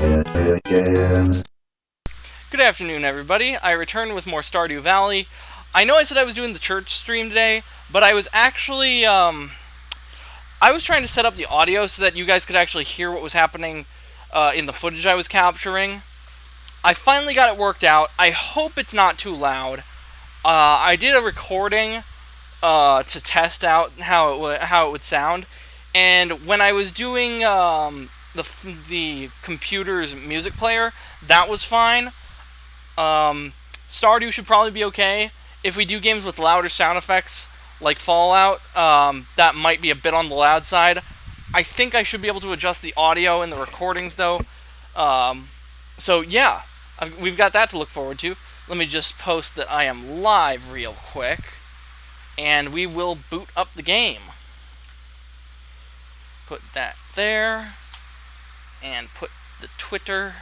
It begins. Good afternoon, everybody. I return with more Stardew Valley. I know I said I was doing the church stream today, but I was actually, I was trying to set up the audio so that you guys could actually hear what was happening in the footage I was capturing. I finally got it worked out. I hope it's not too loud. I did a recording to test out how it would sound, and when I was doing the computer's music player, that was fine. Stardew should probably be okay. If we do games with louder sound effects, like Fallout, that might be a bit on the loud side. I think I should be able to adjust the audio in the recordings, though. So, yeah, we've got that to look forward to. Let me just post that I am live real quick, and we will boot up the game. Put that there, and put the Twitter.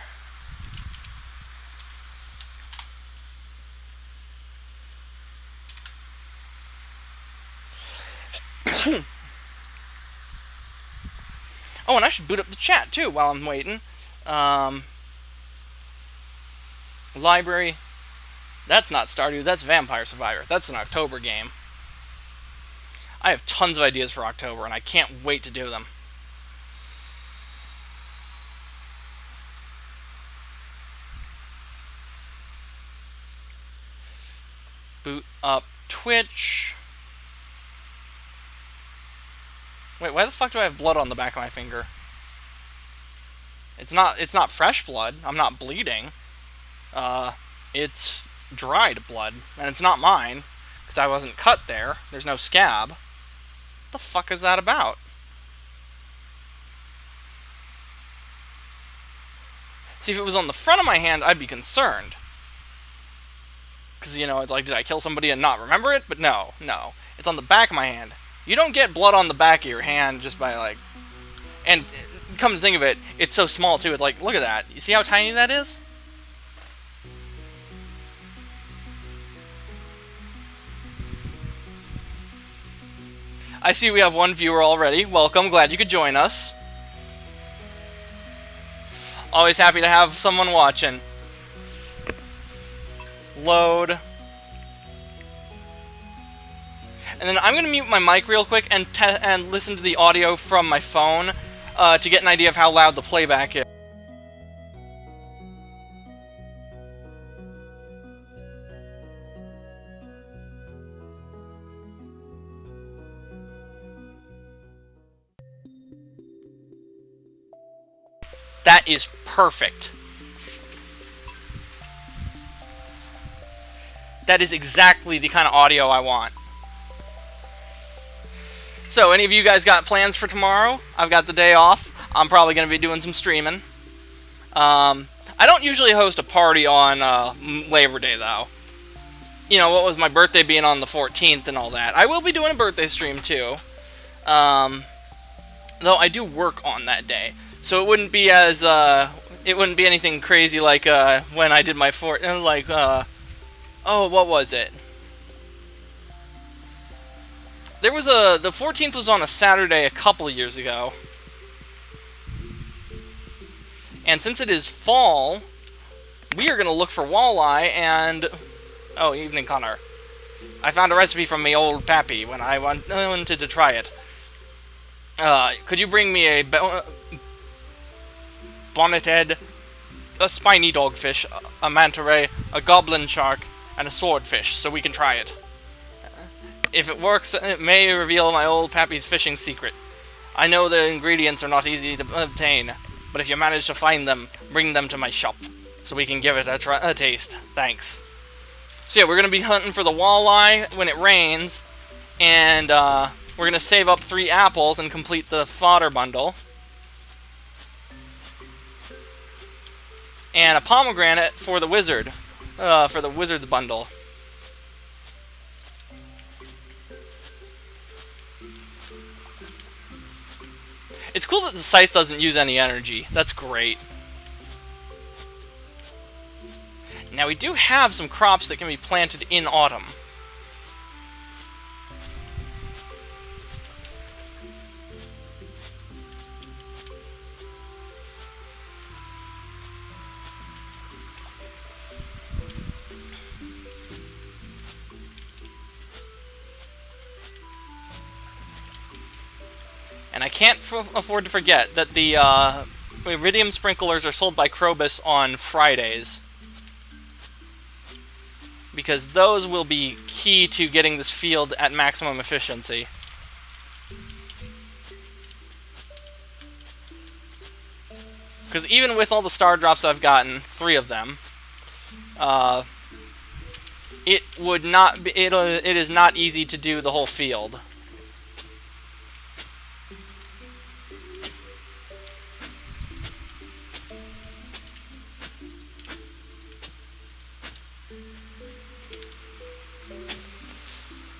Oh, and I should boot up the chat, too, while I'm waiting. Library. That's not Stardew, that's Vampire Survivor. That's an October game. I have tons of ideas for October, and I can't wait to do them. Boot up Twitch. Wait, why the fuck do I have blood on the back of my finger? It's not fresh blood. I'm not bleeding. It's dried blood, and it's not mine, because I wasn't cut there. There's no scab. What the fuck is that about? See, if it was on the front of my hand, I'd be concerned. Because, you know, it's like, did I kill somebody and not remember it? But no. It's on the back of my hand. You don't get blood on the back of your hand just by, like... And come to think of it, it's so small, too. It's like, look at that. You see how tiny that is? I see we have one viewer already. Welcome. Glad you could join us. Always happy to have someone watching. Load. And then I'm going to mute my mic real quick and listen to the audio from my phone to get an idea of how loud the playback is. That is perfect. That is exactly the kind of audio I want. So, any of you guys got plans for tomorrow? I've got the day off. I'm probably going to be doing some streaming. I don't usually host a party on Labor Day, though. You know, what with my birthday being on the 14th and all that. I will be doing a birthday stream, too. Though I do work on that day. So it wouldn't be as, it wouldn't be anything crazy like when I did my oh, what was it? There was the 14th was on a Saturday a couple of years ago. And since it is fall, we are going to look for walleye and... Oh, evening, Connor. I found a recipe from me old pappy when I wanted to try it. Could you bring me a bonnethead, a spiny dogfish, a manta ray, a goblin shark, and a swordfish, so we can try it? If it works, it may reveal my old pappy's fishing secret. I know the ingredients are not easy to obtain, but if you manage to find them, bring them to my shop, so we can give it a taste. Thanks. So yeah, we're going to be hunting for the walleye when it rains, and we're going to save up 3 apples and complete the fodder bundle. And a pomegranate for the wizard, for the wizard's bundle. It's cool that the scythe doesn't use any energy. That's great. Now, we do have some crops that can be planted in autumn. And I can't afford to forget that the iridium sprinklers are sold by Krobus on Fridays, because those will be key to getting this field at maximum efficiency. Because even with all the star drops I've gotten, 3 of them, it would not be, it is not easy to do the whole field.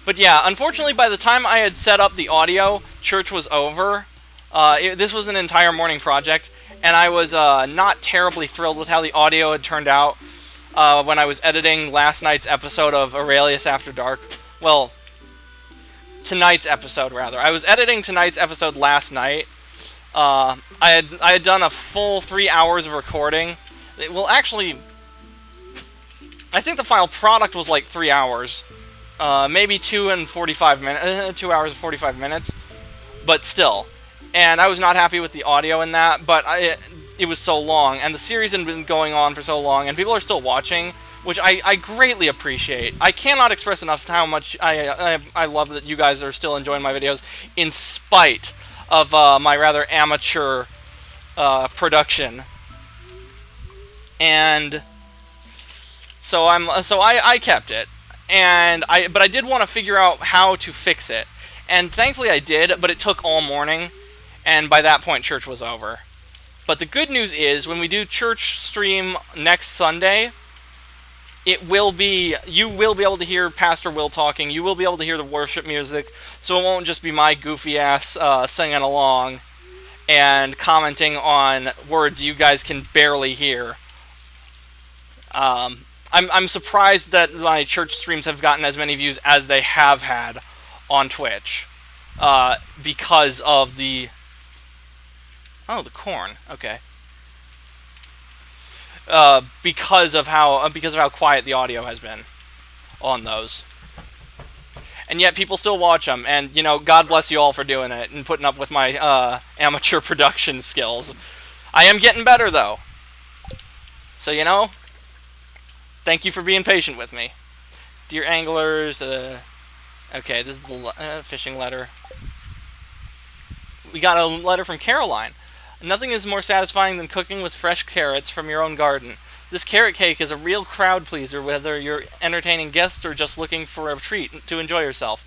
But yeah, unfortunately, by the time I had set up the audio, church was over. This was an entire morning project, and I was not terribly thrilled with how the audio had turned out when I was editing last night's episode of Aurelius After Dark. Well, tonight's episode, rather. I was editing tonight's episode last night. I had done a full 3 hours of recording. Well, actually, I think the final product was like 3 hours. Maybe 2 hours and 45 minutes, but still. And I was not happy with the audio in that, but it was so long, and the series had been going on for so long, and people are still watching, which I greatly appreciate. I cannot express enough how much I love that you guys are still enjoying my videos, in spite of my rather amateur production. And so I kept it. But I did want to figure out how to fix it. And thankfully I did, but it took all morning, and by that point church was over. But the good news is, when we do church stream next Sunday, you will be able to hear Pastor Will talking, you will be able to hear the worship music, so it won't just be my goofy ass singing along and commenting on words you guys can barely hear. I'm surprised that my church streams have gotten as many views as they have had on Twitch, because of the... Oh, the corn. Okay. Because of how quiet the audio has been on those. And yet people still watch them, and, you know, God bless you all for doing it and putting up with my amateur production skills. I am getting better, though. So, you know... Thank you for being patient with me. Dear anglers, okay, this is the fishing letter. We got a letter from Caroline. Nothing is more satisfying than cooking with fresh carrots from your own garden. This carrot cake is a real crowd pleaser, whether you're entertaining guests or just looking for a treat to enjoy yourself.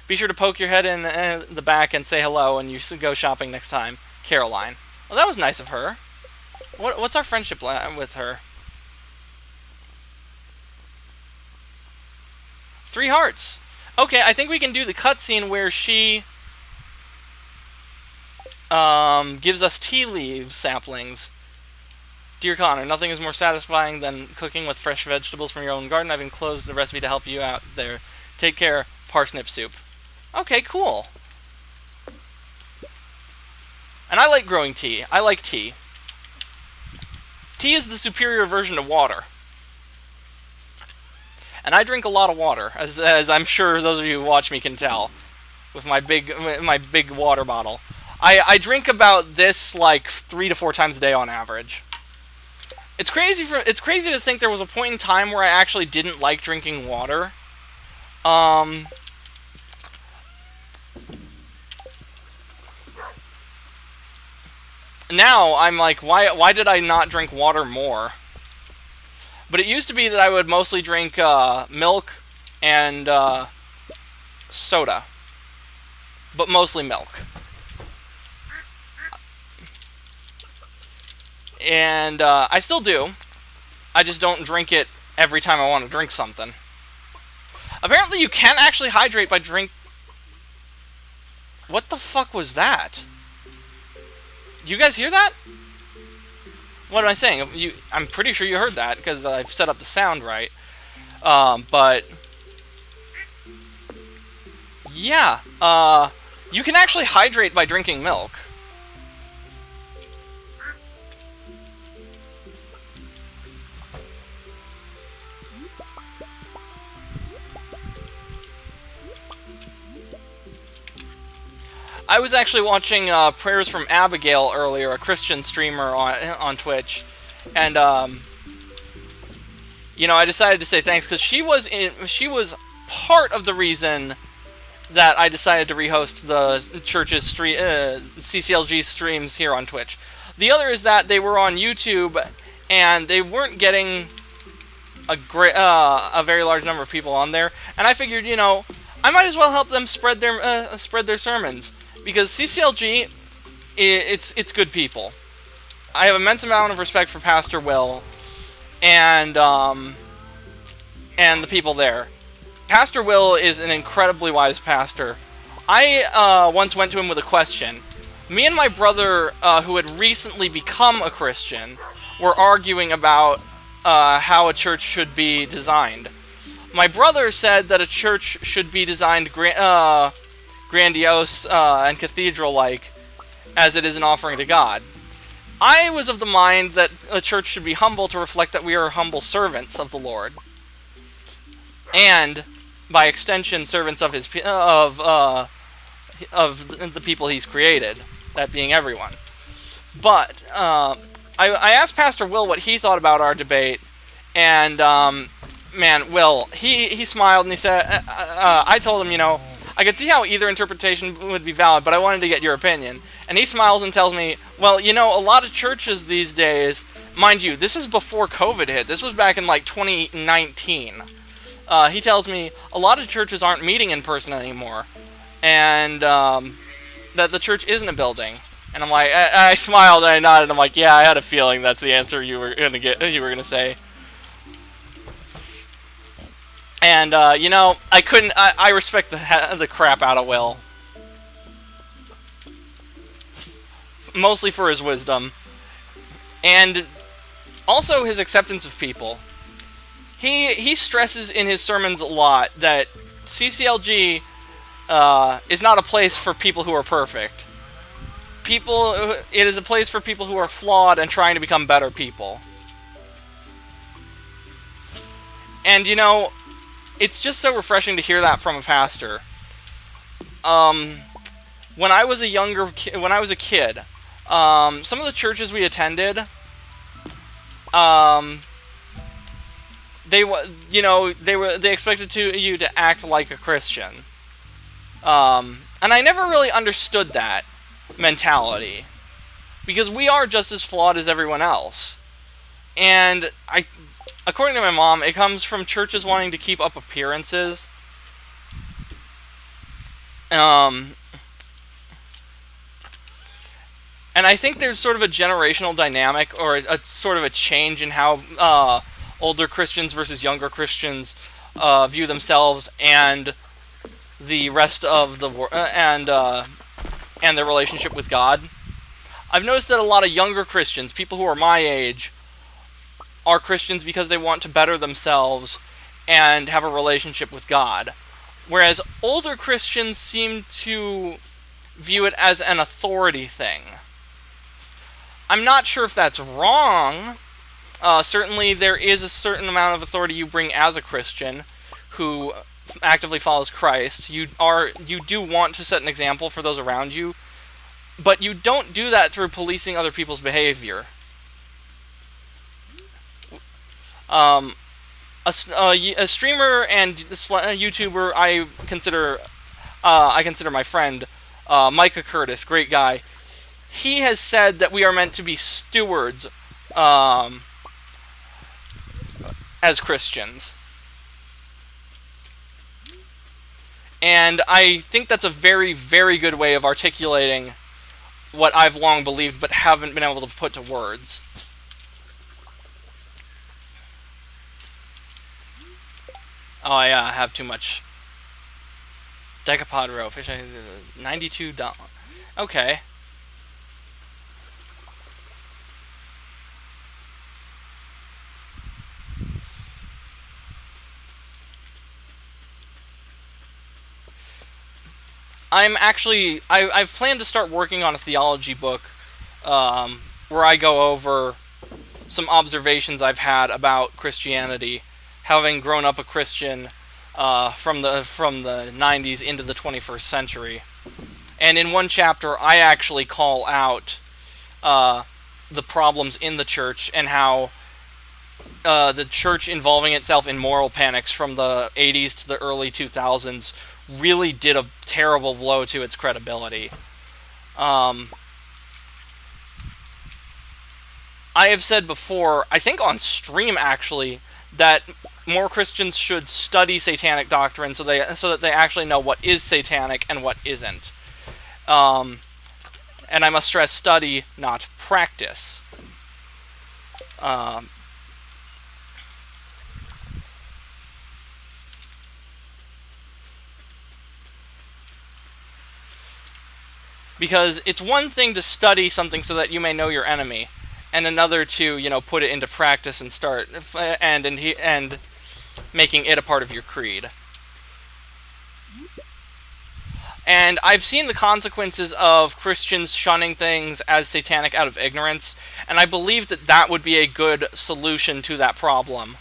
Be sure to poke your head in the back and say hello when you go shopping next time. Caroline. Well, that was nice of her. What's our friendship with her? 3 hearts. Okay, I think we can do the cutscene where she gives us tea leaf saplings. Dear Connor, nothing is more satisfying than cooking with fresh vegetables from your own garden. I've enclosed the recipe to help you out there. Take care, parsnip soup. Okay, cool. And I like growing tea. I like tea. Tea is the superior version of water. And I drink a lot of water, as I'm sure those of you who watch me can tell, with my big water bottle. I drink about this like 3 to 4 times a day on average. It's crazy to think there was a point in time where I actually didn't like drinking water. Now I'm like, why did I not drink water more? But it used to be that I would mostly drink milk and soda. But mostly milk. And I still do. I just don't drink it every time I want to drink something. Apparently you can actually hydrate by What the fuck was that? You guys hear that? What am I saying? I'm pretty sure you heard that, because I've set up the sound right. But... yeah. You can actually hydrate by drinking milk. I was actually watching Prayers from Abigail earlier, a Christian streamer on Twitch, and I decided to say thanks because she was part of the reason that I decided to rehost the church's CCLG streams here on Twitch. The other is that they were on YouTube and they weren't getting a very large number of people on there, and I figured, I might as well help them spread their sermons, because CCLG, it's good people. I have immense amount of respect for Pastor Will and the people there. Pastor Will is an incredibly wise pastor. I once went to him with a question. Me and my brother, who had recently become a Christian, were arguing about how a church should be designed. My brother said that a church should be designed grandiose and cathedral-like, as it is an offering to God. I was of the mind that a church should be humble to reflect that we are humble servants of the Lord, and by extension, servants of the people He's created, that being everyone. But I asked Pastor Will what he thought about our debate, and man, Will, he smiled and he said, I told him, I could see how either interpretation would be valid, but I wanted to get your opinion. And he smiles and tells me, well, a lot of churches these days, mind you, this is before COVID hit. This was back in 2019. He tells me a lot of churches aren't meeting in person anymore, and that the church isn't a building. And I'm like, I smiled and I nodded. I'm like, yeah, I had a feeling that's the answer you were gonna say. And I couldn't. I respect the crap out of Will, mostly for his wisdom, and also his acceptance of people. He stresses in his sermons a lot that CCLG is not a place for people who are perfect. It is a place for people who are flawed and trying to become better people. And it's just so refreshing to hear that from a pastor. When I was a kid, some of the churches we attended, they expected you to act like a Christian, and I never really understood that mentality, because we are just as flawed as everyone else. And according to my mom, it comes from churches wanting to keep up appearances. And I think there's sort of a generational dynamic, or a sort of a change in how older Christians versus younger Christians view themselves and the rest of the world, and their relationship with God. I've noticed that a lot of younger Christians, people who are my age, are Christians because they want to better themselves and have a relationship with God. Whereas older Christians seem to view it as an authority thing. I'm not sure if that's wrong. Certainly there is a certain amount of authority you bring as a Christian who actively follows Christ. You do want to set an example for those around you, but you don't do that through policing other people's behavior. A streamer and a YouTuber I consider my friend, Micah Curtis, great guy. He has said that we are meant to be stewards as Christians. And I think that's a very, very good way of articulating what I've long believed but haven't been able to put to words. Oh yeah, I have too much. Decapod roe, fish, $92. Okay. I've planned to start working on a theology book where I go over some observations I've had about Christianity, having grown up a Christian from the 90s into the 21st century. And in one chapter, I actually call out the problems in the church and how the church involving itself in moral panics from the 80s to the early 2000s really did a terrible blow to its credibility. Um, I have said before, I think on stream actually, that more Christians should study satanic doctrine so that they actually know what is satanic and what isn't. Um, and I must stress study, not practice. Um, because it's one thing to study something so that you may know your enemy, and another to put it into practice and start and making it a part of your creed. And I've seen the consequences of Christians shunning things as satanic out of ignorance, and I believe that that would be a good solution to that problem.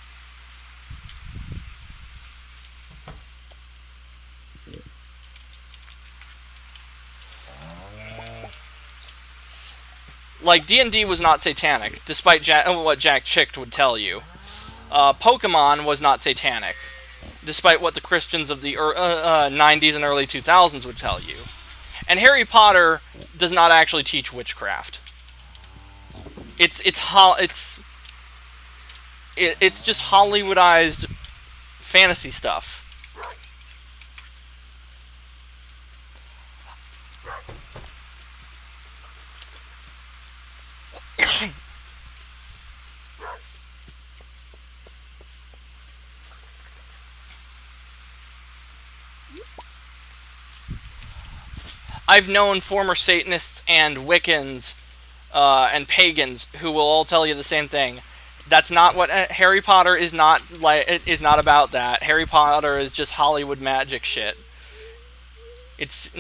Like, D&D was not satanic, despite what Jack Chick would tell you. Pokemon was not satanic, despite what the Christians of the 90s and early 2000s would tell you. And Harry Potter does not actually teach witchcraft. It's just Hollywoodized fantasy stuff. I've known former Satanists and Wiccans and pagans who will all tell you the same thing. That's not what Harry Potter is not like. It is not about that. Harry Potter is just Hollywood magic shit. It's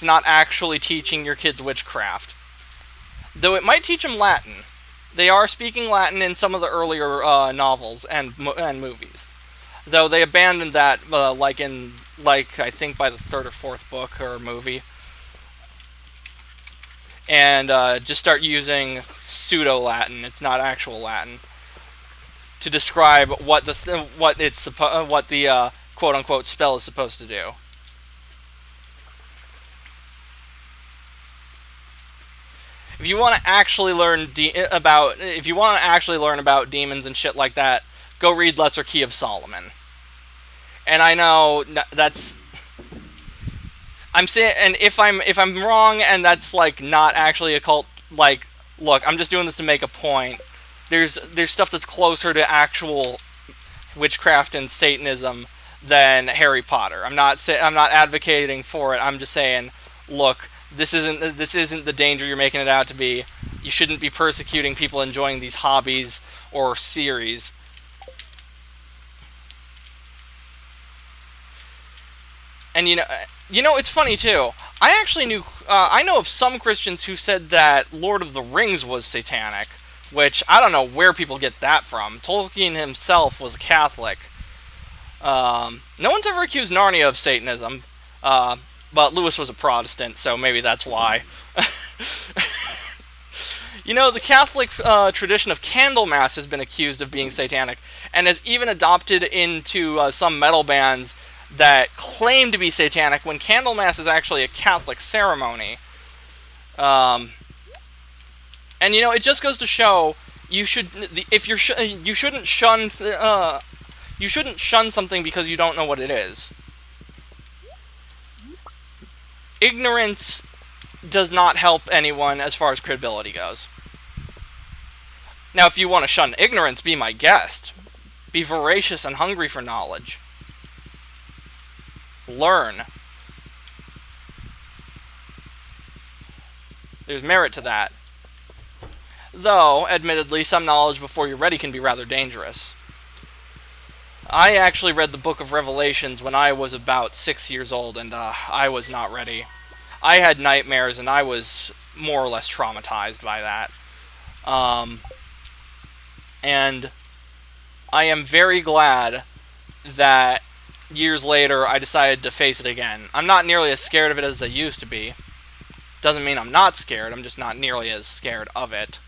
not actually teaching your kids witchcraft, though it might teach them Latin. They are speaking Latin in some of the earlier novels and movies, though they abandoned that I think by the third or fourth book or movie, and just start using pseudo Latin. It's not actual Latin to describe what the quote unquote spell is supposed to do. If you want to actually learn about demons and shit like that, go read Lesser Key of Solomon. And I know that's I'm saying, and if I'm wrong, and that's like not actually a cult, like, look, I'm just doing this to make a point. There's stuff that's closer to actual witchcraft and Satanism than Harry Potter. I'm not advocating for it. I'm just saying, look, this isn't the danger you're making it out to be. You shouldn't be persecuting people enjoying these hobbies or series. And it's funny too. I know of some Christians who said that Lord of the Rings was satanic, which I don't know where people get that from. Tolkien himself was a Catholic. No one's ever accused Narnia of Satanism, but Lewis was a Protestant, so maybe that's why. The Catholic tradition of Candlemas has been accused of being satanic, and has even adopted into some metal bands that claim to be satanic when Candlemas is actually a Catholic ceremony. And it just goes to show you shouldn't shun something because you don't know what it is. Ignorance does not help anyone as far as credibility goes. Now, if you want to shun ignorance, be my guest. Be voracious and hungry for knowledge. Learn. There's merit to that. Though, admittedly, some knowledge before you're ready can be rather dangerous. I actually read the Book of Revelations when I was about 6 years old, and I was not ready. I had nightmares, and I was more or less traumatized by that. And I am very glad that years later, I decided to face it again. I'm not nearly as scared of it as I used to be. Doesn't mean I'm not scared, I'm just not nearly as scared of it.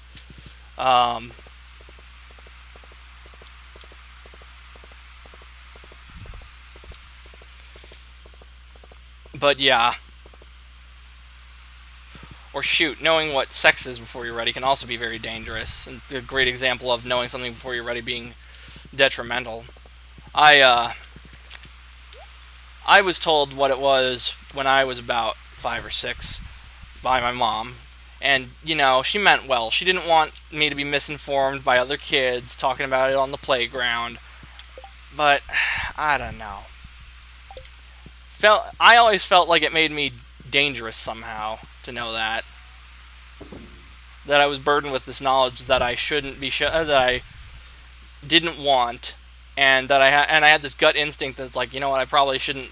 Um, but yeah. Or shoot, knowing what sex is before you're ready can also be very dangerous. It's a great example of knowing something before you're ready being detrimental. I, uh, I was told what it was when I was about 5 or 6 by my mom. And, you know, she meant well. She didn't want me to be misinformed by other kids talking about it on the playground. But, I don't know. I always felt like it made me dangerous somehow to know that. That I was burdened with this knowledge that I shouldn't be, that I didn't want. And that I had this gut instinct that's like, you know what, I probably shouldn't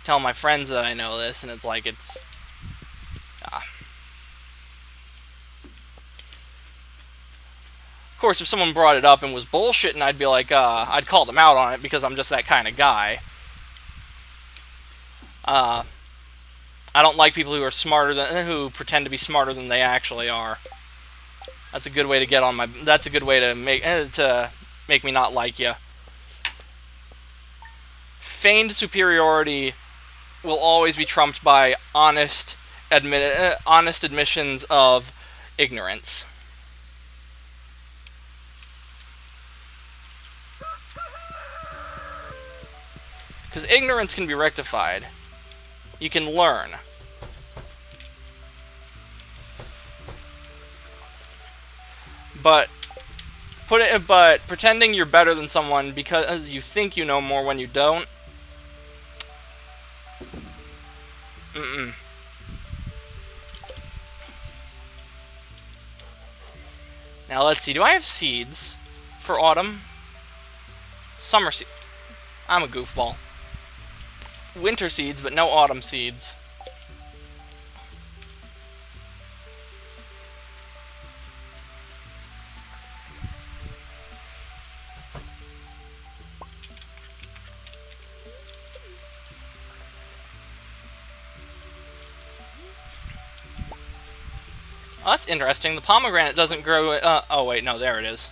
tell my friends that I know this. And it's like, uh, Of course, if someone brought it up and was bullshitting, I'd be like, I'd call them out on it because I'm just that kind of guy. I don't like people who are who pretend to be smarter than they actually are. That's a good way to get on my. That's a good way to make me not like you. Feigned superiority will always be trumped by honest admissions of ignorance. Because ignorance can be rectified. You can learn. But pretending you're better than someone because you think you know more when you don't. Mm-mm. Now let's see. Do I have seeds for autumn? Summer seeds. I'm a goofball. Winter seeds, but no autumn seeds. Oh, that's interesting. The pomegranate doesn't grow... oh, wait. No, there it is.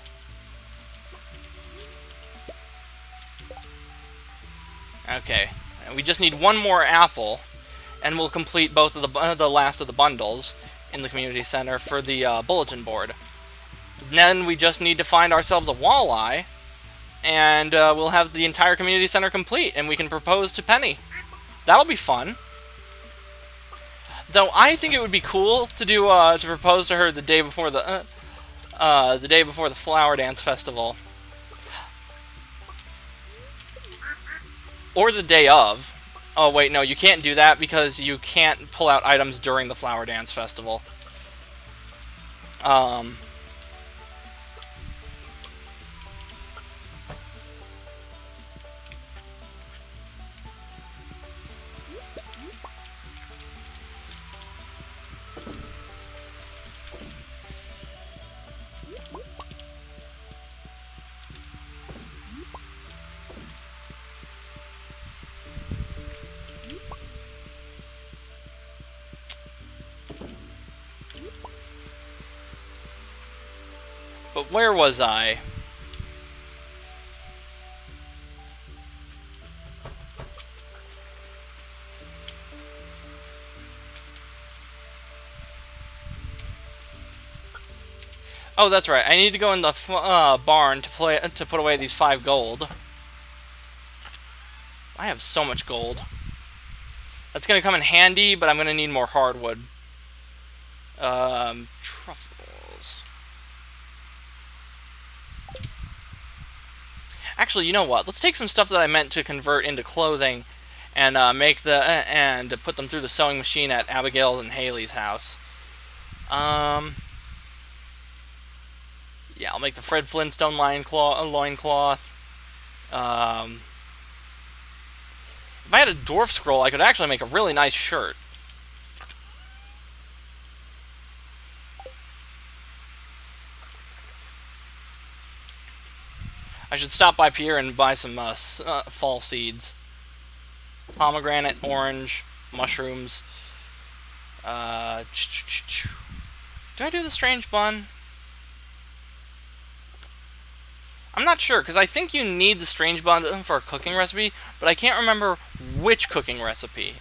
Okay. We just need one more apple, and we'll complete both of the last of the bundles in the community center for the bulletin board. Then we just need to find ourselves a walleye, and we'll have the entire community center complete, and we can propose to Penny. That'll be fun. Though I think it would be cool to do to propose to her the day before the flower dance festival, or the day of. Oh wait, no, you can't do that because you can't pull out items during the flower dance festival. But where was I? Oh, that's right. I need to go in the barn to put away these 5 gold. I have so much gold. That's gonna come in handy, but I'm gonna need more hardwood. Truffles. Actually, you know what? Let's take some stuff that I meant to convert into clothing, and and put them through the sewing machine at Abigail and Haley's house. Yeah, I'll make the Fred Flintstone loincloth. If I had a dwarf scroll, I could actually make a really nice shirt. I should stop by Pierre and buy some fall seeds. pomegranate, orange, mushrooms. Do I do the strange bun? I'm not sure, because I think you need the strange bun for a cooking recipe, but I can't remember which cooking recipe.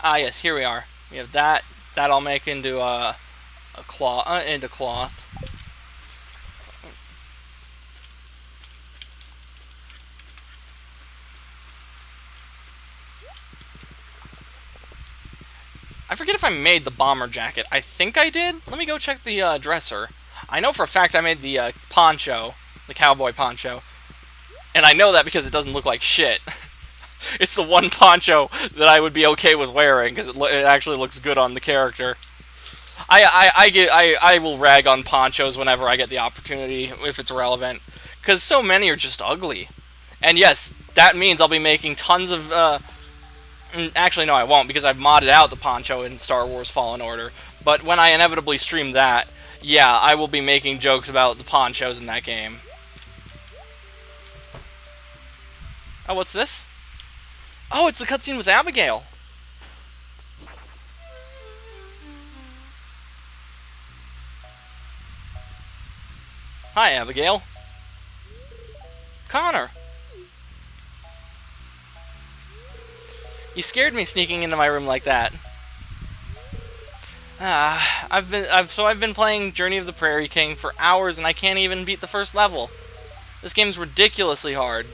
Ah, yes, here we are. We have that. That I'll make into cloth. I forget if I made the bomber jacket. I think I did. Let me go check the dresser. I know for a fact I made the poncho, the cowboy poncho. And I know that because it doesn't look like shit. It's the one poncho that I would be okay with wearing because it actually looks good on the character. I will rag on ponchos whenever I get the opportunity if it's relevant, because so many are just ugly. And yes, that means I'll be making tons of. Actually, no, I won't, because I've modded out the poncho in Star Wars Fallen Order. But when I inevitably stream that, yeah, I will be making jokes about the ponchos in that game. Oh, what's this? Oh, it's the cutscene with Abigail. Hi, Abigail. Connor. You scared me sneaking into my room like that. I've been playing Journey of the Prairie King for hours and I can't even beat the first level. This game's ridiculously hard.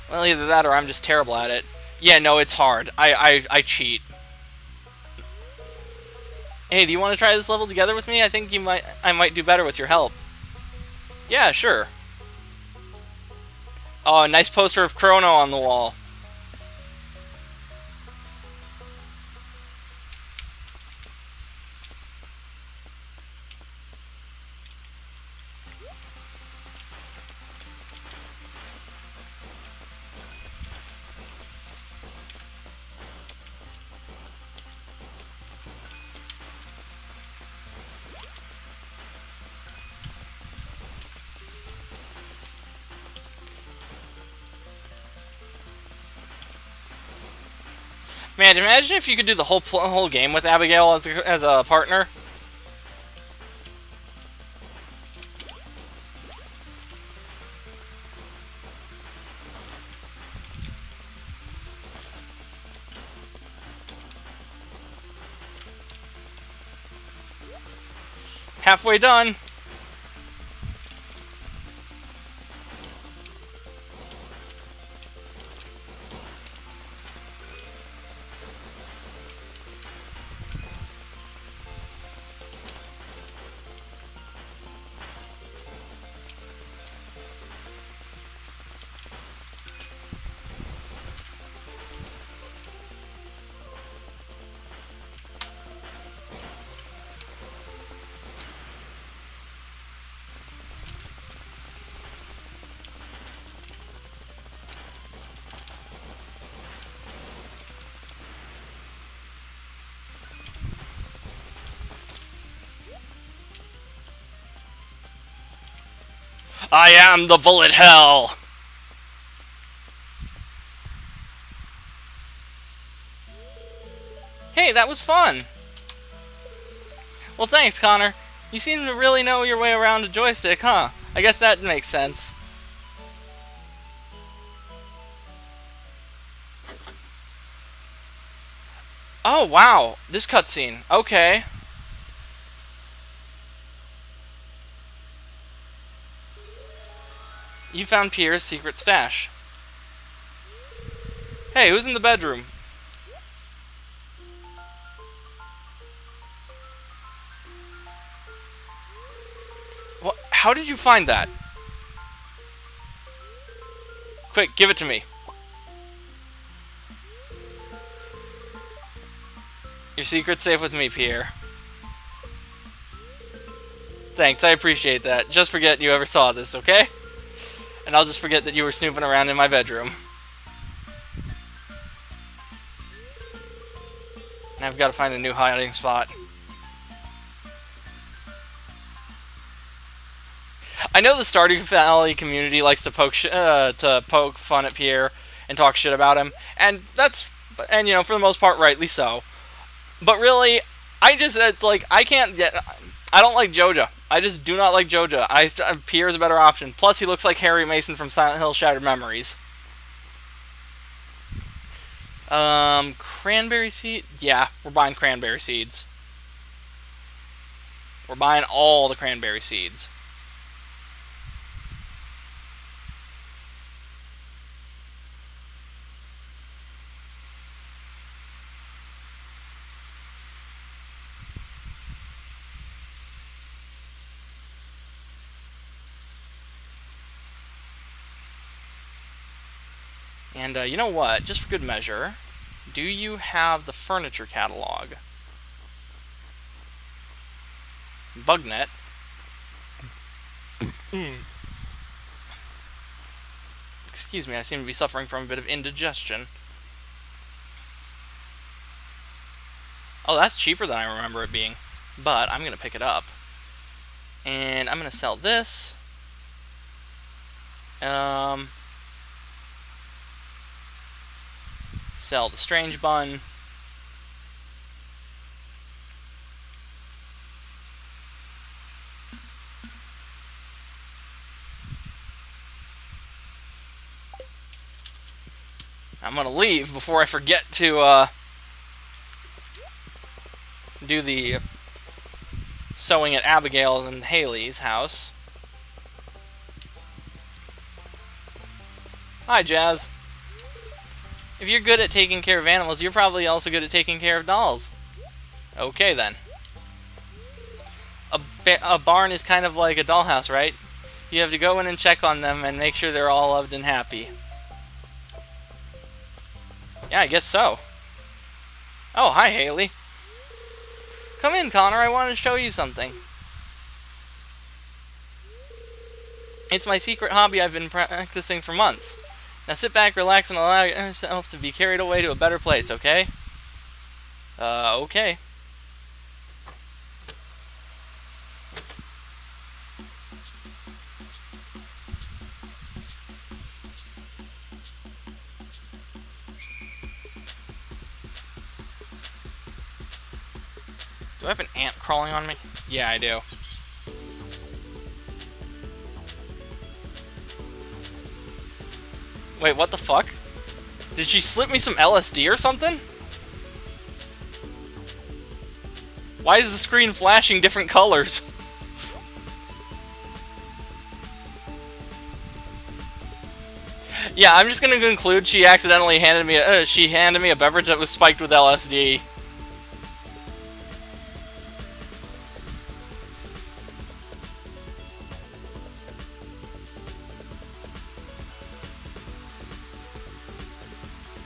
Well, either that or I'm just terrible at it. Yeah, no, it's hard. I cheat. Hey, do you want to try this level together with me? I think I might do better with your help. Yeah, sure. Oh, a nice poster of Chrono on the wall. Man, imagine if you could do the whole game with Abigail as a partner. Halfway done. I am the bullet hell! Hey, that was fun! Well, thanks, Connor. You seem to really know your way around a joystick, huh? I guess that makes sense. Oh, wow. This cutscene. Okay. You found Pierre's secret stash. Hey, who's in the bedroom? What? How did you find that? Quick, give it to me. Your secret's safe with me, Pierre. Thanks, I appreciate that. Just forget you ever saw this, okay? And I'll just forget that you were snooping around in my bedroom. Now I've got to find a new hiding spot. I know the Stardew Valley community likes to poke fun at Pierre and talk shit about him, and you know, for the most part, rightly so. But really, it's like I don't like Joja. I just do not like Joja. Pierre's a better option. Plus, he looks like Harry Mason from Silent Hill: Shattered Memories. Cranberry seed? Yeah, we're buying cranberry seeds. We're buying all the cranberry seeds. And you know what? Just for good measure, do you have the furniture catalog? Bugnet. Excuse me, I seem to be suffering from a bit of indigestion. Oh, that's cheaper than I remember it being. But I'm going to pick it up. And I'm going to sell this. Sell the strange bun. I'm going to leave before I forget to do the sewing at Abigail's and Haley's house. Hi, Jazz. If you're good at taking care of animals, you're probably also good at taking care of dolls. Okay, then. A barn is kind of like a dollhouse, right? You have to go in and check on them and make sure they're all loved and happy. Yeah, I guess so. Oh, hi, Haley. Come in, Connor. I want to show you something. It's my secret hobby I've been practicing for months. Now sit back, relax, and allow yourself to be carried away to a better place, okay? Okay. Do I have an ant crawling on me? Yeah, I do. Wait, what the fuck? Did she slip me some LSD or something? Why is the screen flashing different colors? Yeah, I'm just gonna conclude she accidentally handed me a beverage that was spiked with LSD.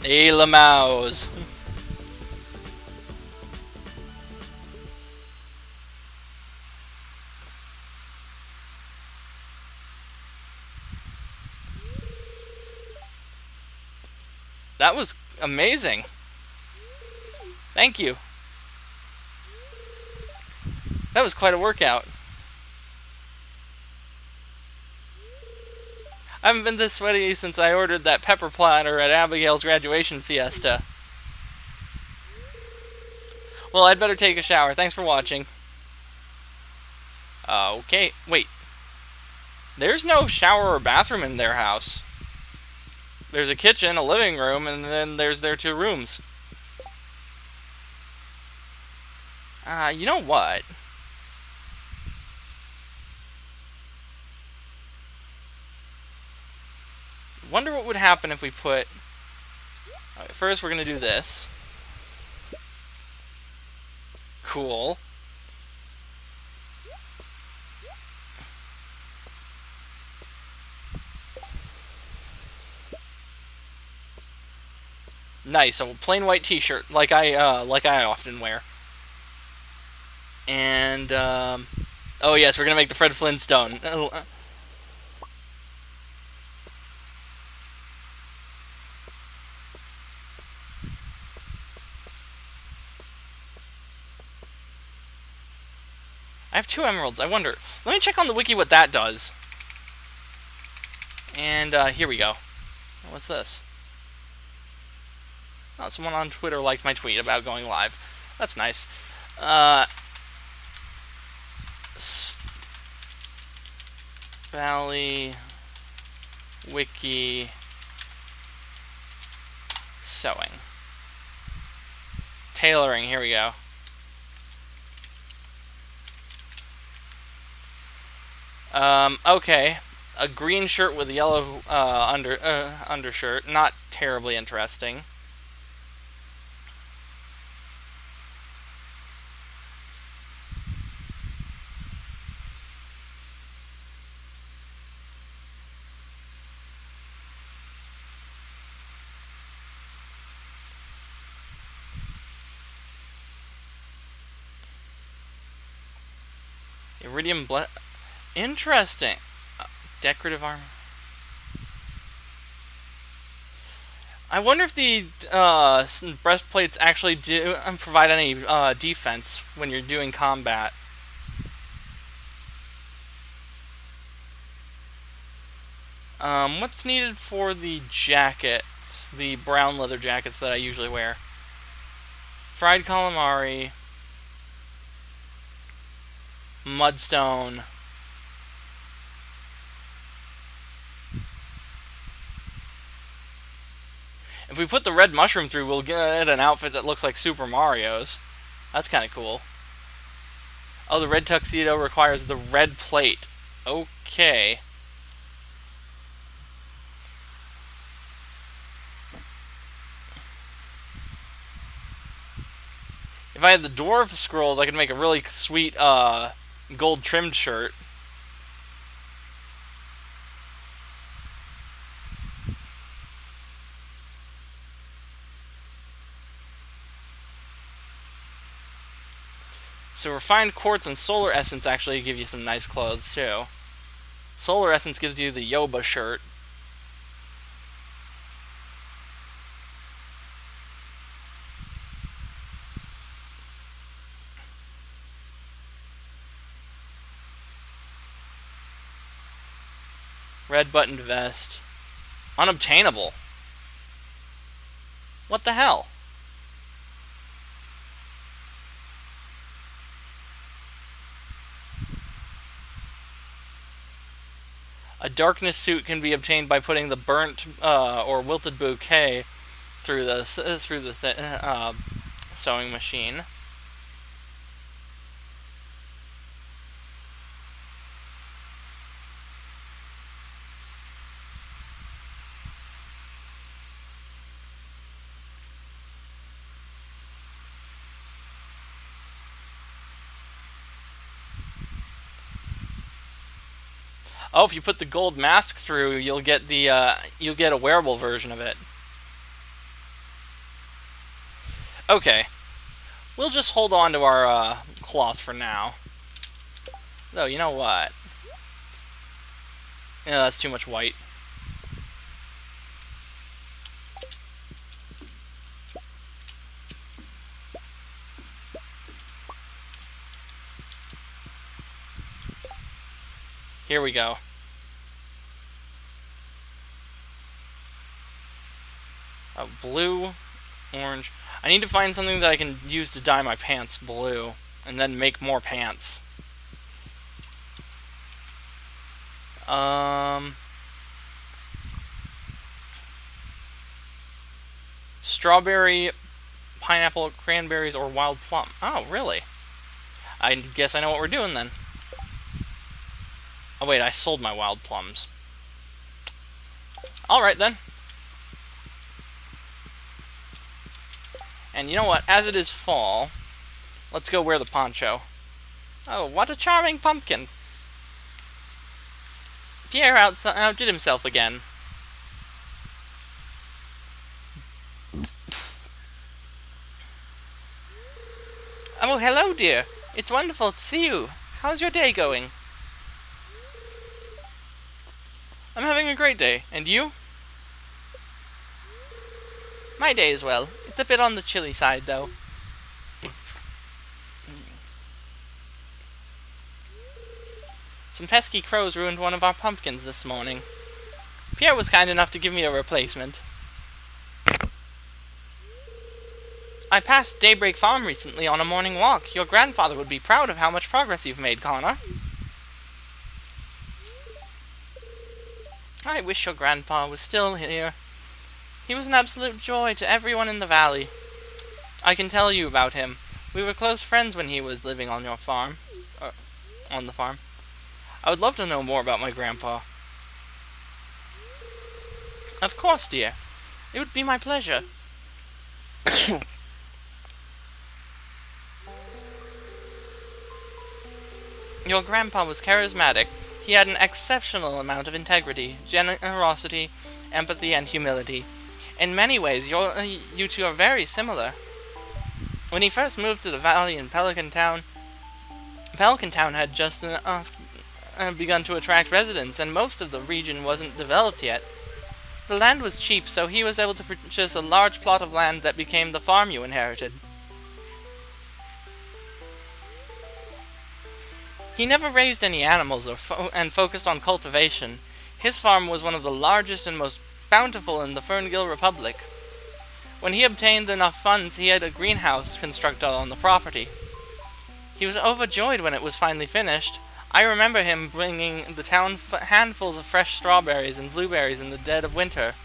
Hey, Lamaus. That was amazing. Thank you. That was quite a workout. I haven't been this sweaty since I ordered that pepper platter at Abigail's graduation fiesta. Well, I'd better take a shower. Thanks for watching. Okay. Wait. There's no shower or bathroom in their house. There's a kitchen, a living room, and then there's their 2 rooms. You know what? Wonder what would happen if we put... Alright, first we're gonna do this. Cool. Nice, a plain white t-shirt, like I often wear. And, oh yes, we're gonna make the Fred Flintstone. I have 2 emeralds. I wonder. Let me check on the wiki what that does. And here we go. What's this? Oh, someone on Twitter liked my tweet about going live. That's nice. Valley Wiki Sewing. Tailoring, here we go. Okay. A green shirt with a yellow undershirt. Not terribly interesting. Iridium interesting. Decorative armor. I wonder if the breastplates actually do provide any defense when you're doing combat. What's needed for the jackets? The brown leather jackets that I usually wear. Fried calamari. Mudstone. If we put the red mushroom through, we'll get an outfit that looks like Super Mario's. That's kind of cool. Oh, the red tuxedo requires the red plate. Okay. If I had the dwarf scrolls, I could make a really sweet gold trimmed shirt. So refined quartz and solar essence actually give you some nice clothes too. Solar essence gives you the Yoba shirt. Red buttoned vest. Unobtainable. What the hell? A darkness suit can be obtained by putting the burnt or wilted bouquet through the sewing machine. Oh, if you put the gold mask through, you'll get a wearable version of it. Okay, we'll just hold on to our cloth for now. Though, you know what? Yeah, that's too much white. Here we go. Blue, orange. I need to find something that I can use to dye my pants blue, and then make more pants. Strawberry, pineapple, cranberries, or wild plum. Oh, really? I guess I know what we're doing then. Oh wait, I sold my wild plums. Alright then. And you know what? As it is fall, let's go wear the poncho. Oh, what a charming pumpkin. Pierre outdid himself again. Oh, hello, dear. It's wonderful to see you. How's your day going? I'm having a great day. And you? My day as well. It's a bit on the chilly side, though. Some pesky crows ruined one of our pumpkins this morning. Pierre was kind enough to give me a replacement. I passed Daybreak Farm recently on a morning walk. Your grandfather would be proud of how much progress you've made, Connor. I wish your grandpa was still here. He was an absolute joy to everyone in the valley. I can tell you about him. We were close friends when he was living on your farm. On the farm. I would love to know more about my grandpa. Of course, dear. It would be my pleasure. Your grandpa was charismatic. He had an exceptional amount of integrity, generosity, empathy, and humility. In many ways, you two are very similar. When he first moved to the valley in Pelican Town had just begun to attract residents, and most of the region wasn't developed yet. The land was cheap, so he was able to purchase a large plot of land that became the farm you inherited. He never raised any animals and focused on cultivation. His farm was one of the largest and most bountiful in the Ferngill Republic. When he obtained enough funds, he had a greenhouse constructed on the property. He was overjoyed when it was finally finished. I remember him bringing the town handfuls of fresh strawberries and blueberries in the dead of winter.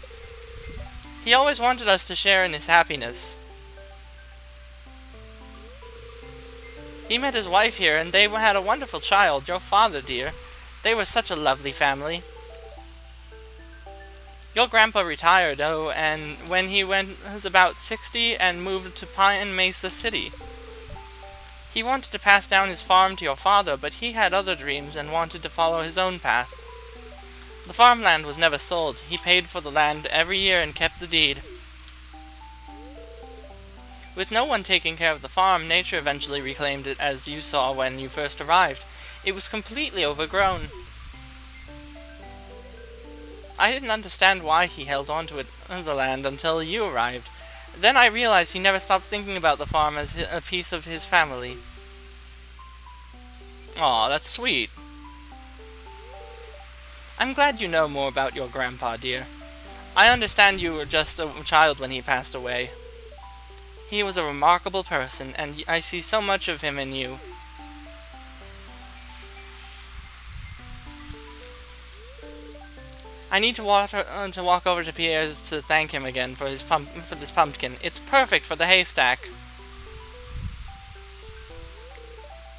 He always wanted us to share in his happiness. He met his wife here, and they had a wonderful child, your father, dear. They were such a lovely family. Your grandpa retired, and when he was about 60 and moved to Pine Mesa City. He wanted to pass down his farm to your father, but he had other dreams and wanted to follow his own path. The farmland was never sold. He paid for the land every year and kept the deed. With no one taking care of the farm, nature eventually reclaimed it, as you saw when you first arrived. It was completely overgrown. I didn't understand why he held on to the land until you arrived. Then I realized he never stopped thinking about the farm as a piece of his family. Aw, that's sweet. I'm glad you know more about your grandpa, dear. I understand you were just a child when he passed away. He was a remarkable person, and I see so much of him in you. I need to walk over to Pierre's to thank him again for this pumpkin. It's perfect for the haystack.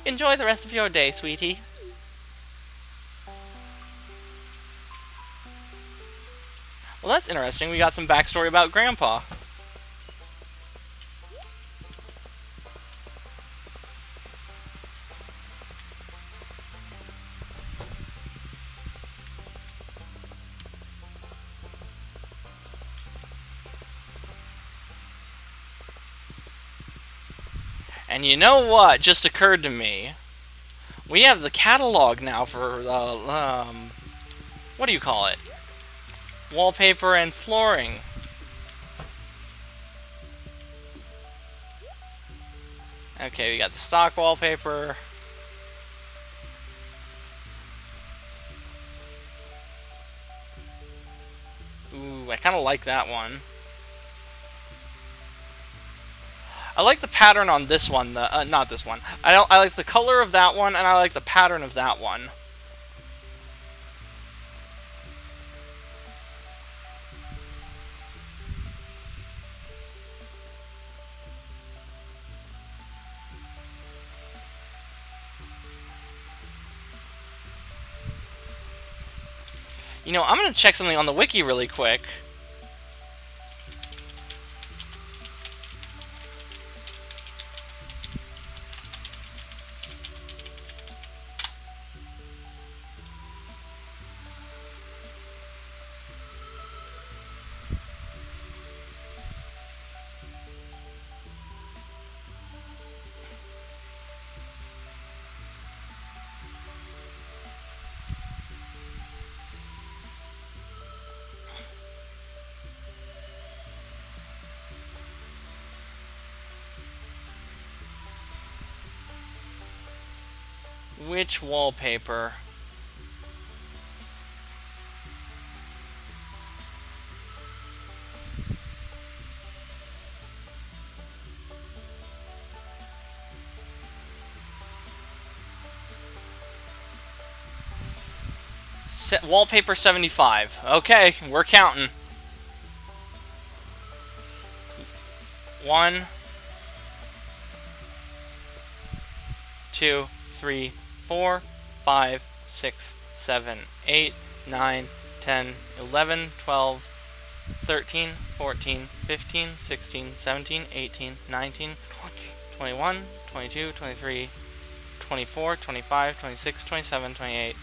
Enjoy the rest of your day, sweetie. Well, that's interesting. We got some backstory about Grandpa. And you know what just occurred to me? We have the catalog now for, what do you call it? Wallpaper and flooring. Okay, we got the stock wallpaper. Ooh, I kind of like that one. I like the pattern on this one, not this one. I like the color of that one, and I like the pattern of that one. You know, I'm gonna check something on the wiki really quick. Which wallpaper? Wallpaper 75. Okay, we're counting. 1, 2, 3, 4, 5, 6, 7, 8, 9, 10, 11, 12, 13, 14, 15, 16, 17, 18, 19, 20, 21, 22, 23, 24, 25, 26, 27, 28,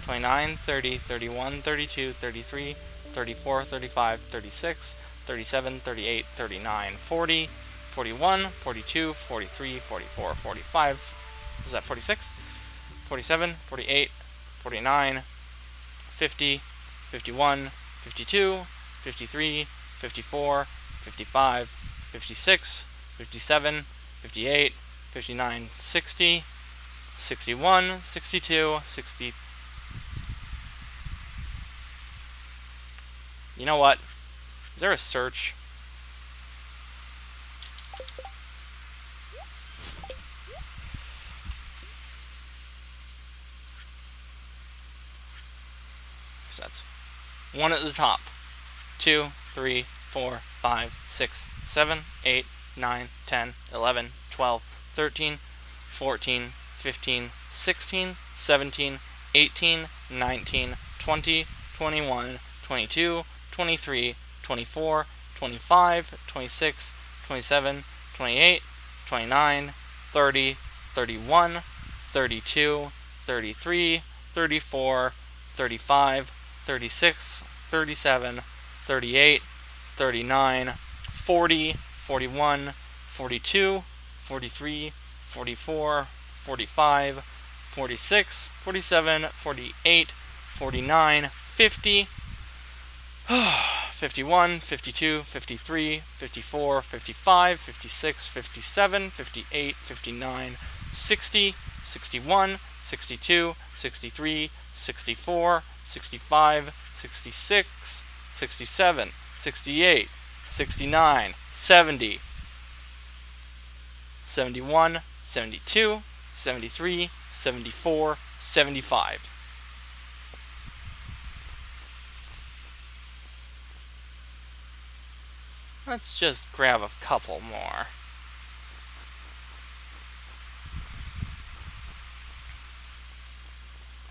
29, 30, 31, 32, 33, 34, 35, 36, 37, 38, 39, 40, 41, 42, 43, 44, 45, was that 46? 47, 48, 49, 50, 51, 52, 53, 54, 55, 56, 57, 58, 59, 60, 61, 62, 60. You know what? Is there a search? That's one at the top. 2, 3, 4, 5, 6, 7, 8, 9, 10, 11, 12, 13, 14, 15, 16, 17, 18, 19, 20, 21, 22, 23, 24, 25, 26, 27, 28, 29, 30, 31, 32, 33, 34, 35, 36, 37, 38, 39, 40, 41, 42, 43, 44, 45, 46, 47, 48, 49, 50, 51, 52, 53, 54, 55, 56, 57, 58, 59, 60, 61, 62, 63, 64, 65, 66, 67, 68, 69, 70, 71, 72, 73, 74, 75. Let's just grab a couple more.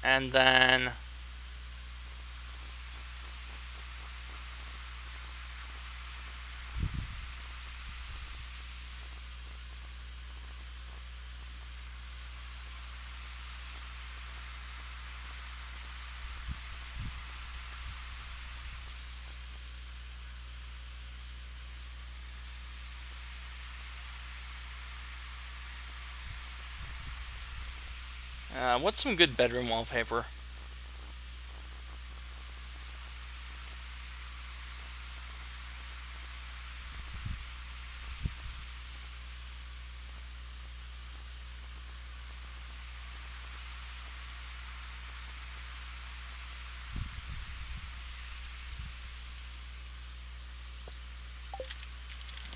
And then what's some good bedroom wallpaper?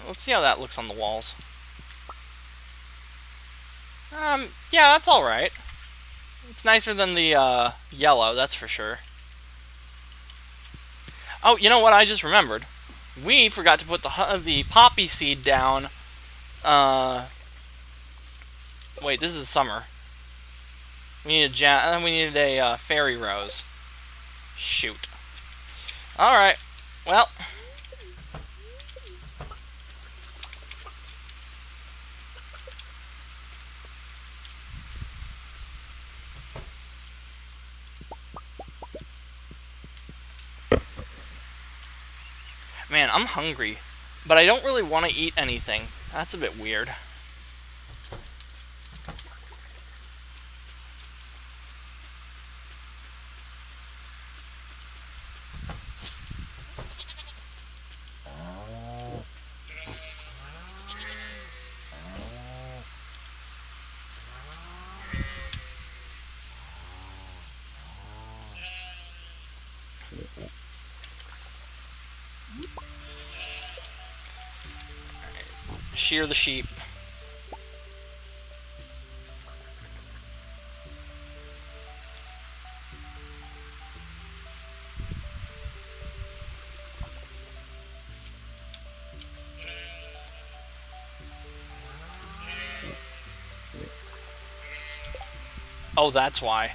Let's see how that looks on the walls. Yeah, that's alright. It's nicer than the yellow, that's for sure. Oh, you know what I just remembered? We forgot to put the poppy seed down. Wait, this is summer. We need a fairy rose. Shoot. Alright. Well. Man, I'm hungry. But I don't really want to eat anything. That's a bit weird. Shear the sheep. Oh, that's why.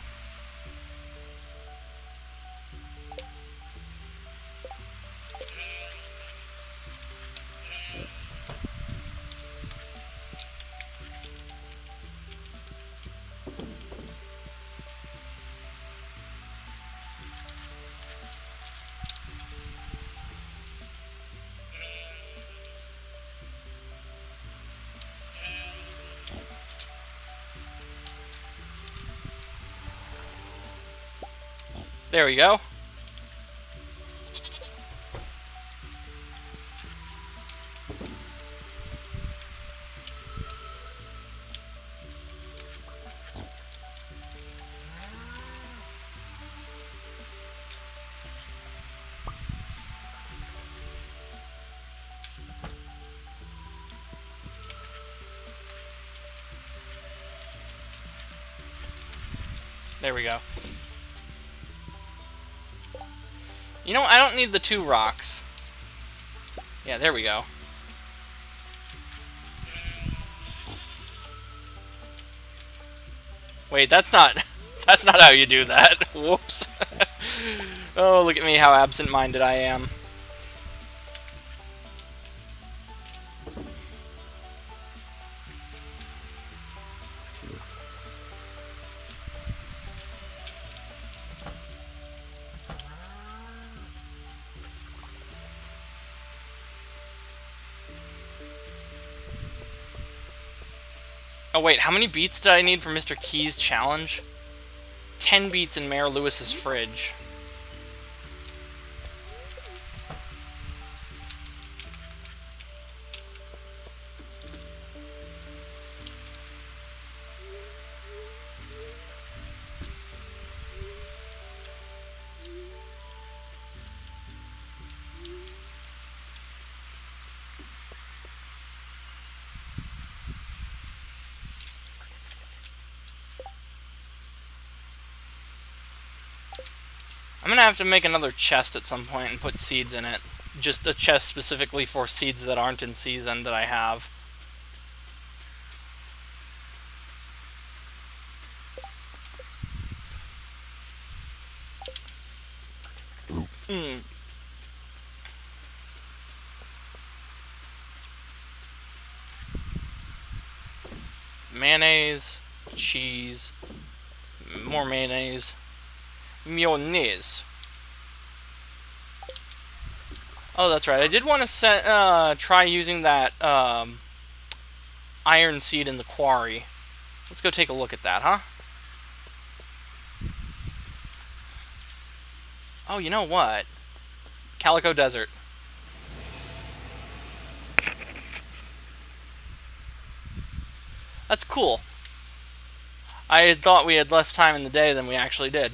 There we go. There we go. You know, I don't need the 2 rocks. Yeah, there we go. Wait, that's not... That's not how you do that. Whoops. Oh, look at me, how absent-minded I am. Oh wait, how many beats did I need for Mr. Key's challenge? 10 beats in Mayor Lewis's fridge. I'm gonna have to make another chest at some point and put seeds in it. Just a chest specifically for seeds that aren't in season that I have. Mayonnaise, cheese, more mayonnaise, mayonnaise. Oh, that's right. I did want to try using that iron seed in the quarry. Let's go take a look at that, huh? Oh, you know what? Calico Desert. That's cool. I had thought we had less time in the day than we actually did.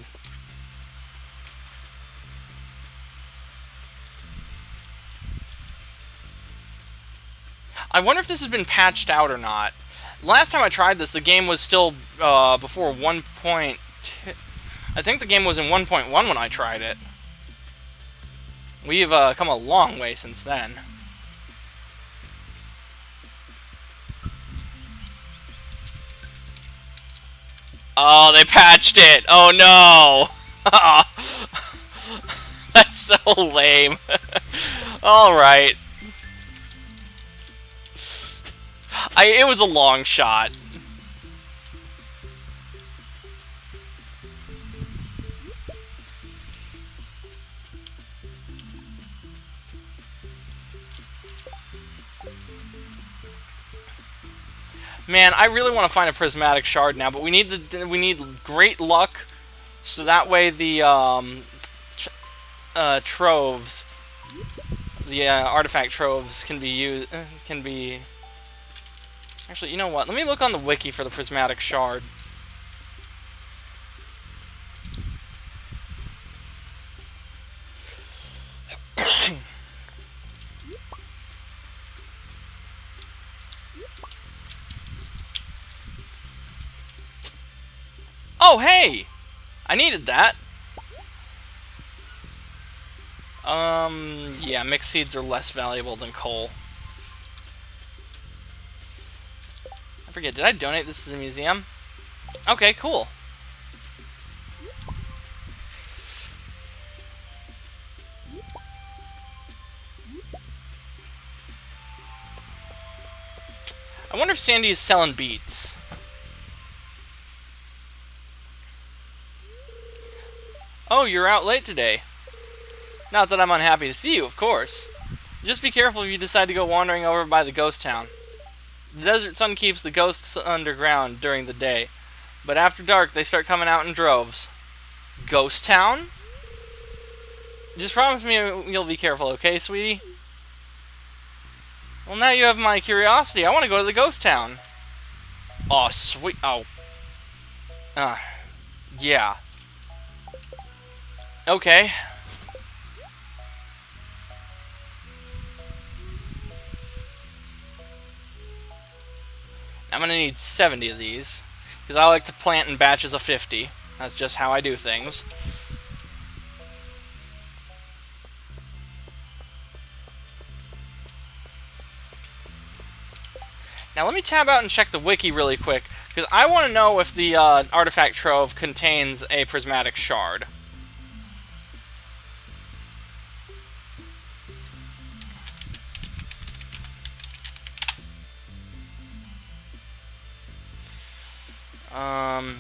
I wonder if this has been patched out or not. Last time I tried this, the game was still before 1.2. I think the game was in 1.1 when I tried it. We've come a long way since then. Oh, they patched it! Oh no! That's so lame. Alright. It was a long shot. Man, I really want to find a prismatic shard now, but we need great luck, so that way the troves, the artifact troves, can be used. Actually, you know what? Let me look on the wiki for the prismatic shard. Oh, hey! I needed that. Yeah, mixed seeds are less valuable than coal. I forget, did I donate this to the museum? Okay, cool. I wonder if Sandy is selling beets. Oh, you're out late today. Not that I'm unhappy to see you, of course. Just be careful if you decide to go wandering over by the ghost town. The desert sun keeps the ghosts underground during the day, but after dark they start coming out in droves. Ghost town? Just promise me you'll be careful, okay, sweetie? Well, now you have my curiosity. I want to go to the ghost town. Oh, sweet. Oh. Yeah. Okay. I'm gonna need 70 of these, because I like to plant in batches of 50. That's just how I do things. Now let me tab out and check the wiki really quick, because I want to know if the artifact trove contains a prismatic shard. Um...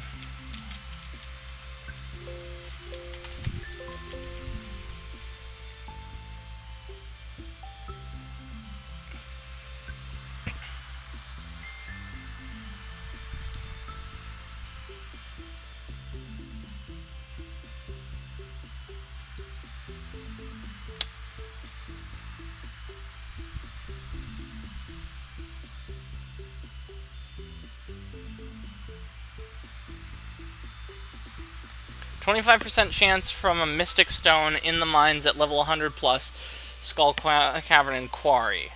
25% chance from a Mystic Stone in the mines at level 100 plus Skull Cavern and Quarry.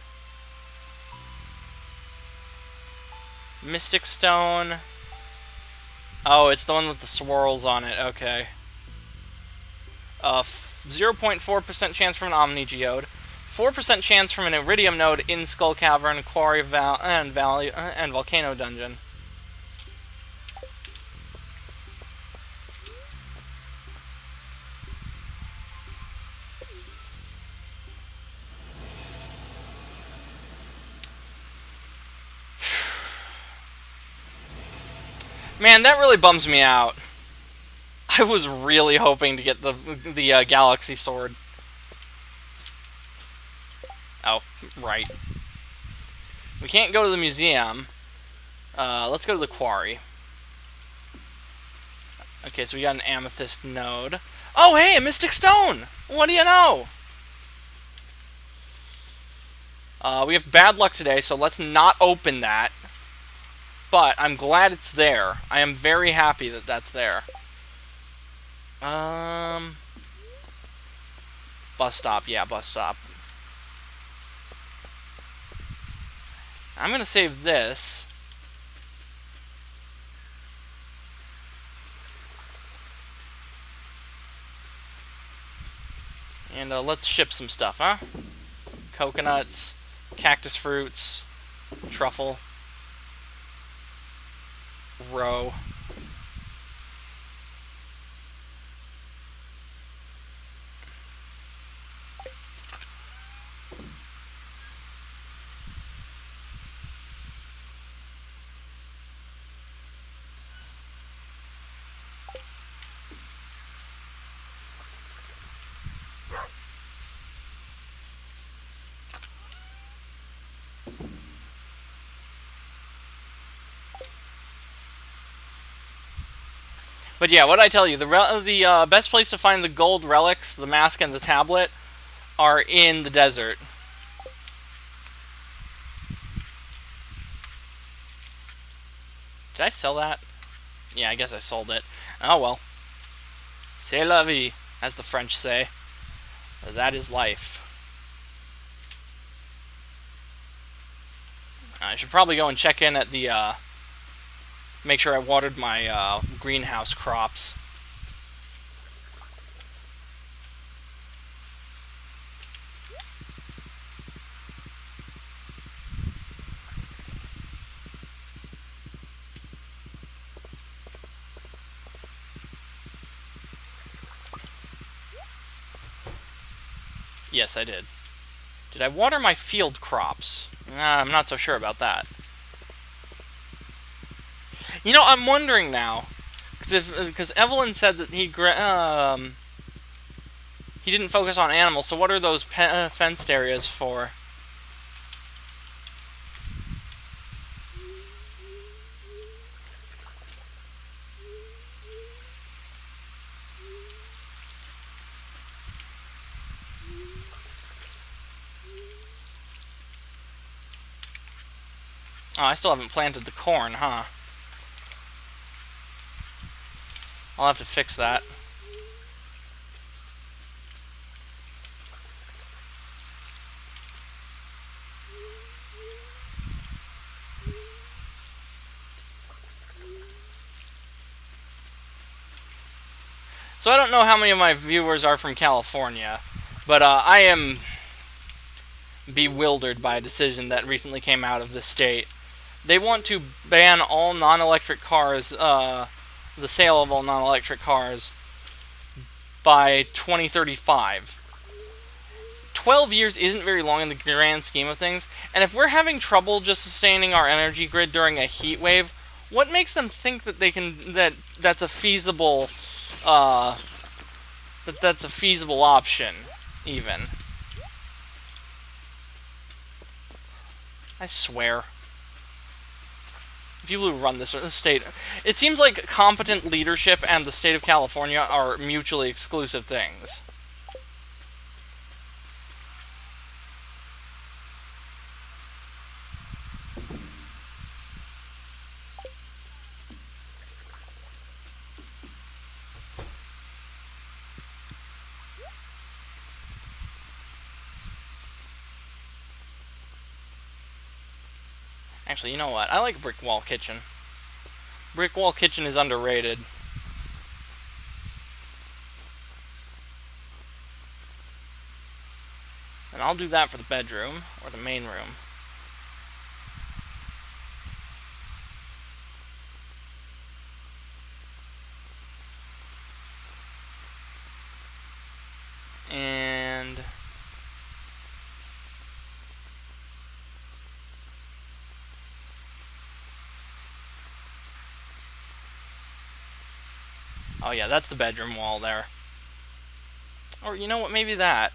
Mystic Stone. Oh, it's the one with the swirls on it. Okay. 0.4% chance from an Omni Geode. 4% chance from an Iridium node in Skull Cavern, Quarry, and Volcano Dungeon. Man, that really bums me out. I was really hoping to get the Galaxy Sword. Oh, right. We can't go to the museum. Let's go to the quarry. Okay, so we got an amethyst node. Oh, hey, a mystic stone! What do you know? We have bad luck today, so let's not open that. But I'm glad it's there. I am very happy that that's there. Bus stop. Yeah, bus stop. I'm gonna save this. And let's ship some stuff, huh? Coconuts, cactus fruits, truffle, roe. But yeah, what I tell you, the best place to find the gold relics, the mask and the tablet, are in the desert. Did I sell that? Yeah, I guess I sold it. Oh well. C'est la vie, as the French say. That is life. I should probably go and check in at the, make sure I watered my, greenhouse crops. Yes, I did. Did I water my field crops? I'm not so sure about that. You know, I'm wondering now, because Evelyn said that he didn't focus on animals. So what are those fenced areas for? Oh, I still haven't planted the corn, huh? I'll have to fix that. So I don't know how many of my viewers are from California, but I am bewildered by a decision that recently came out of the state. They want to ban all non-electric cars, the sale of all non-electric cars by 2035. 12 years isn't very long in the grand scheme of things, and if we're having trouble just sustaining our energy grid during a heat wave, what makes them think that that's a feasible that's a feasible option even? I swear. People who run this state, it seems like competent leadership and the state of California are mutually exclusive things. Actually, you know what? I like Brick Wall Kitchen. Brick Wall Kitchen is underrated. And I'll do that for the bedroom, or the main room. And... oh yeah, that's the bedroom wall there. Or you know what, maybe that.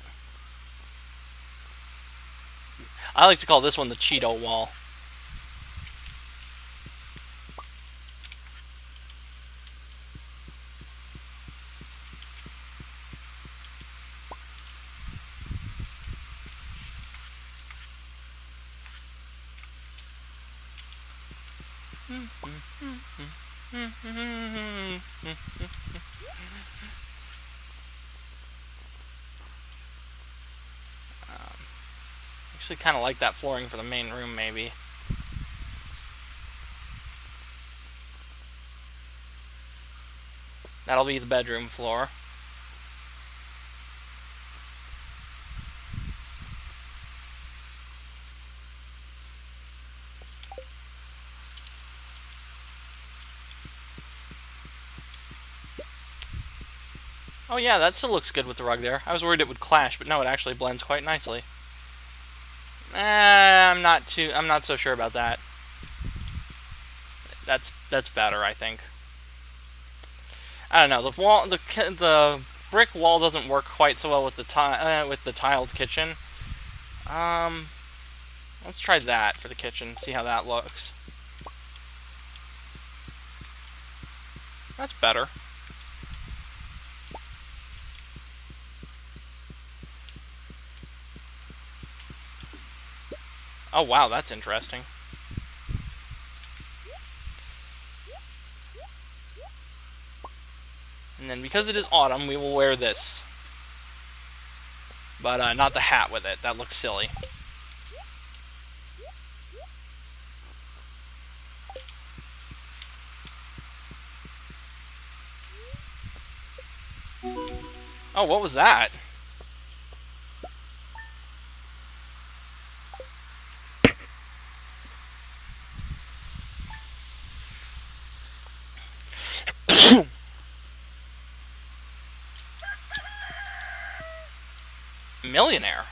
I like to call this one the Cheeto wall. Actually kind of like that flooring for the main room, maybe. That'll be the bedroom floor. Oh yeah, that still looks good with the rug there. I was worried it would clash, but no, it actually blends quite nicely. I'm not so sure about that. That's better, I think. I don't know. The brick wall doesn't work quite so well with the tiled kitchen. Let's try that for the kitchen. See how that looks. That's better. Oh wow, that's interesting. And then because it is autumn, we will wear this. But not the hat with it. That looks silly. Oh, what was that? Millionaire?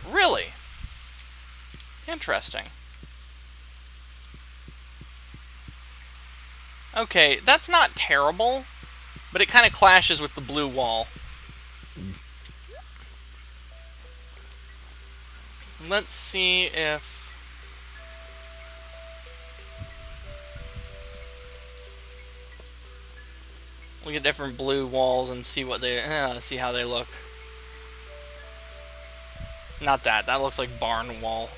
Really? Interesting. Okay, that's not terrible, but it kind of clashes with the blue wall. Let's see if... we get different blue walls and see what they... see how they look. Not that. That looks like barn wall.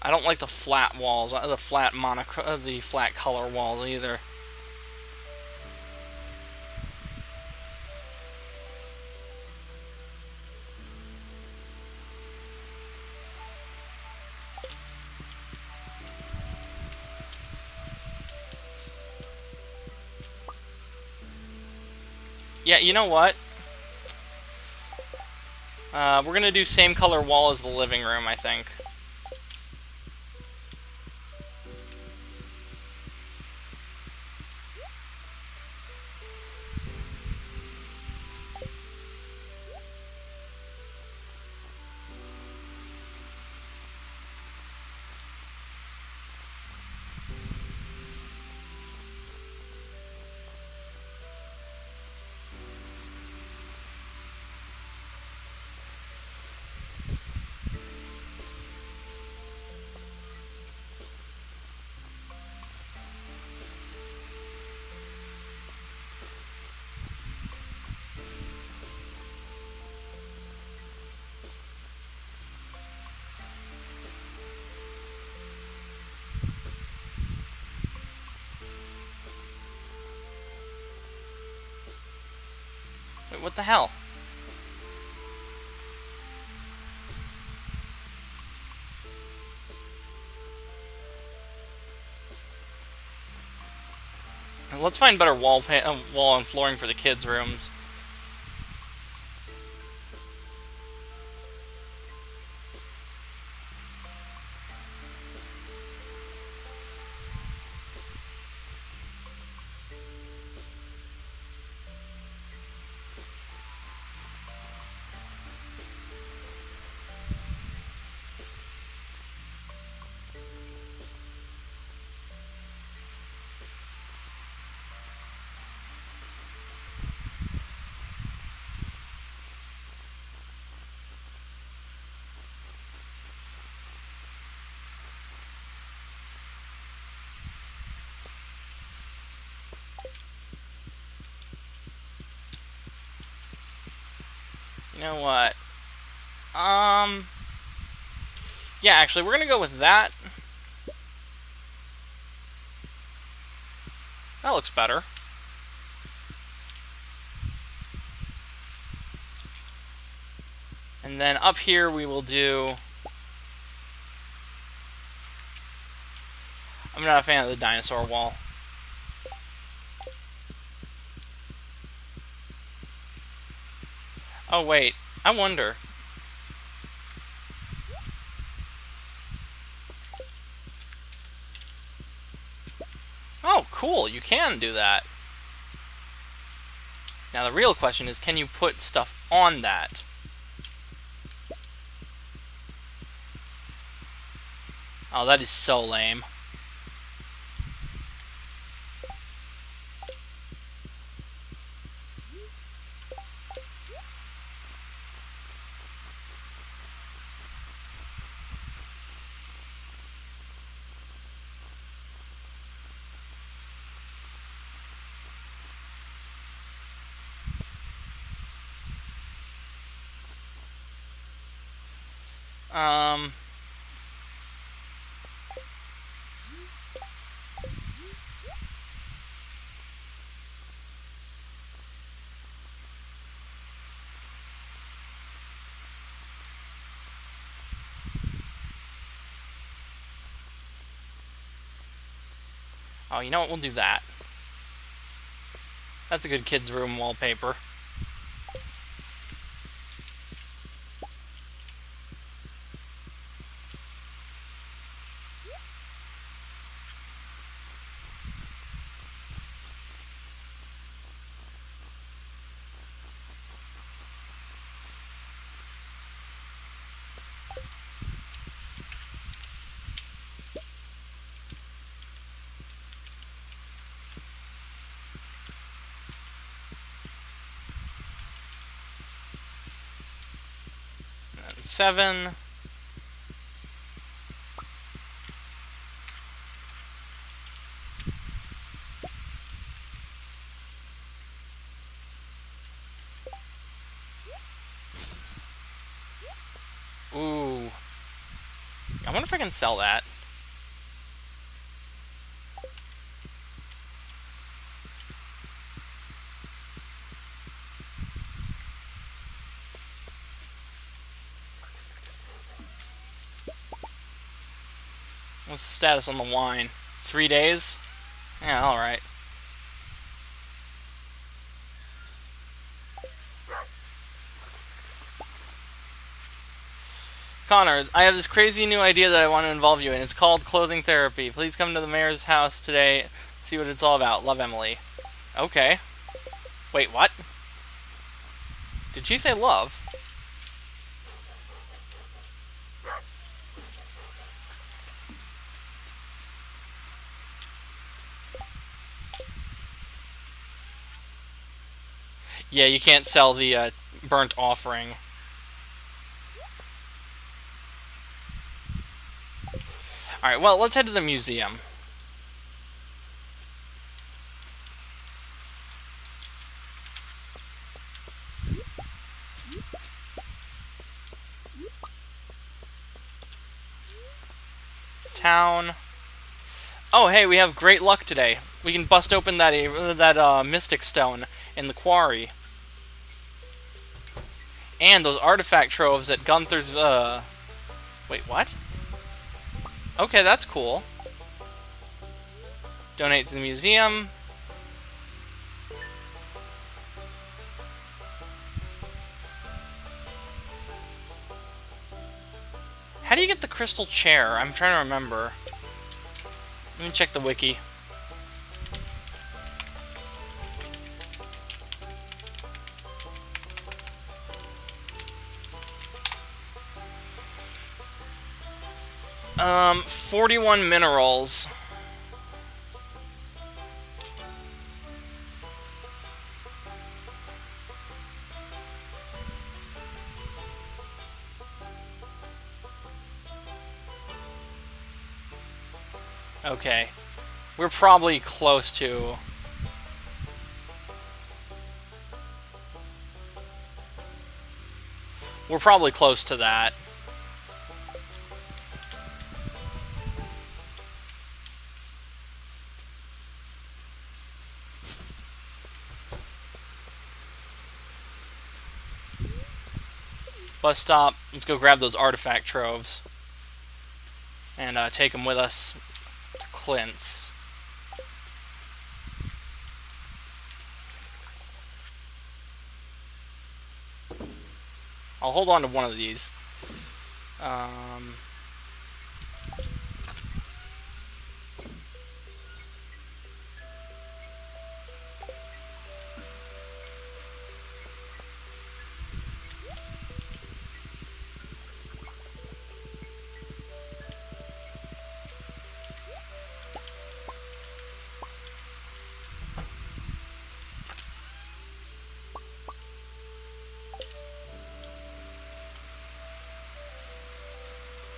I don't like the flat walls, the flat color walls either. Yeah, you know what? We're gonna do same color wall as the living room, I think. Wait, what the hell? Let's find better wall and flooring for the kids' rooms. You know what? Yeah, actually, we're gonna go with that. That looks better. And then up here we will do... I'm not a fan of the dinosaur wall. Oh, wait. I wonder. Oh, cool. You can do that. Now, the real question is, can you put stuff on that? Oh, that is so lame. Um... Oh, you know what? We'll do that. That's a good kids' room wallpaper. 7. Ooh. I wonder if I can sell that. What's the status on the wine? 3 days? Yeah, alright. Connor, I have this crazy new idea that I want to involve you in. It's called clothing therapy. Please come to the mayor's house today, see what it's all about. Love, Emily. Okay. Wait, what? Did she say love? Yeah, you can't sell the burnt offering. Alright, well, let's head to the museum. Town. Oh, hey, we have great luck today. We can bust open that mystic stone in the quarry. And those artifact troves at Gunther's, Wait, what? Okay, that's cool. Donate to the museum. How do you get the crystal chair? I'm trying to remember. Let me check the wiki. Um, 41 minerals. Okay. We're probably close to... We're probably close to that. Bus stop. Let's go grab those artifact troves. And take them with us to Clint's. I'll hold on to one of these.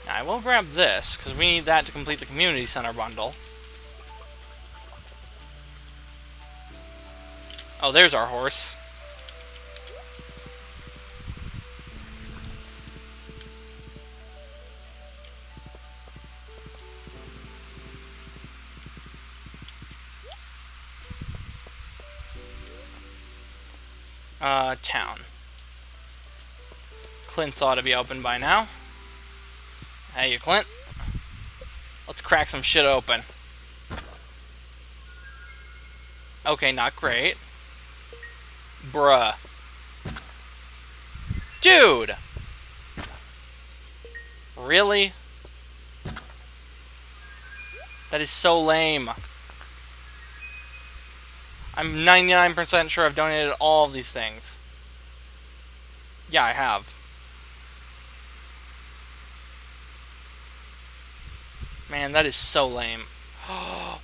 I will grab this, because we need that to complete the community center bundle. Oh, there's our horse. Town. Clint's ought to be open by now. Hey, you, Clint. Let's crack some shit open. Okay, not great. Bruh. Dude! Really? That is so lame. I'm 99% sure I've donated all of these things. Yeah, I have. Man, that is so lame.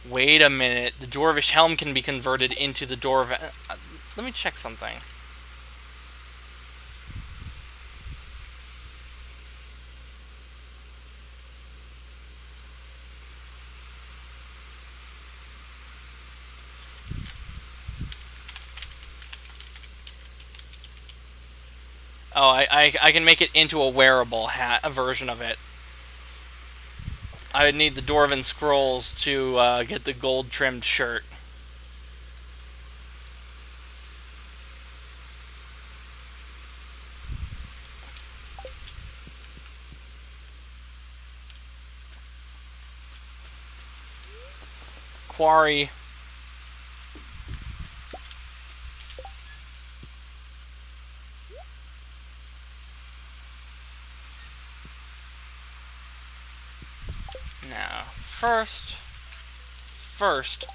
Wait a minute. The Dwarvish Helm can be converted into the Dwarf... let me check something. Oh, I can make it into a wearable hat, a version of it. I would need the Dwarven Scrolls to get the gold trimmed shirt. Quarry. Now, first,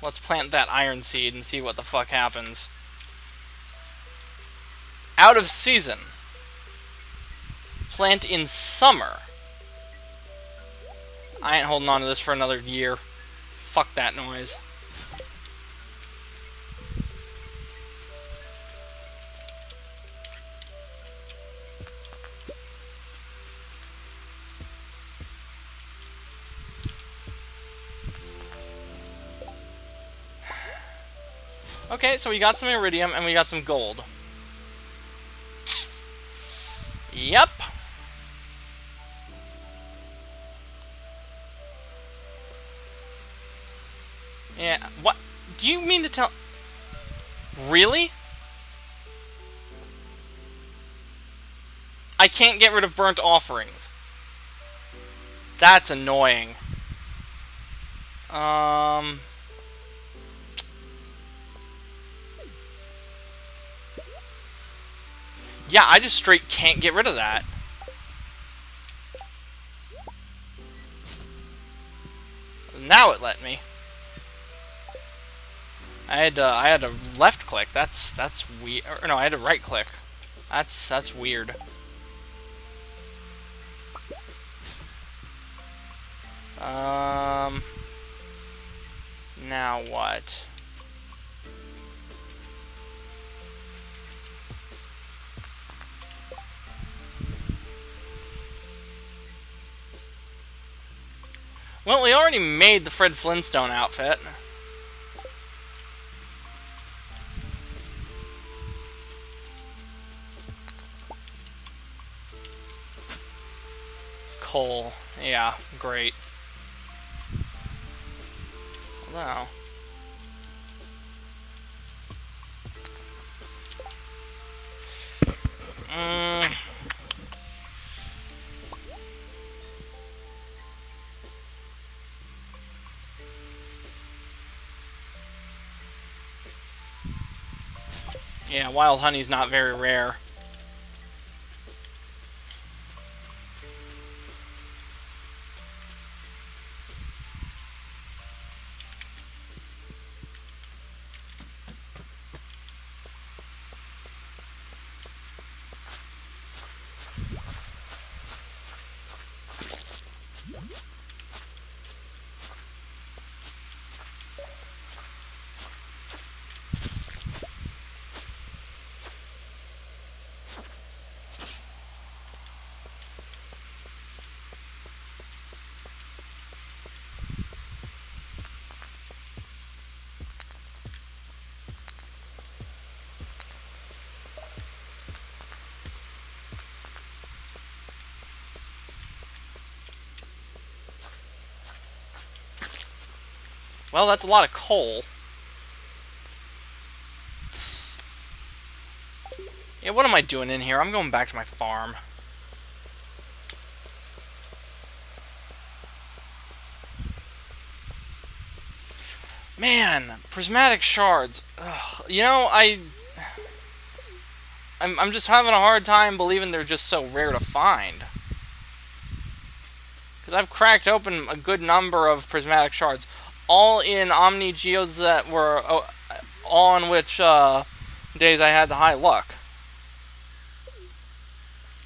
let's plant that iron seed and see what the fuck happens. Out of season. Plant in summer. I ain't holding on to this for another year. Fuck that noise. Okay, so we got some iridium and we got some gold. Yep. Yeah, what? Do you mean to tell... Really? I can't get rid of burnt offerings. That's annoying. Yeah, I just straight can't get rid of that. Now it let me. I had to left click. That's weird. Or no, I had to right click. That's weird. Now what? Well, we already made the Fred Flintstone outfit. Coal. Yeah, great. Wow. Yeah, wild honey's not very rare. Well, that's a lot of coal. Yeah, what am I doing in here? I'm going back to my farm. Man, prismatic shards. Ugh. You know, I'm just having a hard time believing they're just so rare to find. Because I've cracked open a good number of prismatic shards, all in Omni Geos that were all on which days I had the high luck.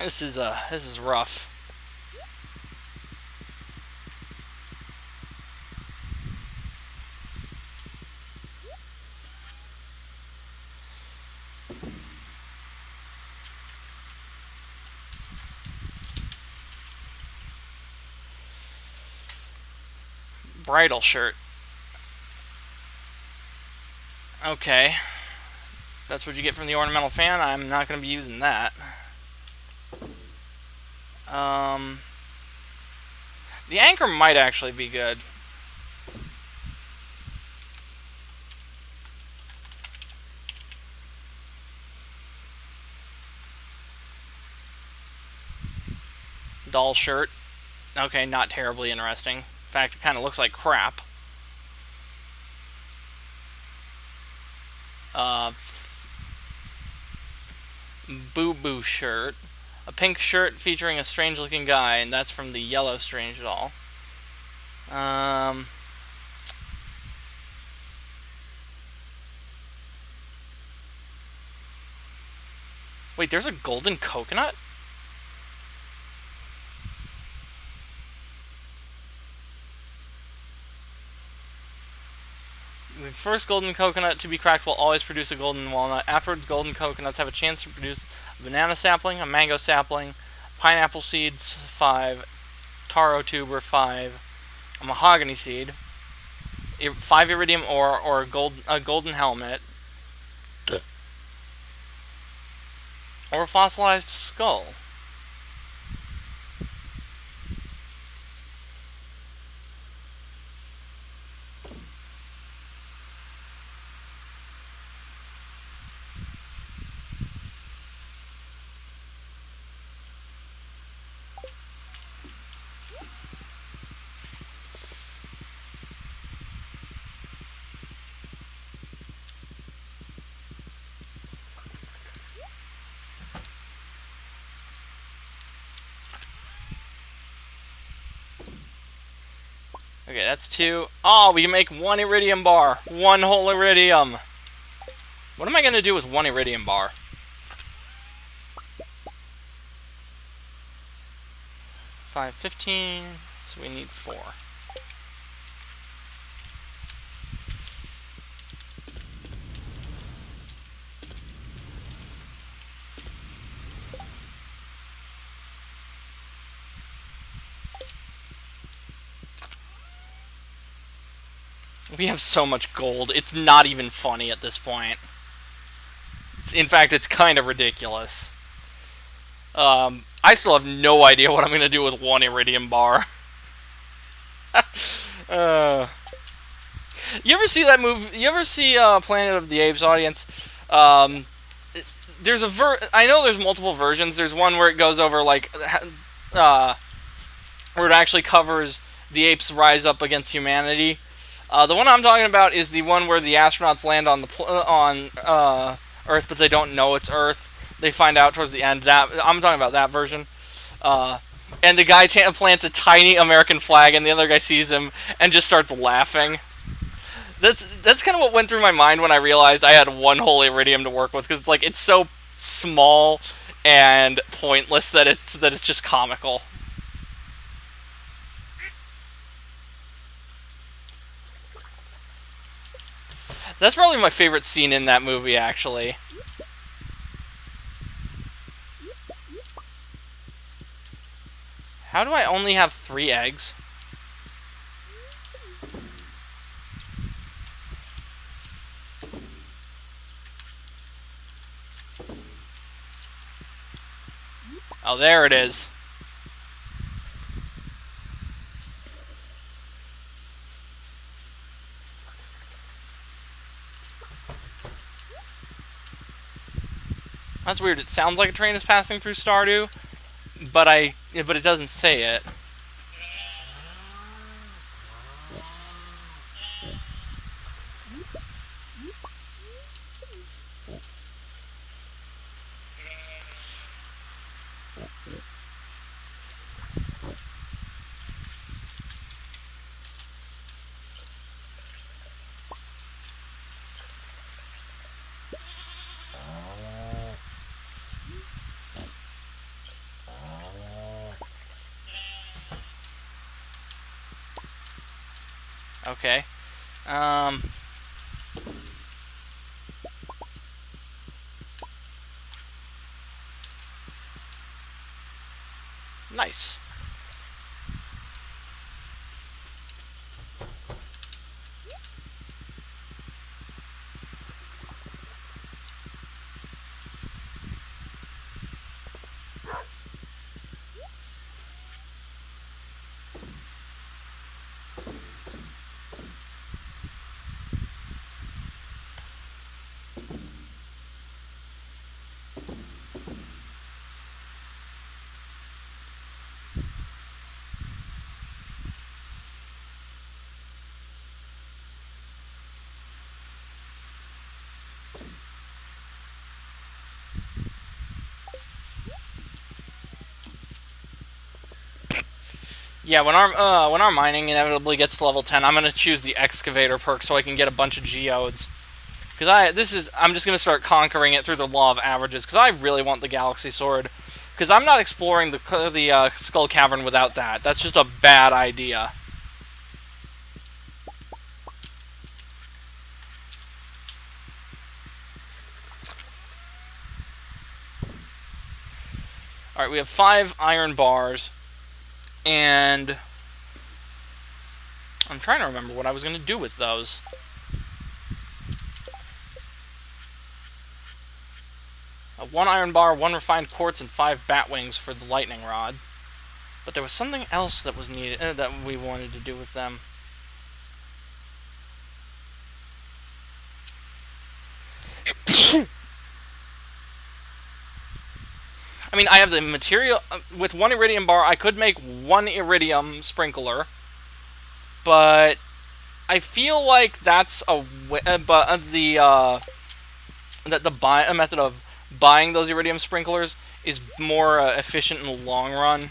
This is rough. Bridal shirt. Okay. That's what you get from the ornamental fan. I'm not going to be using that. Um, the anchor might actually be good. Doll shirt. Okay, not terribly interesting. In fact, it kind of looks like crap. Uh, Boo Boo shirt. A pink shirt featuring a strange looking guy, and that's from the yellow strange doll. Um, wait, there's a golden coconut? The first golden coconut to be cracked will always produce a golden walnut. Afterwards, golden coconuts have a chance to produce a banana sapling, a mango sapling, pineapple seeds 5, taro tuber 5, a mahogany seed, 5 iridium ore, or a golden helmet, or a fossilized skull. Okay, that's 2. Oh, we can make 1 iridium bar. 1 whole iridium. What am I going to do with 1 iridium bar? 5, 15. So we need 4. We have so much gold. It's not even funny at this point. In fact, it's kind of ridiculous. I still have no idea what I'm going to do with 1 iridium bar. uh, you ever see that movie? You ever see Planet of the Apes, audience? There's I know there's multiple versions. There's one where it goes over, like, where it actually covers the apes rise up against humanity. The one I'm talking about is the one where the astronauts land on Earth, but they don't know it's Earth. They find out towards the end. I'm talking about that version. And the guy plants a tiny American flag, and the other guy sees him and just starts laughing. That's kind of what went through my mind when I realized I had 1 whole iridium to work with, because it's so small and pointless that it's just comical. That's probably my favorite scene in that movie, actually. How do I only have 3 eggs? Oh, there it is. That's weird. It sounds like a train is passing through Stardew, but it doesn't say it. Okay. Nice. Yeah, when our mining inevitably gets to level 10, I'm gonna choose the excavator perk so I can get a bunch of geodes. Because I'm just gonna start conquering it through the law of averages. Because I really want the galaxy sword. Because I'm not exploring the skull cavern without that. That's just a bad idea. All right, we have 5 iron bars, and I'm trying to remember what I was gonna do with those. One iron bar, 1 refined quartz, and 5 bat wings for the lightning rod. But there was something else that was needed that we wanted to do with them. I mean, I have the material with 1 iridium bar. I could make 1 iridium sprinkler, but I feel like that's a method of buying those iridium sprinklers is more efficient in the long run.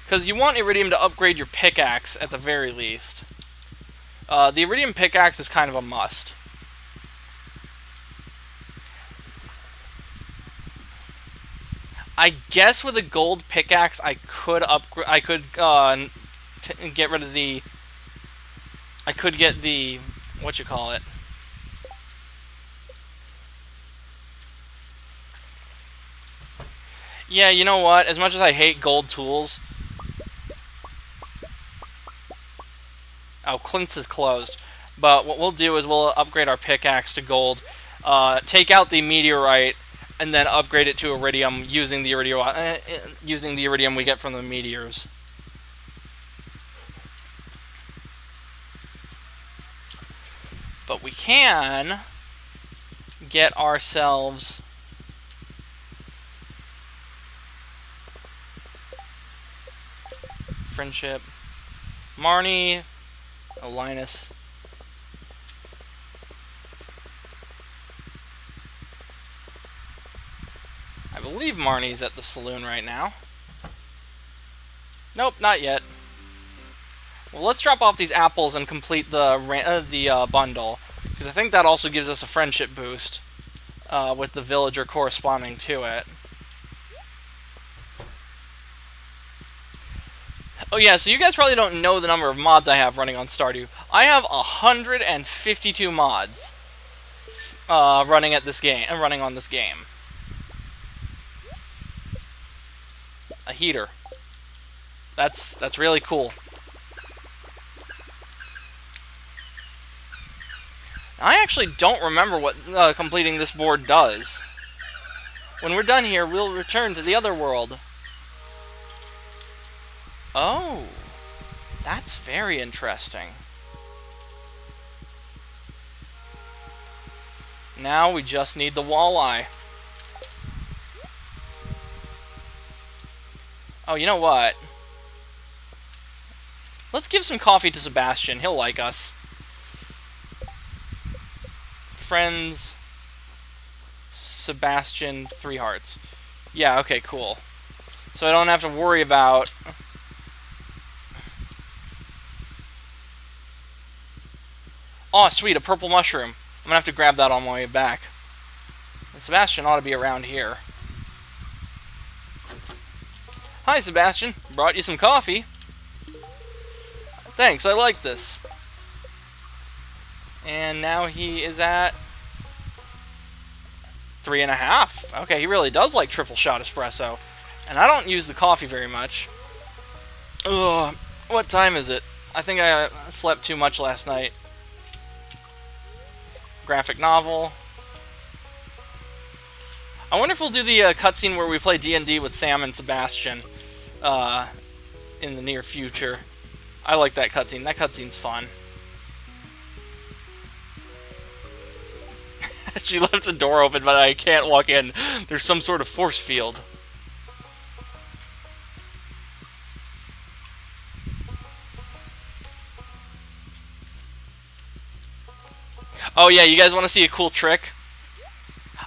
Because you want iridium to upgrade your pickaxe at the very least. The iridium pickaxe is kind of a must. I guess with a gold pickaxe, I could upgrade. I could get rid of the. I could get the what you call it. Yeah, you know what? As much as I hate gold tools. Oh, Clint's is closed. But what we'll do is we'll upgrade our pickaxe to gold, take out the meteorite, and then upgrade it to iridium using the iridium we get from the meteors. But we can get ourselves friendship, Marnie, Linus. I believe Marnie's at the saloon right now. Nope, not yet. Well, let's drop off these apples and complete the bundle, because I think that also gives us a friendship boost with the villager corresponding to it. Oh yeah, so you guys probably don't know the number of mods I have running on Stardew. I have 152 mods running on this game. A heater. That's really cool. I actually don't remember what completing this board does. When we're done here, we'll return to the other world. Oh, that's very interesting. Now we just need the walleye. Oh, you know what? Let's give some coffee to Sebastian. He'll like us. Friends, Sebastian, 3 hearts. Yeah, okay, cool. So I don't have to worry about... Oh, sweet, a purple mushroom. I'm gonna have to grab that on my way back. And Sebastian ought to be around here. Hi, Sebastian. Brought you some coffee. Thanks, I like this. And now he is at 3.5. Okay, he really does like triple shot espresso. And I don't use the coffee very much. Ugh, what time is it? I think I slept too much last night. Graphic novel. I wonder if we'll do the cutscene where we play D&D with Sam and Sebastian in the near future. I like that cutscene. That cutscene's fun. She left the door open, but I can't walk in. There's some sort of force field. Oh yeah, you guys want to see a cool trick?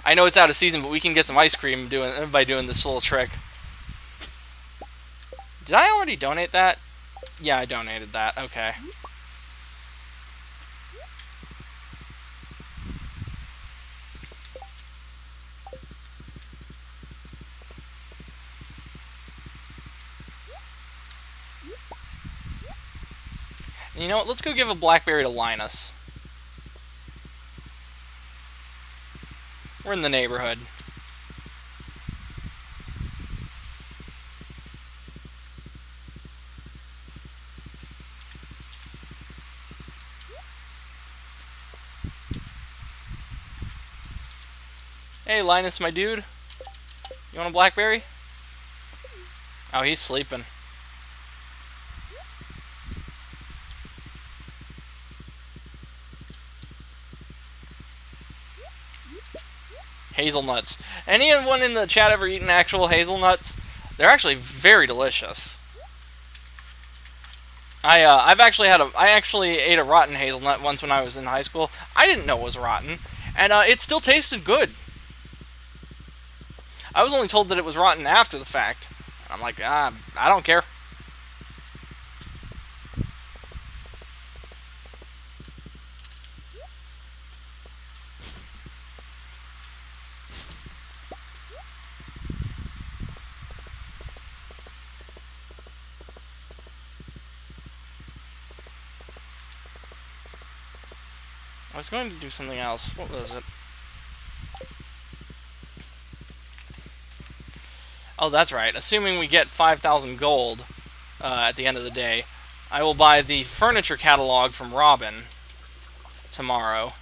I know it's out of season, but we can get some ice cream by doing this little trick. Did I already donate that? Yeah, I donated that. Okay. And you know what? Let's go give a blackberry to Linus. We're in the neighborhood. Hey, Linus, my dude. You want a blackberry? Oh, he's sleeping. Hazelnuts. Anyone in the chat ever eaten actual hazelnuts? They're actually very delicious. I actually ate a rotten hazelnut once when I was in high school. I didn't know it was rotten, and it still tasted good. I was only told that it was rotten after the fact. I'm like, I don't care. I was going to do something else. What was it? Oh, that's right. Assuming we get 5,000 gold at the end of the day, I will buy the furniture catalog from Robin tomorrow.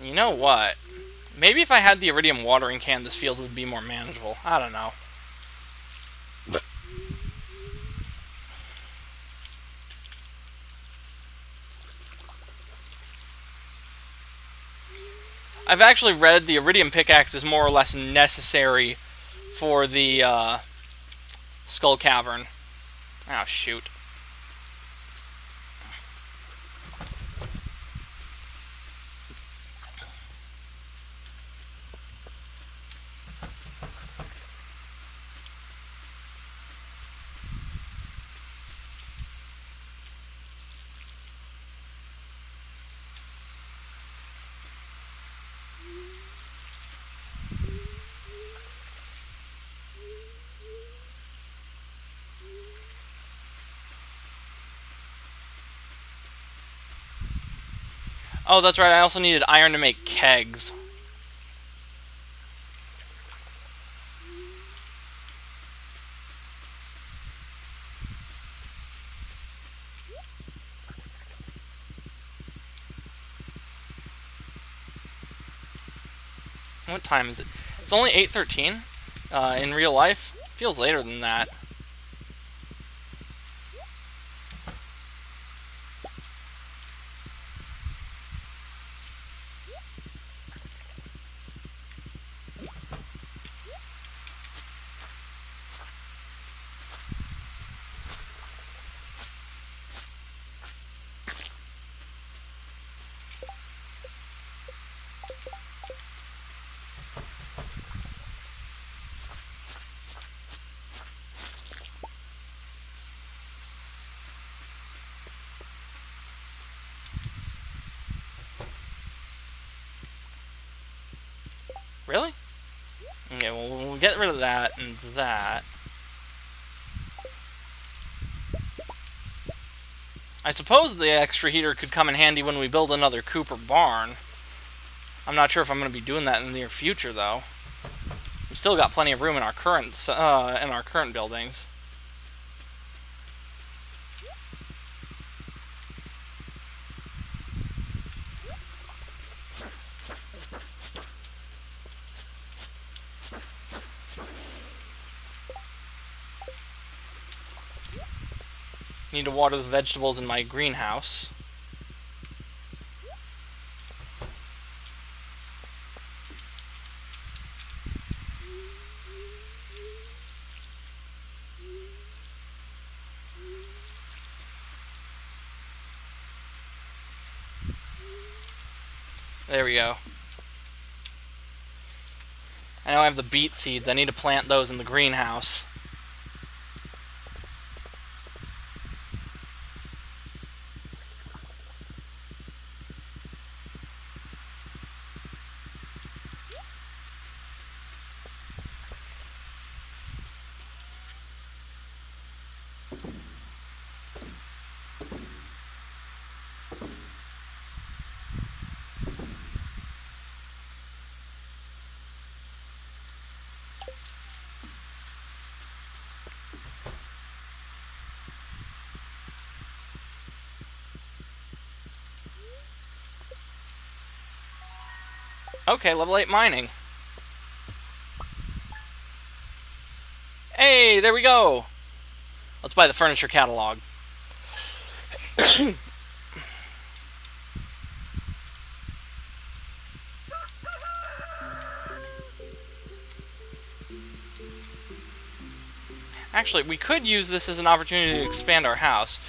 You know what? Maybe if I had the iridium watering can, this field would be more manageable. I don't know. I've actually read the iridium pickaxe is more or less necessary for the skull cavern. Oh, shoot. Oh, that's right. I also needed iron to make kegs. What time is it? It's only 8:13 in real life. Feels later than that. Really? Okay, well, we'll get rid of that and that. I suppose the extra heater could come in handy when we build another coop or barn. I'm not sure if I'm going to be doing that in the near future, though. We still got plenty of room in our current buildings. Need to water the vegetables in my greenhouse. There we go. I know I have the beet seeds. I need to plant those in the greenhouse. Okay, level 8 mining. Hey, there we go! Let's buy the furniture catalog. Actually, we could use this as an opportunity to expand our house.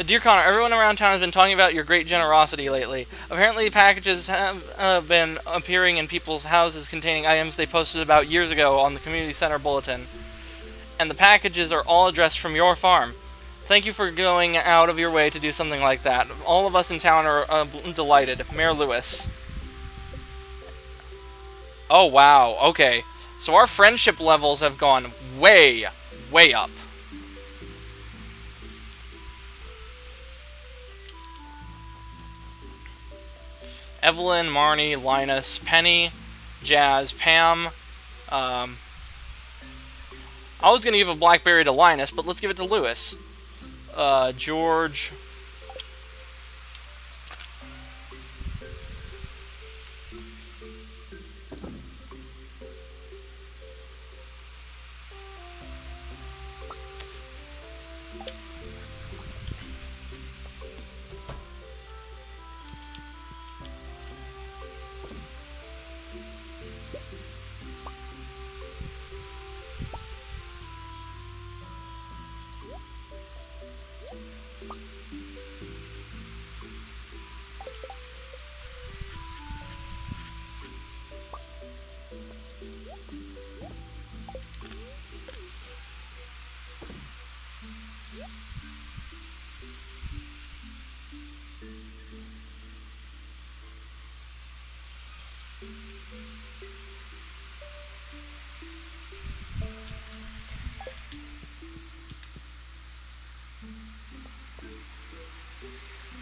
Dear Connor, everyone around town has been talking about your great generosity lately. Apparently, packages have been appearing in people's houses containing items they posted about years ago on the community center bulletin. And the packages are all addressed from your farm. Thank you for going out of your way to do something like that. All of us in town are delighted. Mayor Lewis. Oh, wow. Okay. So our friendship levels have gone way, way up. Evelyn, Marnie, Linus, Penny, Jazz, Pam. I was going to give a blackberry to Linus, but let's give it to Lewis. George.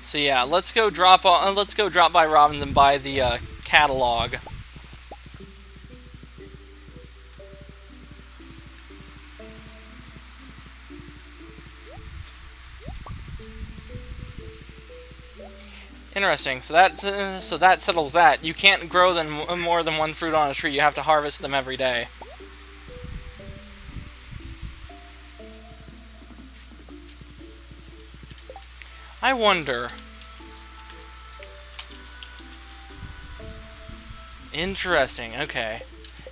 So yeah, let's go drop by Robbins and buy the catalog. Interesting. So that settles that. You can't grow more than one fruit on a tree. You have to harvest them every day. I wonder. Interesting. Okay.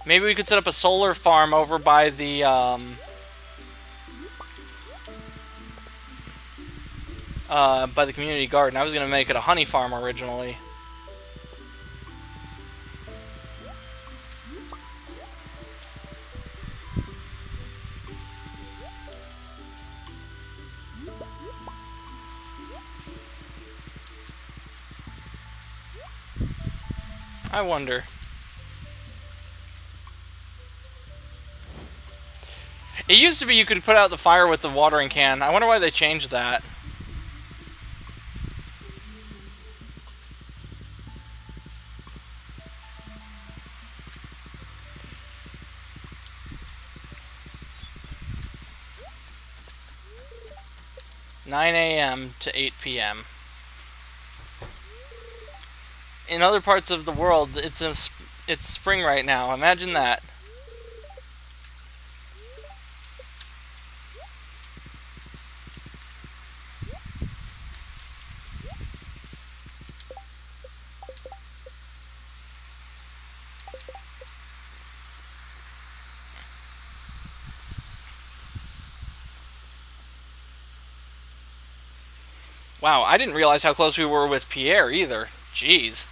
Maybe we could set up a solar farm over by the by the community garden. I was gonna make it a honey farm originally. I wonder. It used to be you could put out the fire with the watering can. I wonder why they changed that. (9 a.m. to 8 p.m.) In other parts of the world, it's spring right now. Imagine that. Wow, I didn't realize how close we were with Pierre either. Jeez.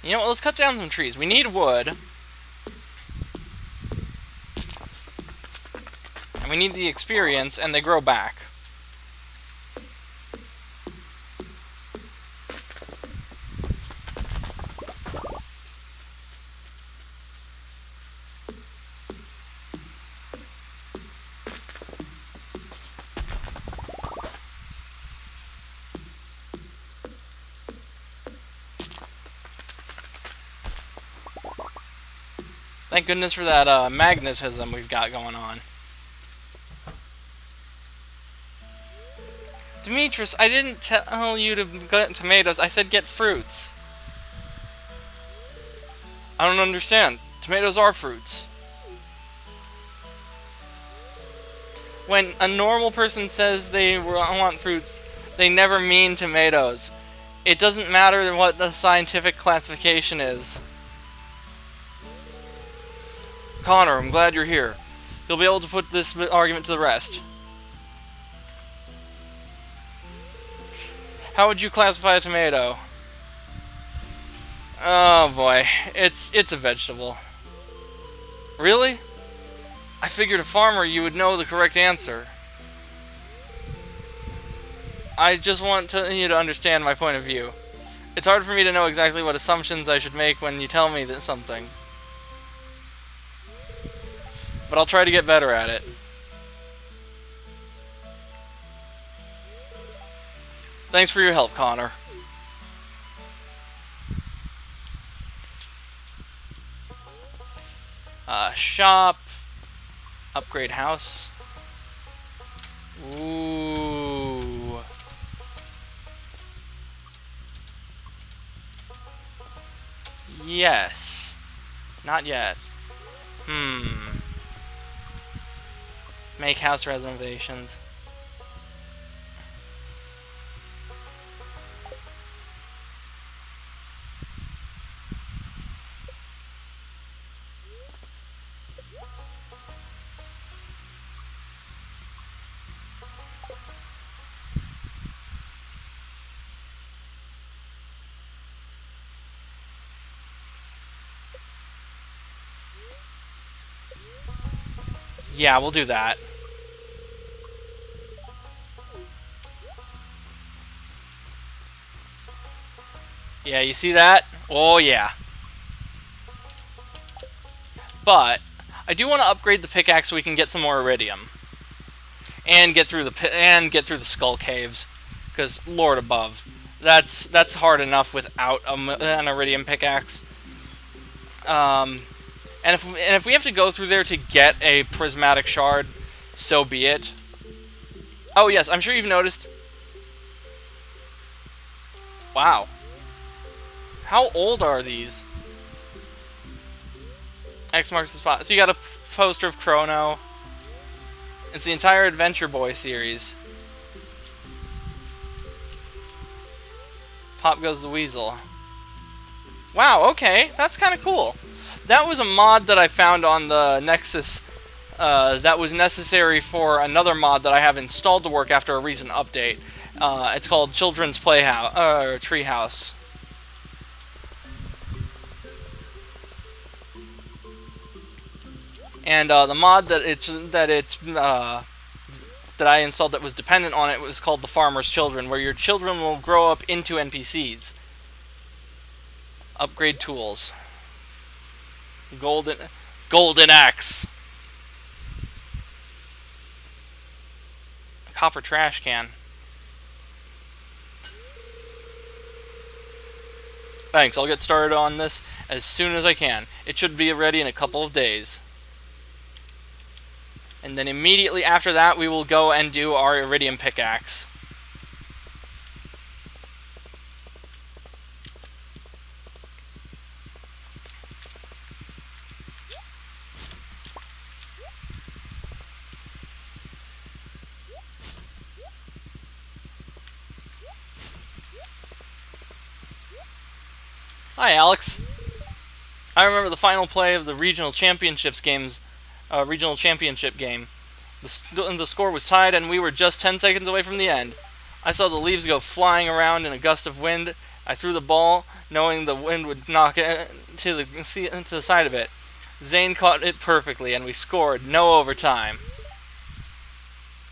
You know what, let's cut down some trees. We need wood. And we need the experience, and they grow back. Thank goodness for that magnetism we've got going on. Demetrius, I didn't tell you to get tomatoes. I said get fruits. I don't understand. Tomatoes are fruits. When a normal person says they want fruits, they never mean tomatoes. It doesn't matter what the scientific classification is. Connor, I'm glad you're here. You'll be able to put this argument to the rest. How would you classify a tomato? Oh boy, it's a vegetable. Really? I figured a farmer you would know the correct answer. I just want you to understand my point of view. It's hard for me to know exactly what assumptions I should make when you tell me something. But I'll try to get better at it. Thanks for your help, Connor. Shop. Upgrade house. Ooh. Yes. Not yet. Make house renovations. Yeah, we'll do that. Yeah, you see that? Oh yeah. But I do want to upgrade the pickaxe so we can get some more iridium and get through the skull caves. Because Lord above, that's hard enough without an iridium pickaxe. And if we have to go through there to get a prismatic shard, so be it. Oh yes, I'm sure you've noticed. Wow. How old are these? X marks the spot. So you got a poster of Chrono. It's the entire Adventure Boy series. Pop goes the weasel. Wow, okay. That's kind of cool. That was a mod that I found on the Nexus that was necessary for another mod that I have installed to work after a recent update. It's called Children's Playhouse, Treehouse. And the mod that I installed that was dependent on it was called The Farmer's Children, where your children will grow up into NPCs. Upgrade tools. Golden axe. Copper trash can. Thanks, I'll get started on this as soon as I can. It should be ready in a couple of days. And then immediately after that, we will go and do our iridium pickaxe. Hi, Alex. I remember the final play of the regional championship game. The score was tied, and we were just 10 seconds away from the end. I saw the leaves go flying around in a gust of wind, I threw the ball, knowing the wind would knock it into the side of it. Zane caught it perfectly, and we scored. No overtime.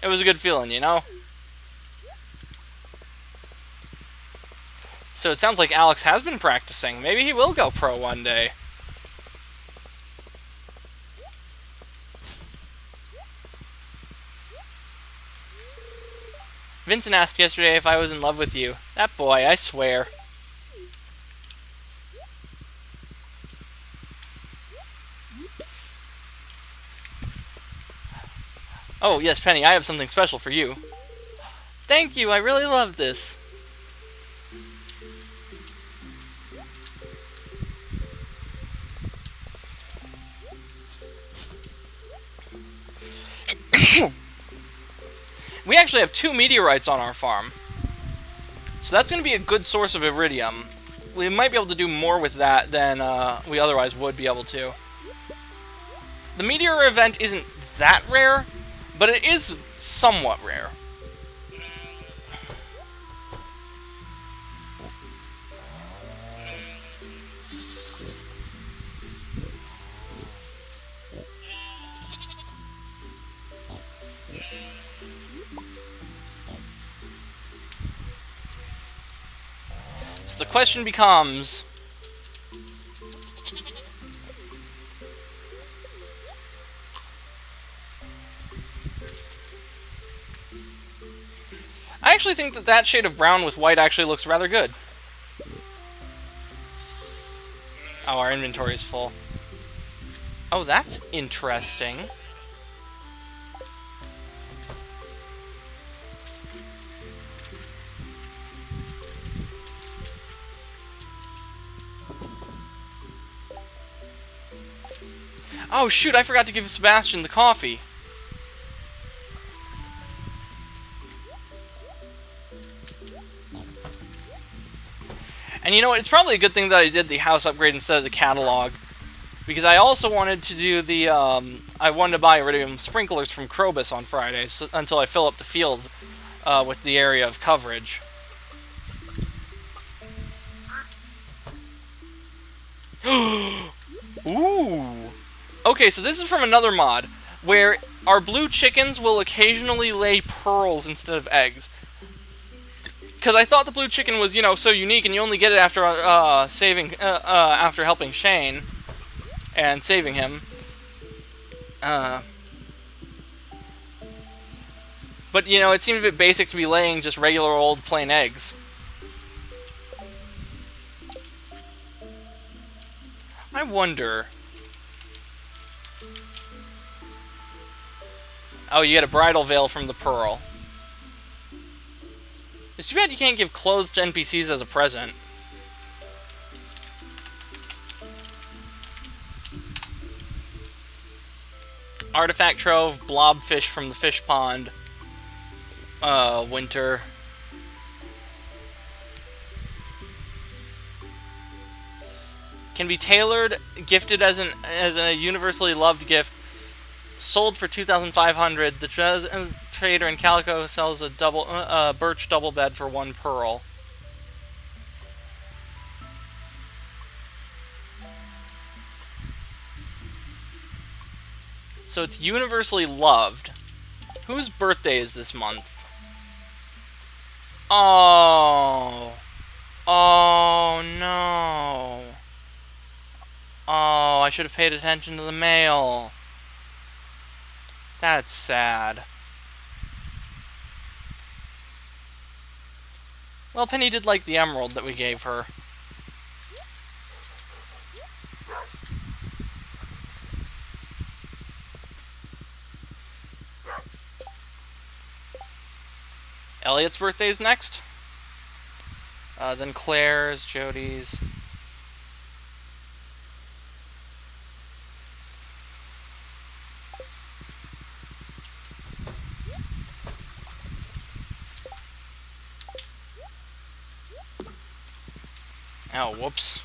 It was a good feeling, you know? So it sounds like Alex has been practicing. Maybe he will go pro one day. Vincent asked yesterday if I was in love with you. That boy, I swear. Oh, yes, Penny, I have something special for you. Thank you, I really love this. We actually have 2 meteorites on our farm. So that's going to be a good source of iridium. We might be able to do more with that than we otherwise would be able to. The meteor event isn't that rare, but it is somewhat rare. So the question becomes... I actually think that that shade of brown with white actually looks rather good. Oh, our inventory is full. Oh, that's interesting. Oh, shoot, I forgot to give Sebastian the coffee. And you know what, it's probably a good thing that I did the house upgrade instead of the catalog. Because I also wanted to do the, I wanted to buy iridium sprinklers from Krobus on Friday, so, until I fill up the field with the area of coverage. Ooh! Okay, so this is from another mod, where our blue chickens will occasionally lay pearls instead of eggs. Because I thought the blue chicken was, you know, so unique, and you only get it after after helping Shane and saving him. But, you know, it seemed a bit basic to be laying just regular old plain eggs. I wonder... Oh, you get a bridal veil from the pearl. It's too bad you can't give clothes to NPCs as a present. Artifact trove, blobfish from the fish pond. Winter. Can be tailored, gifted as a universally loved gift. Sold for 2,500. The trader in Calico sells a birch double bed for 1 pearl. So it's universally loved. Whose birthday is this month? Oh. Oh, no. Oh, I should have paid attention to the mail. That's sad. Well, Penny did like the emerald that we gave her. Elliot's birthday is next. Then Claire's, Jody's. Oh, whoops.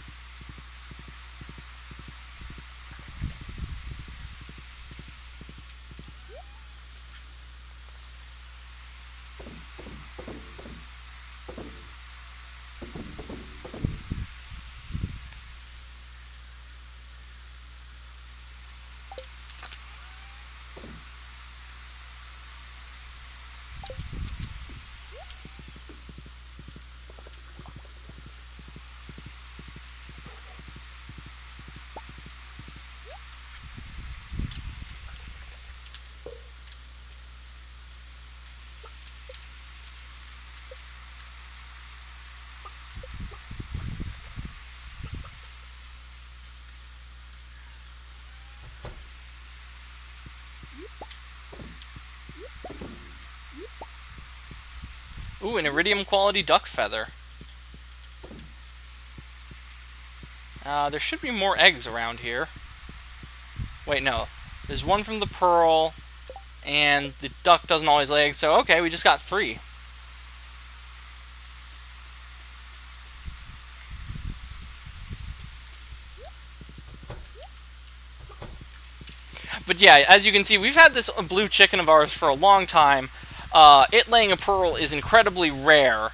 Ooh, an iridium quality duck feather. There should be more eggs around here. Wait, no. There's one from the pearl, and the duck doesn't always lay eggs, so okay, we just got 3. But yeah, as you can see, we've had this blue chicken of ours for a long time. It laying a pearl is incredibly rare.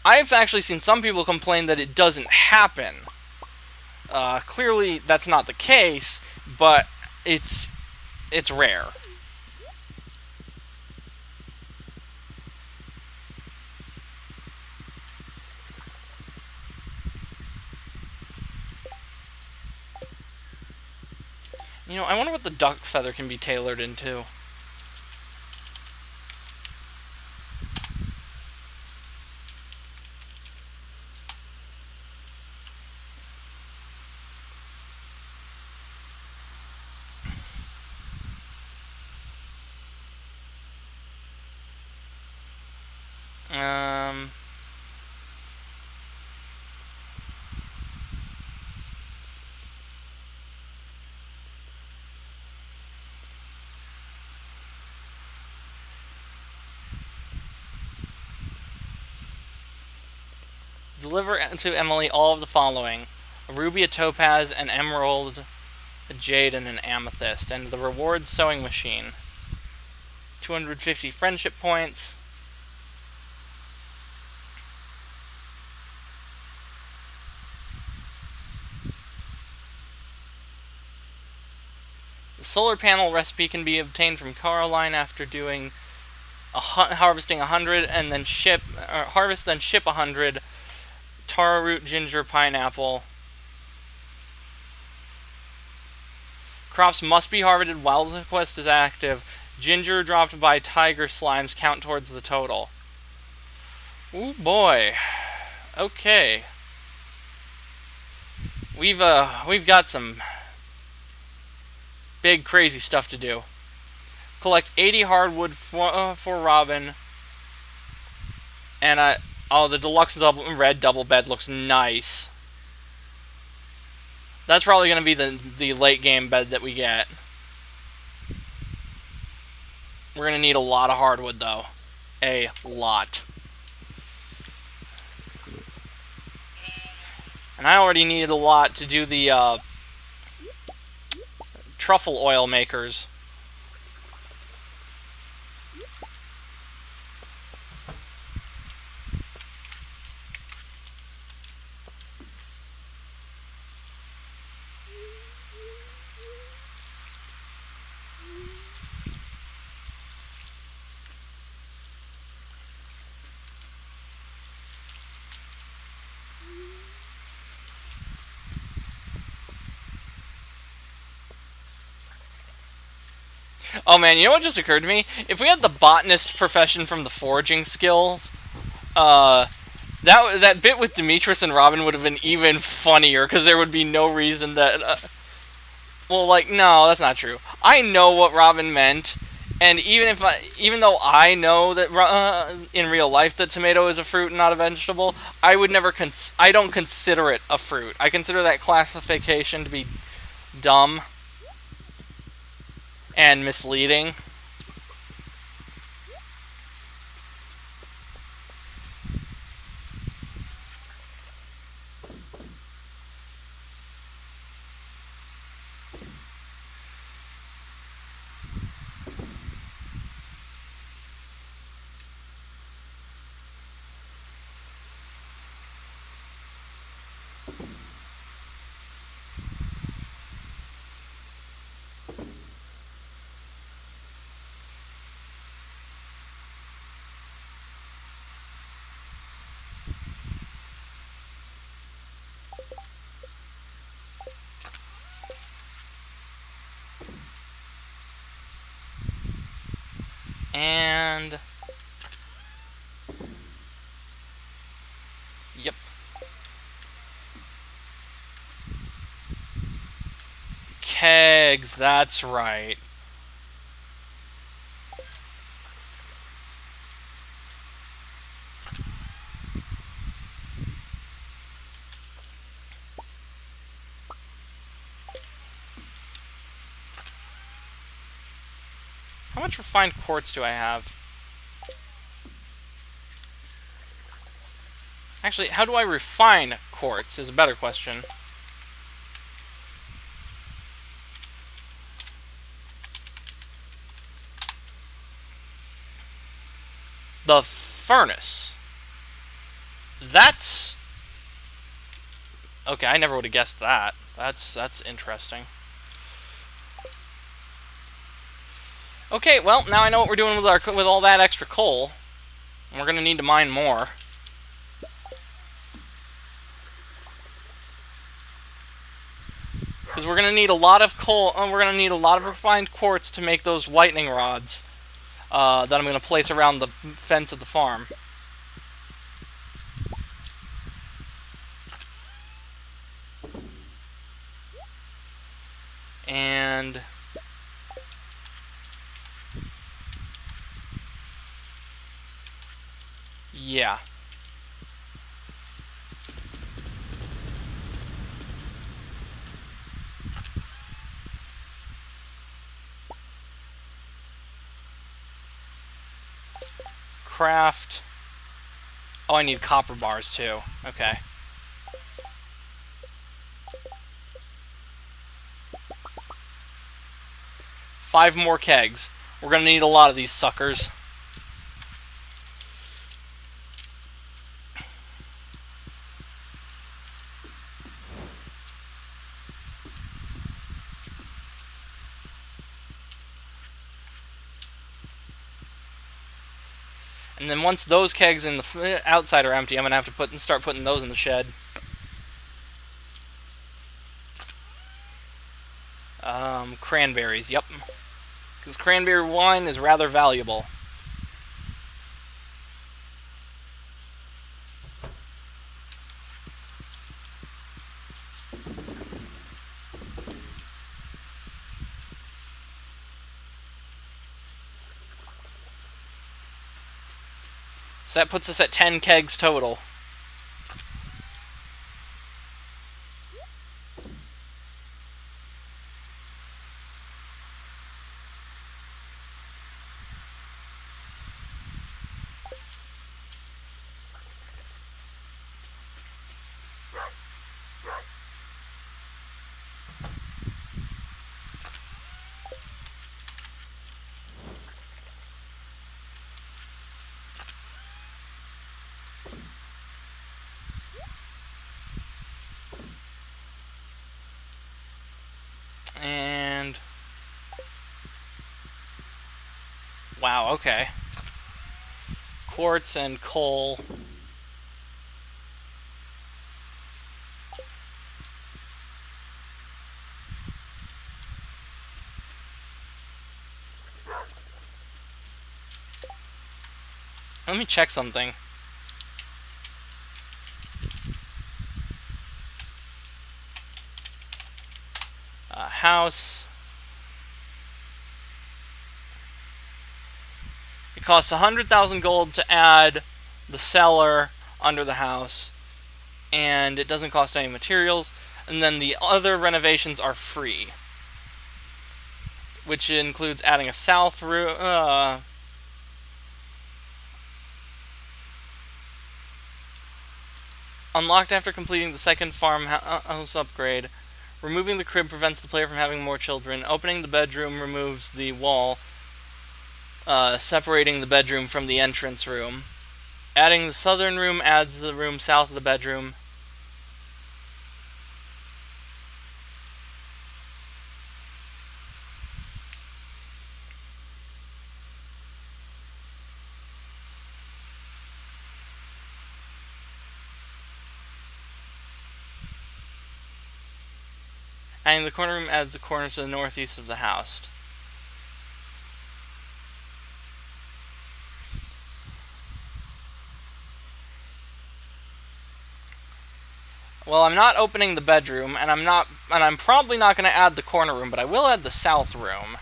I've actually seen some people complain that it doesn't happen. Clearly, that's not the case, but it's rare. You know, I wonder what the duck feather can be tailored into. Um... Deliver to Emily all of the following: a ruby, a topaz, an emerald, a jade, and an amethyst, and the reward sewing machine. 250 friendship points. The solar panel recipe can be obtained from Caroline after doing harvesting 100 and then harvest then ship 100 taro root, ginger, pineapple. Crops must be harvested while the quest is active. Ginger dropped by tiger slimes count towards the total. Ooh boy. Okay. We've got some big crazy stuff to do. Collect 80 hardwood for Robin. And oh, the deluxe red double bed looks nice. That's probably going to be the late game bed that we get. We're going to need a lot of hardwood, though. A lot. And I already needed a lot to do the truffle oil makers. Oh man, you know what just occurred to me? If we had the botanist profession from the foraging skills, that bit with Demetrius and Robin would have been even funnier, because there would be no reason that... well, like, no, that's not true. I know what Robin meant, and even though I know that in real life that tomato is a fruit and not a vegetable, I would never I don't consider it a fruit. I consider that classification to be dumb and misleading. And... yep. Kegs, that's right. much refined quartz do I have? Actually, how do I refine quartz is a better question. The furnace. That's... Okay, I never would have guessed that. That's interesting. Okay, well, now I know what we're doing with all that extra coal. We're going to need to mine more. Because we're going to need a lot of coal, and we're going to need a lot of refined quartz to make those lightning rods that I'm going to place around the fence of the farm. And... yeah. Craft. Oh, I need copper bars too. Okay. Five more kegs. We're gonna need a lot of these suckers. And then once those kegs in the outside are empty, I'm gonna have to start putting those in the shed. Cranberries. Yep. Because cranberry wine is rather valuable. So that puts us at 10 kegs total. And... wow, okay. Quartz and coal. Let me check something. House. It costs 100,000 gold to add the cellar under the house, and it doesn't cost any materials. And then the other renovations are free, which includes adding a south room. Unlocked after completing the second farmhouse upgrade. Removing the crib prevents the player from having more children. Opening the bedroom removes the wall, separating the bedroom from the entrance room. Adding the southern room adds the room south of the bedroom. Adding the corner room adds the corner to the northeast of the house. Well, I'm not opening the bedroom, and I'm probably not going to add the corner room, but I will add the south room.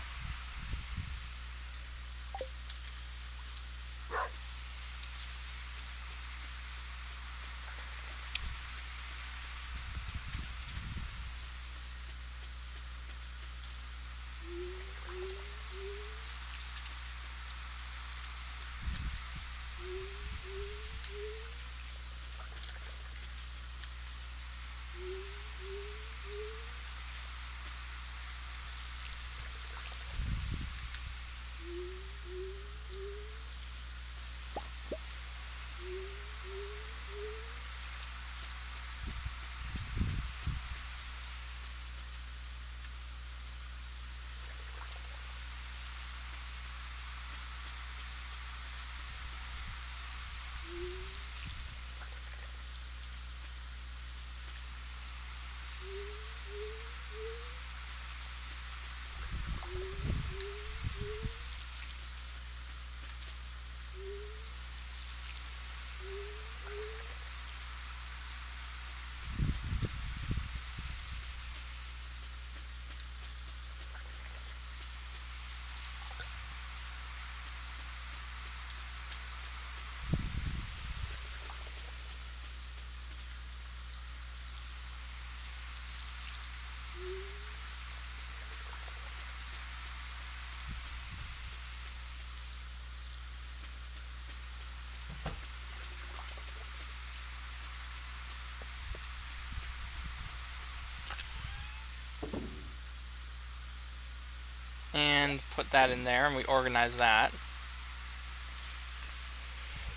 put that in there, and we organize that.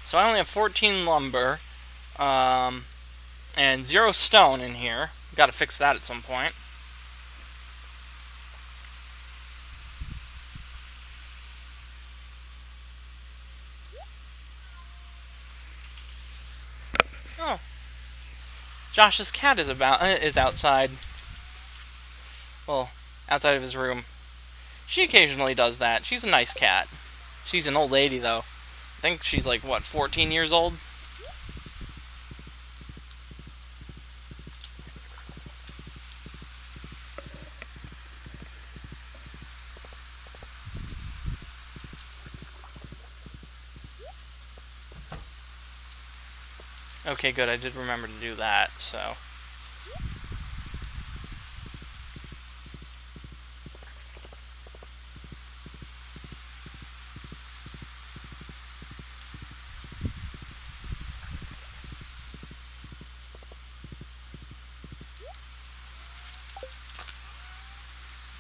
So I only have 14 lumber, and 0 stone in here. Got to fix that at some point. Oh, Josh's cat is outside. Well, outside of his room. She occasionally does that. She's a nice cat. She's an old lady, though. I think she's like, what, 14 years old? Okay, good. I did remember to do that, so.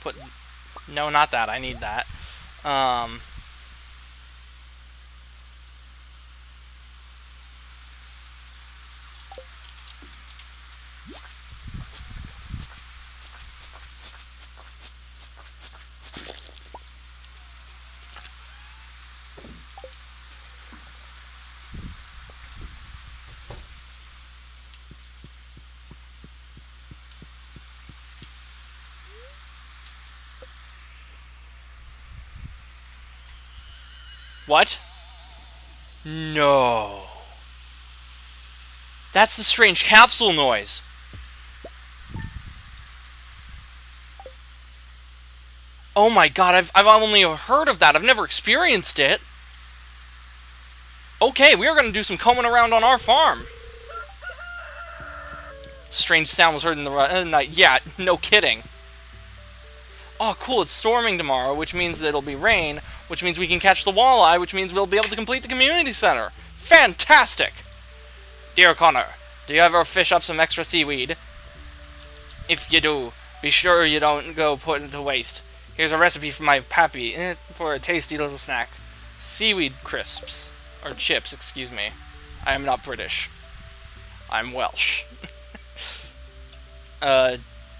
Put. No, not that. I need that. What? No. That's the strange capsule noise. Oh my god, I've only heard of that. I've never experienced it. Okay, we are going to do some combing around on our farm. Strange sound was heard in the night. Yeah, no kidding. Oh, cool, it's storming tomorrow, which means it'll be rain, which means we can catch the walleye, which means we'll be able to complete the community center. Fantastic! Dear Connor, do you ever fish up some extra seaweed? If you do, be sure you don't go put it to waste. Here's a recipe from my pappy for a tasty little snack. Seaweed crisps. Or chips, excuse me. I am not British. I'm Welsh.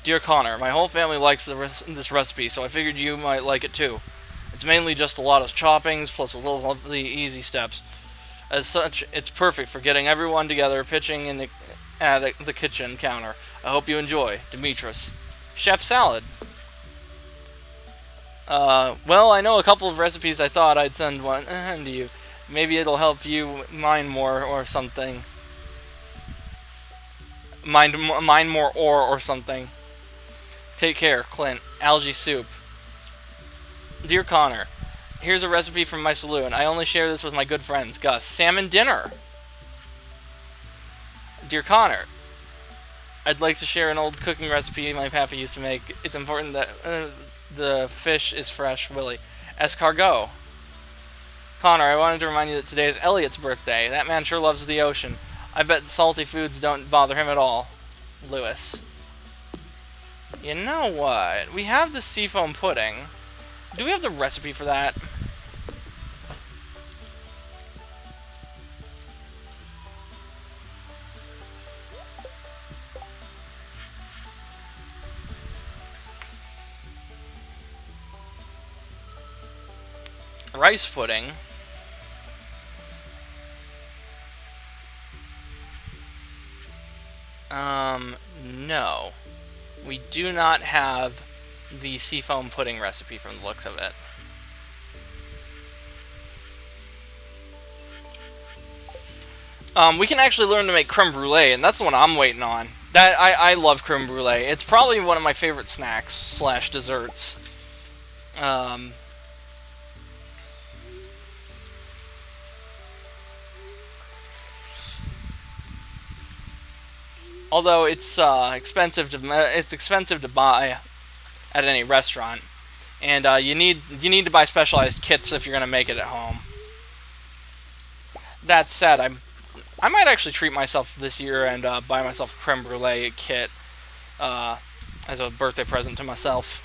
Dear Connor, my whole family likes this recipe, so I figured you might like it too. It's mainly just a lot of choppings, plus a little of the easy steps. As such, it's perfect for getting everyone together, pitching in at the kitchen counter. I hope you enjoy. Demetrius. Chef Salad. Well, I know a couple of recipes. I thought I'd send one to you. Maybe it'll help you mine more or something. Mine more ore or something. Take care, Clint. Algae soup. Dear Connor, here's a recipe from my saloon. I only share this with my good friends. Gus. Salmon dinner. Dear Connor, I'd like to share an old cooking recipe my pappy used to make. It's important that the fish is fresh. Willie. Escargot. Connor, I wanted to remind you that today is Elliot's birthday. That man sure loves the ocean. I bet salty foods don't bother him at all. Lewis. You know what? We have the seafoam pudding. Do we have the recipe for that? Rice pudding. No. We do not have the seafoam pudding recipe from the looks of it. We can actually learn to make creme brulee, and that's the one I'm waiting on. I love creme brulee. It's probably one of my favorite snacks slash desserts. Although it's expensive to buy at any restaurant, and you need to buy specialized kits if you're gonna make it at home. That said, I might actually treat myself this year and buy myself a creme brulee kit as a birthday present to myself.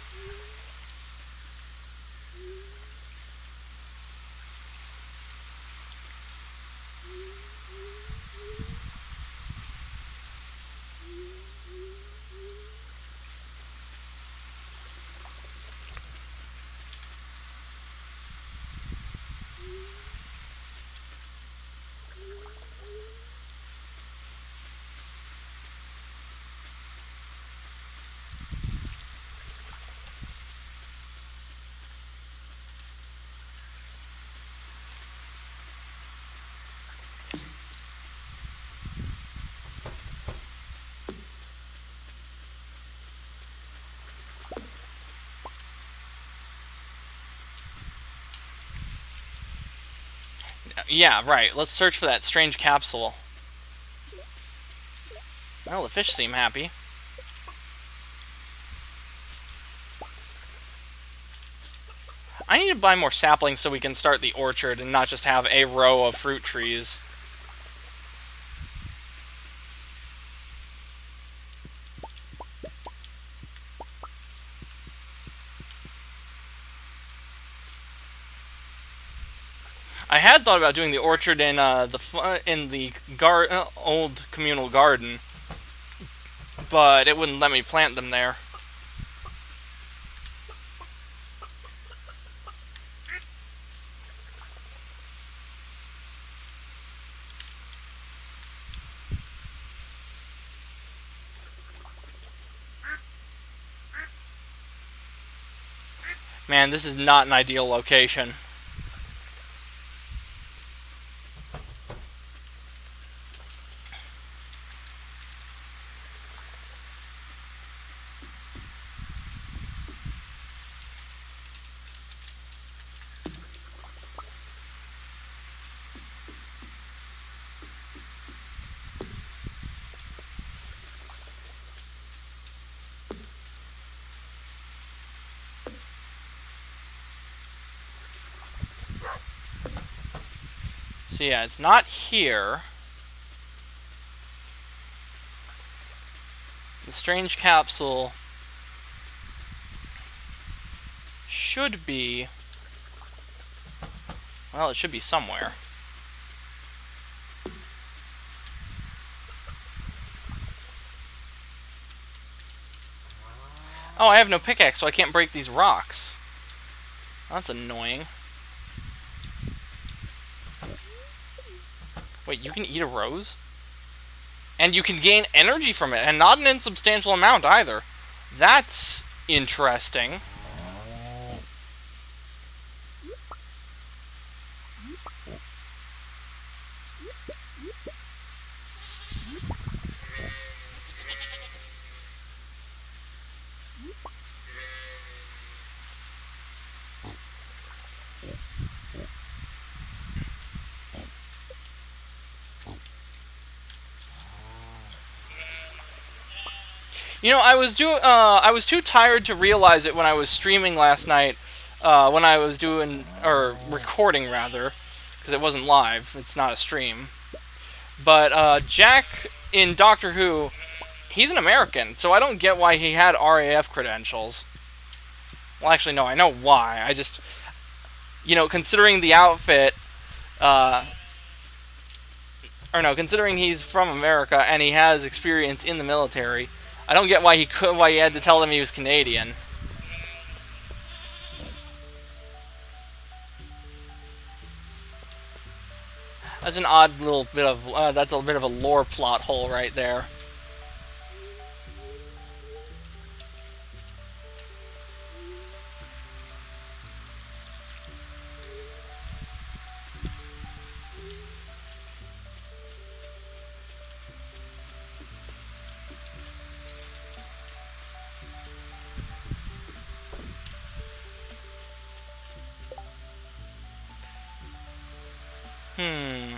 Yeah, right. Let's search for that strange capsule. Well, the fish seem happy. I need to buy more saplings so we can start the orchard and not just have a row of fruit trees. I had thought about doing the orchard in the old communal garden, but it wouldn't let me plant them there. Man, this is not an ideal location. So yeah, it's not here. The strange capsule should be... Well, it should be somewhere. Oh, I have no pickaxe, so I can't break these rocks. That's annoying. Wait, you can eat a rose? And you can gain energy from it, and not an insubstantial amount either. That's interesting. You know, I was too tired to realize it when I was streaming last night. When I was doing, or recording rather, because it wasn't live. It's not a stream. But Jack in Doctor Who, he's an American, so I don't get why he had RAF credentials. Well, actually, no, I know why. I just, considering the outfit, uh, or no, considering he's from America and he has experience in the military, I don't get why he had to tell them he was Canadian. That's an odd little bit of that's a bit of a lore plot hole right there. Hmm.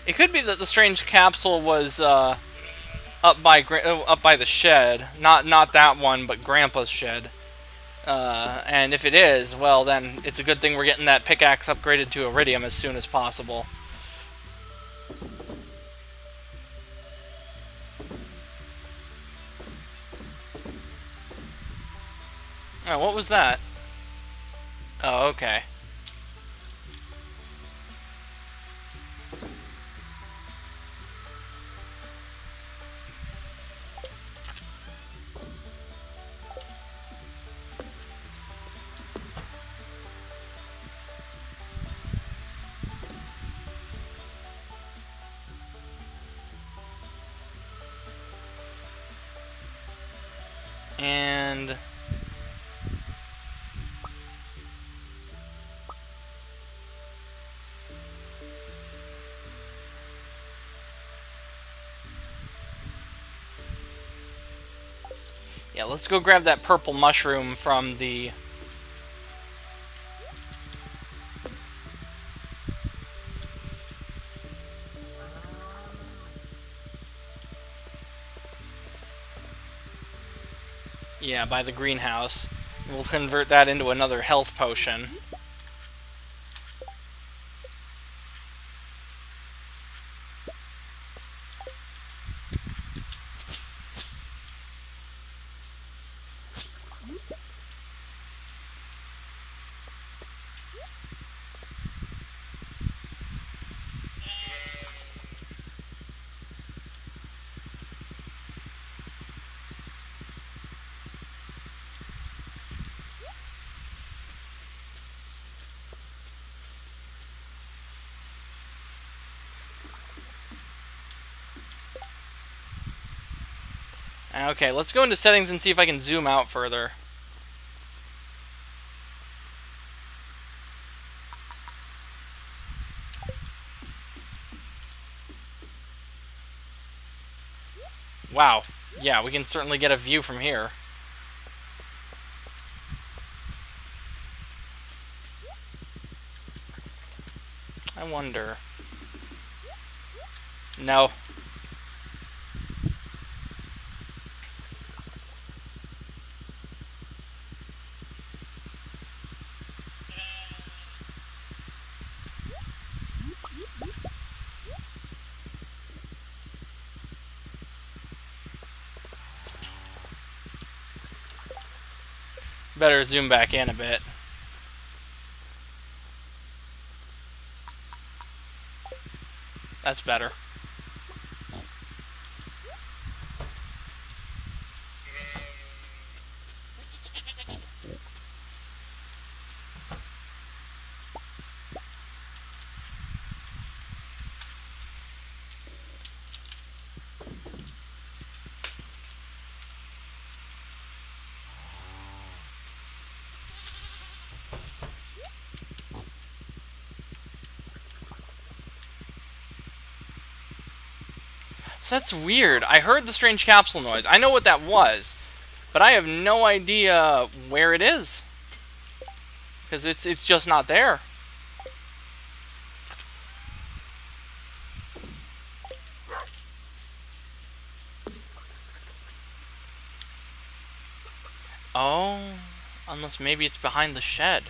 It could be that the strange capsule was up by the shed, not that one, but Grandpa's shed. And if it is, well, then it's a good thing we're getting that pickaxe upgraded to iridium as soon as possible. Oh, what was that? Oh, okay. And Yeah, let's go grab that purple mushroom from the... Yeah, by the greenhouse. We'll convert that into another health potion. Okay, let's go into settings and see if I can zoom out further. Wow. Yeah, we can certainly get a view from here. I wonder... No. Better zoom back in a bit. That's better. So that's weird. I heard the strange capsule noise. I know what that was, but I have no idea where it is. Because it's just not there. Oh, unless maybe it's behind the shed.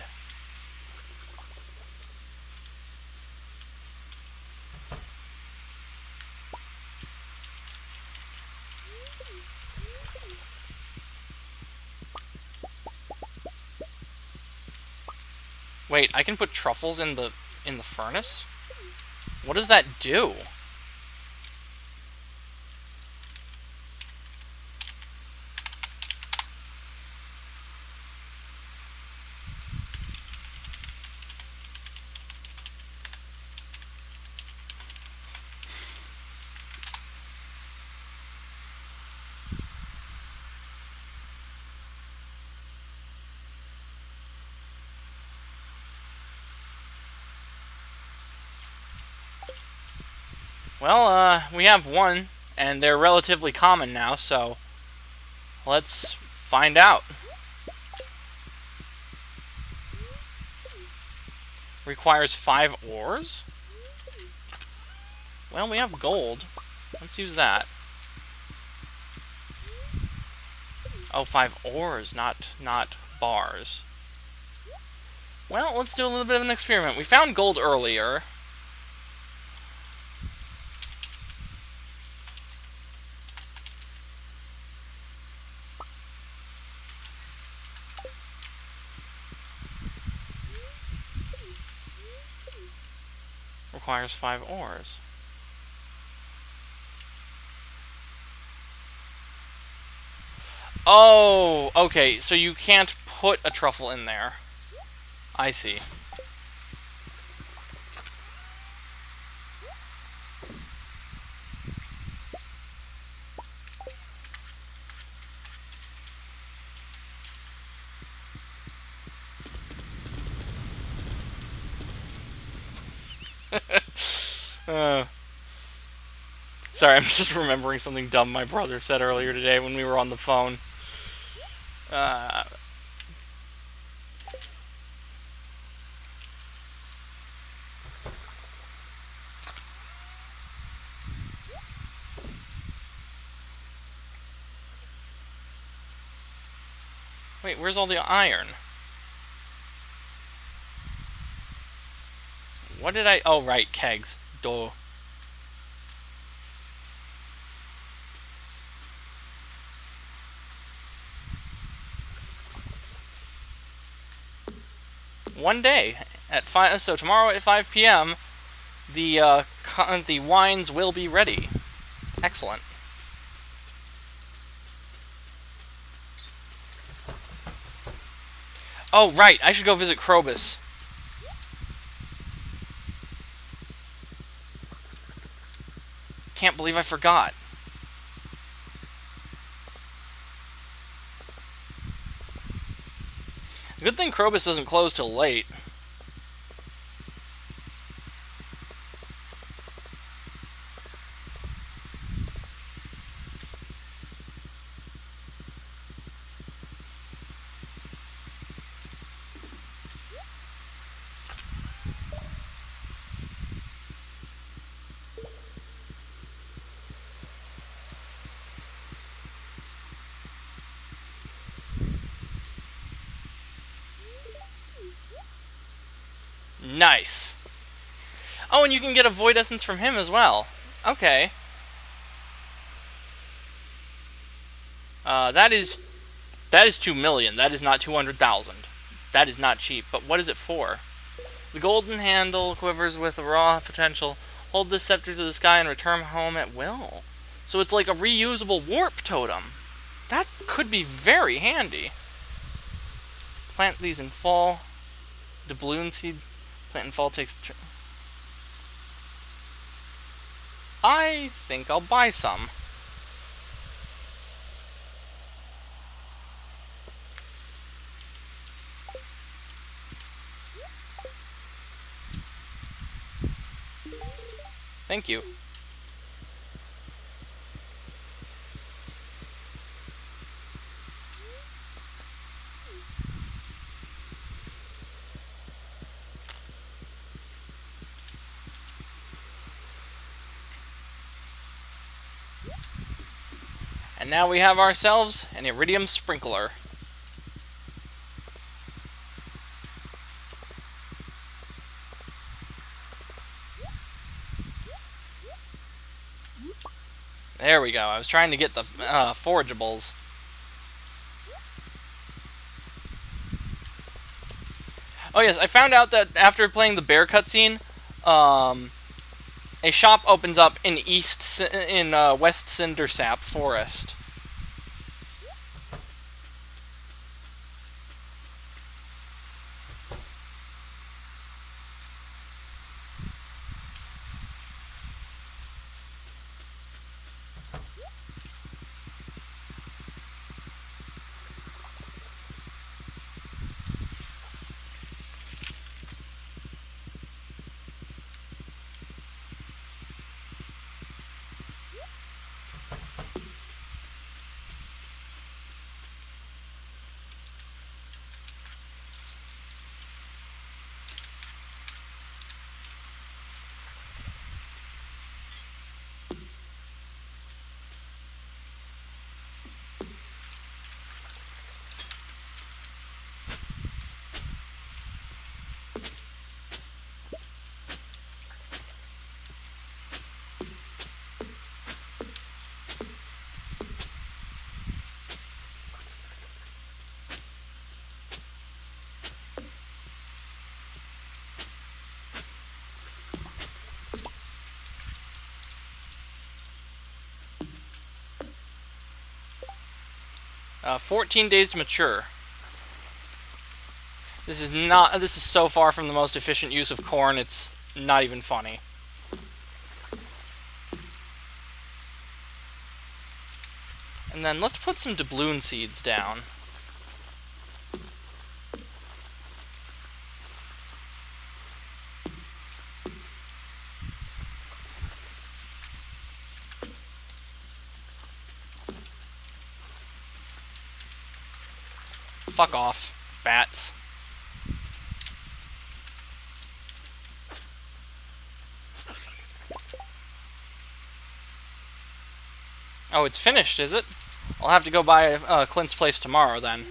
Wait, I can put truffles in the furnace? What does that do? Well, we have one, and they're relatively common now, so let's find out. Requires 5 ores? Well, we have gold. Let's use that. Oh, 5 ores, not bars. Well, let's do a little bit of an experiment. We found gold earlier. Requires 5 ores. Oh, okay, so you can't put a truffle in there. I see. uh, Sorry, I'm just remembering something dumb my brother said earlier today when we were on the phone. Uh, Wait, where's all the iron? What did I... Oh, right, kegs. Duh. One day at 5. So tomorrow at 5 p.m., the wines will be ready. Excellent. Oh, right, I should go visit Krobus. Can't believe I forgot. Good thing Krobus doesn't close till late. Nice. Oh, and you can get a Void Essence from him as well. Okay. That is 2 million. That is not 200,000. That is not cheap. But what is it for? The golden handle quivers with a raw potential. Hold this scepter to the sky and return home at will. So it's like a reusable warp totem. That could be very handy. Plant these in fall. Doubloon seed. Plant in fall takes... I think I'll buy some. Thank you. And now we have ourselves an Iridium Sprinkler. There we go. I was trying to get the forageables. Oh yes, I found out that after playing the bear cutscene, a shop opens up in West Cindersap Forest. Uh, 14 days to mature. This is so far from the most efficient use of corn, it's not even funny. And then let's put some doubloon seeds down. Fuck off, bats. Oh, it's finished, is it? I'll have to go by Clint's place tomorrow, then.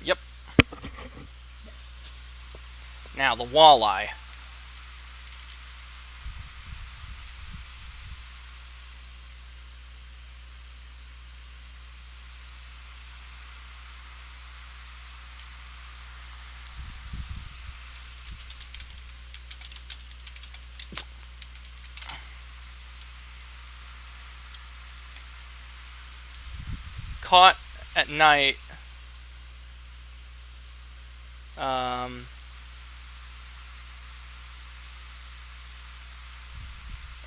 Yep. Now, the walleye. Caught at night.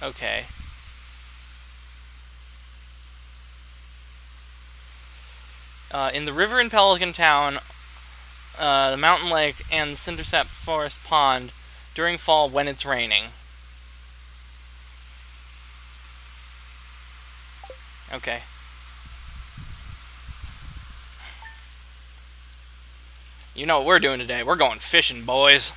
Okay. In the river in Pelican Town, the mountain lake, and the Cindersap Forest Pond during fall when it's raining. Okay. You know what we're doing today. We're going fishing, boys.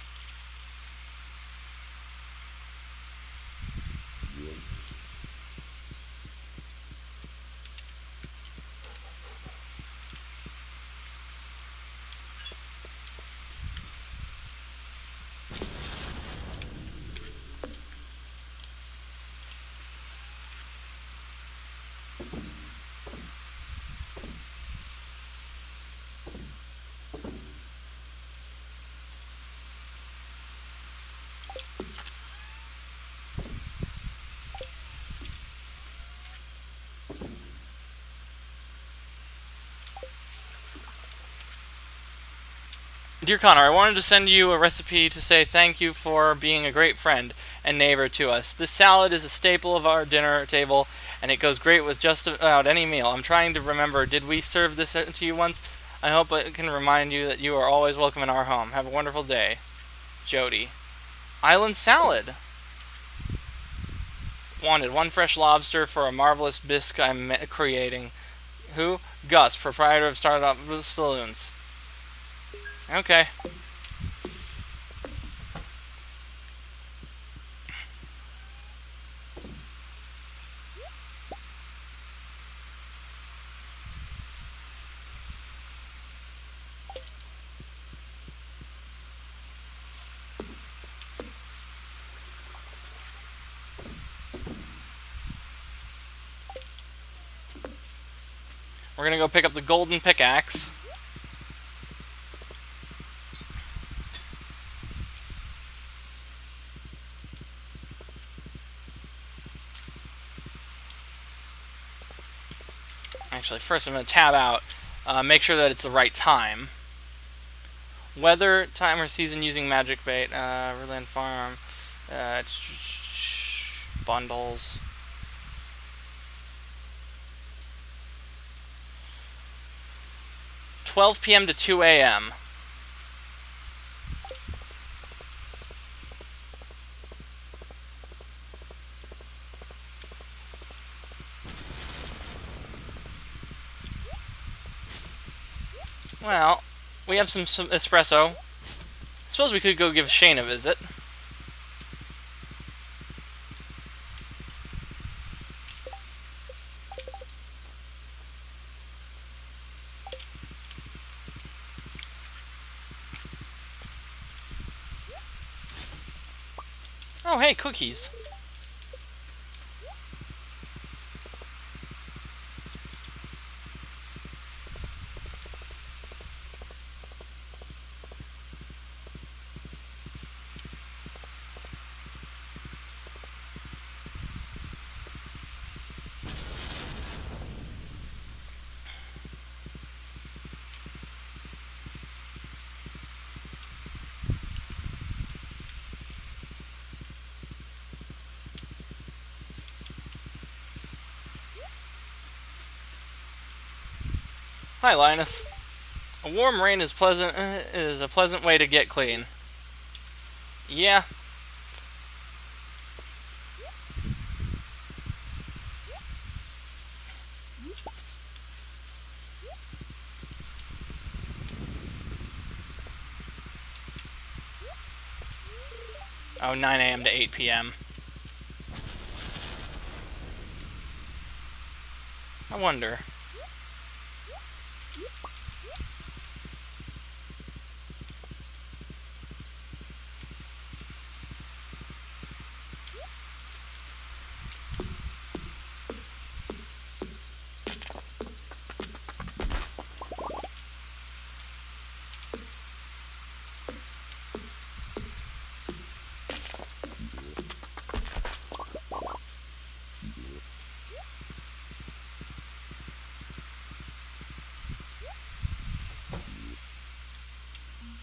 Dear Connor, I wanted to send you a recipe to say thank you for being a great friend and neighbor to us. This salad is a staple of our dinner table, and it goes great with just about any meal. I'm trying to remember, did we serve this to you once? I hope it can remind you that you are always welcome in our home. Have a wonderful day. Jody. Island salad. Wanted one fresh lobster for a marvelous bisque I'm creating. Who? Gus, proprietor of Stardew Saloons. Okay. We're gonna go pick up the golden pickaxe. Actually, first I'm going to tab out, make sure that it's the right time. Weather, time, or season using magic bait, Riverland Farm, bundles. $12 p.m. to 2 a.m. Well, we have some espresso. Suppose we could go give Shane a visit. Oh, hey, cookies. Hi, Linus. A warm rain is a pleasant way to get clean. Yeah. Oh, 9 a.m. to 8 p.m. I wonder.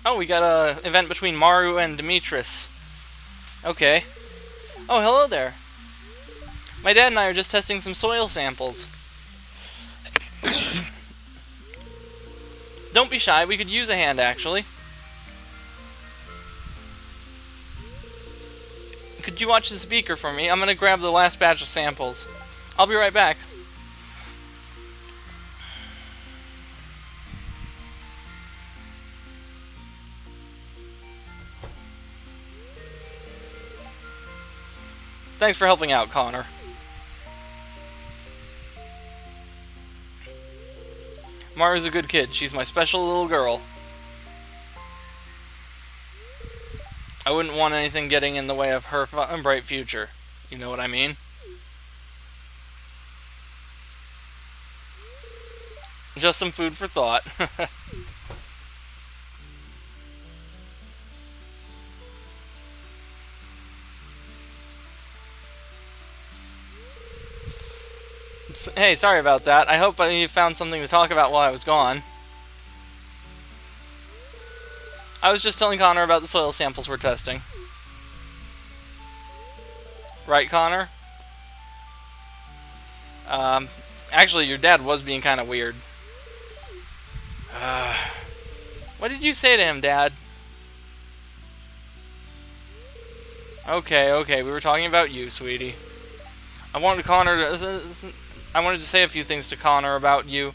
Oh, we got a event between Maru and Demetris. Okay. Oh, hello there. My dad and I are just testing some soil samples. Don't be shy, we could use a hand, actually. Could you watch the speaker for me? I'm gonna grab the last batch of samples. I'll be right back. Thanks for helping out, Connor. Maru's a good kid. She's my special little girl. I wouldn't want anything getting in the way of her bright future. You know what I mean? Just some food for thought. Hey, sorry about that. I hope you found something to talk about while I was gone. I was just telling Connor about the soil samples we're testing. Right, Connor? Actually, your dad was being kind of weird. What did you say to him, Dad? Okay, we were talking about you, sweetie. I wanted to say a few things to Connor about you,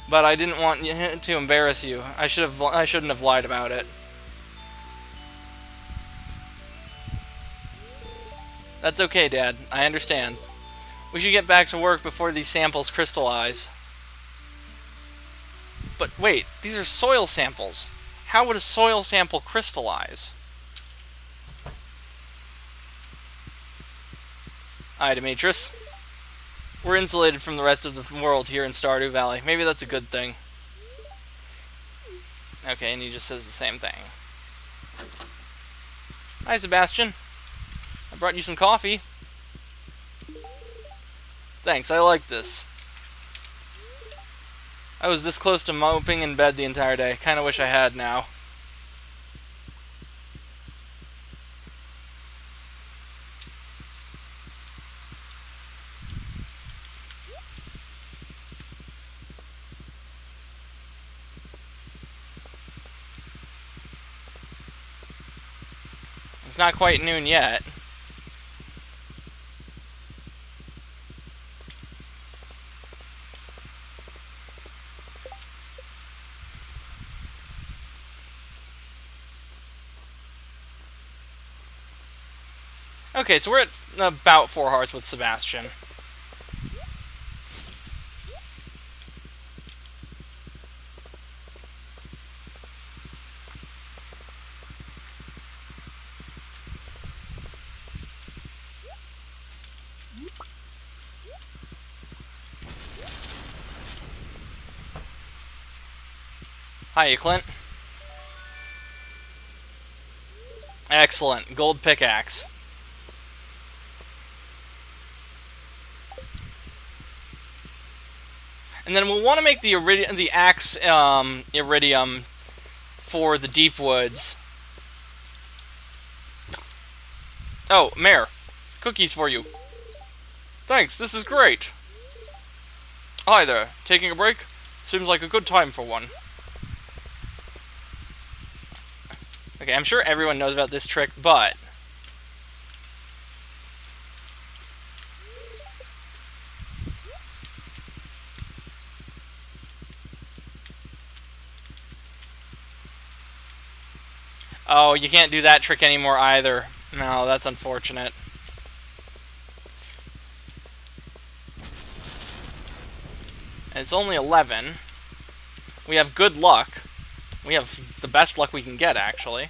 but I didn't want to embarrass you. I shouldn't have lied about it. That's okay, Dad. I understand. We should get back to work before these samples crystallize. But wait, these are soil samples. How would a soil sample crystallize? Hi, Demetris. We're insulated from the rest of the world here in Stardew Valley. Maybe that's a good thing. Okay, and he just says the same thing. Hi, Sebastian. I brought you some coffee. Thanks, I like this. I was this close to moping in bed the entire day. Kinda wish I had now. It's not quite noon yet. Okay, so we're at about 4 hearts with Sebastian. Hiya, Clint. Excellent. Gold pickaxe. And then we'll want to make the axe iridium for the deep woods. Oh, Mare. Cookies for you. Thanks, this is great. Hi there. Taking a break? Seems like a good time for one. Okay, I'm sure everyone knows about this trick, but... Oh, you can't do that trick anymore either. No, that's unfortunate. And it's only 11. We have good luck. We have the best luck we can get, actually.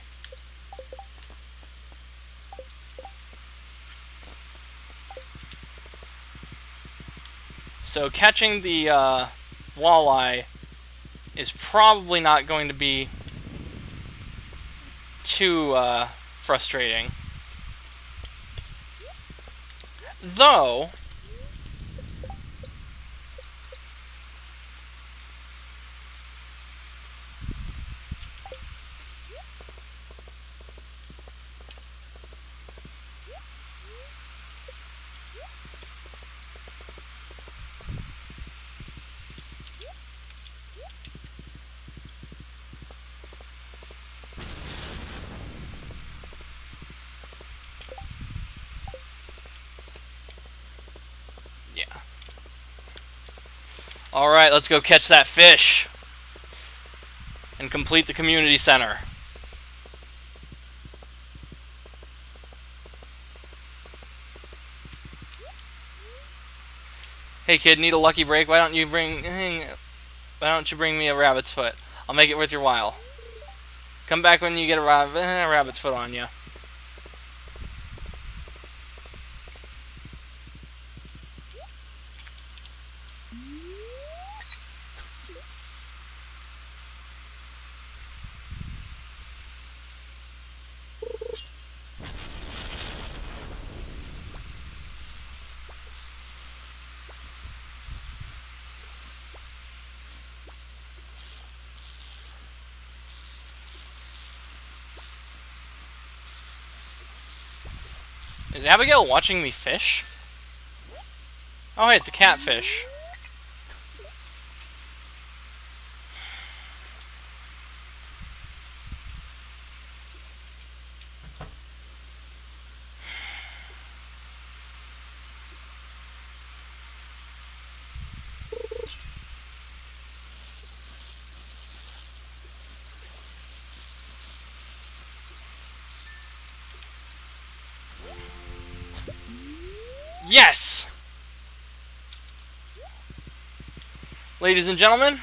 So catching the walleye is probably not going to be too frustrating. Though... yeah. Alright, let's go catch that fish. And complete the community center. Hey kid, need a lucky break? Why don't you bring me a rabbit's foot? I'll make it worth your while. Come back when you get a rabbit's foot on you. Is Abigail watching me fish? Oh hey, it's a catfish. Yes! Ladies and gentlemen,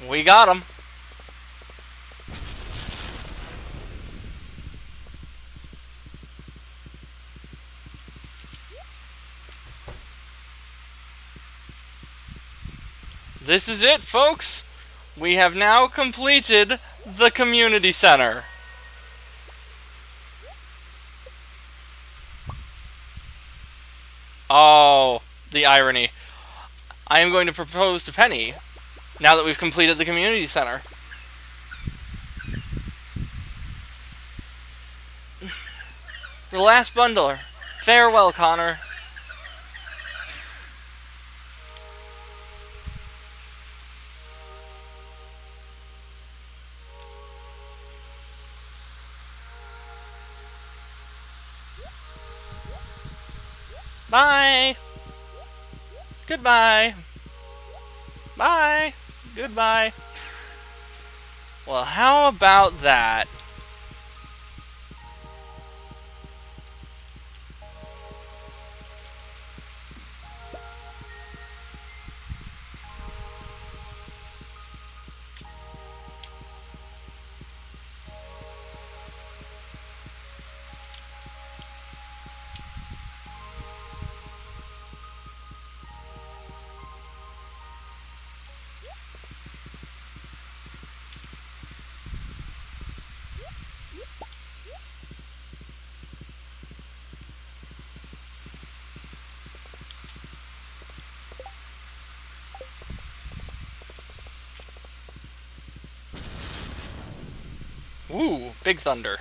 we got him. This is it, folks. We have now completed the community center. Oh, the irony. I am going to propose to Penny, now that we've completed the community center. The last bundler. Farewell, Connor. Bye. Goodbye. Bye. Goodbye. Well, how about that? Ooh, big thunder.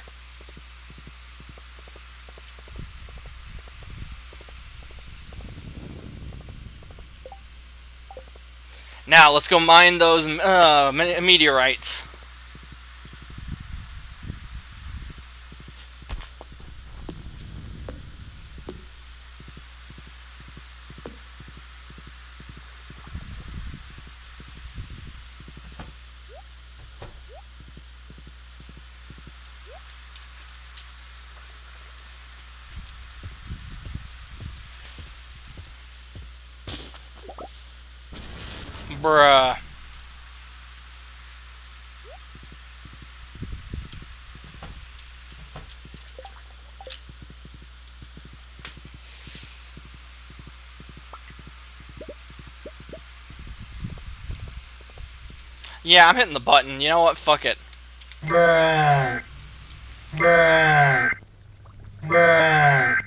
Now, let's go mine those meteorites. Bruh. Yeah, I'm hitting the button. You know what? Fuck it. Bruh. Bruh. Bruh.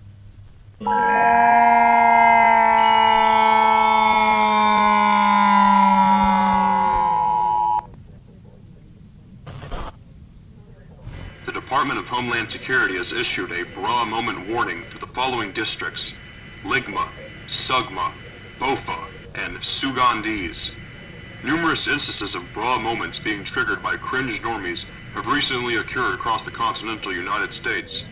The Department of Homeland Security has issued a bra moment warning for the following districts: Ligma, Sugma, Bofa, and Sugandese. Numerous instances of bra moments being triggered by cringe normies have recently occurred across the continental United States.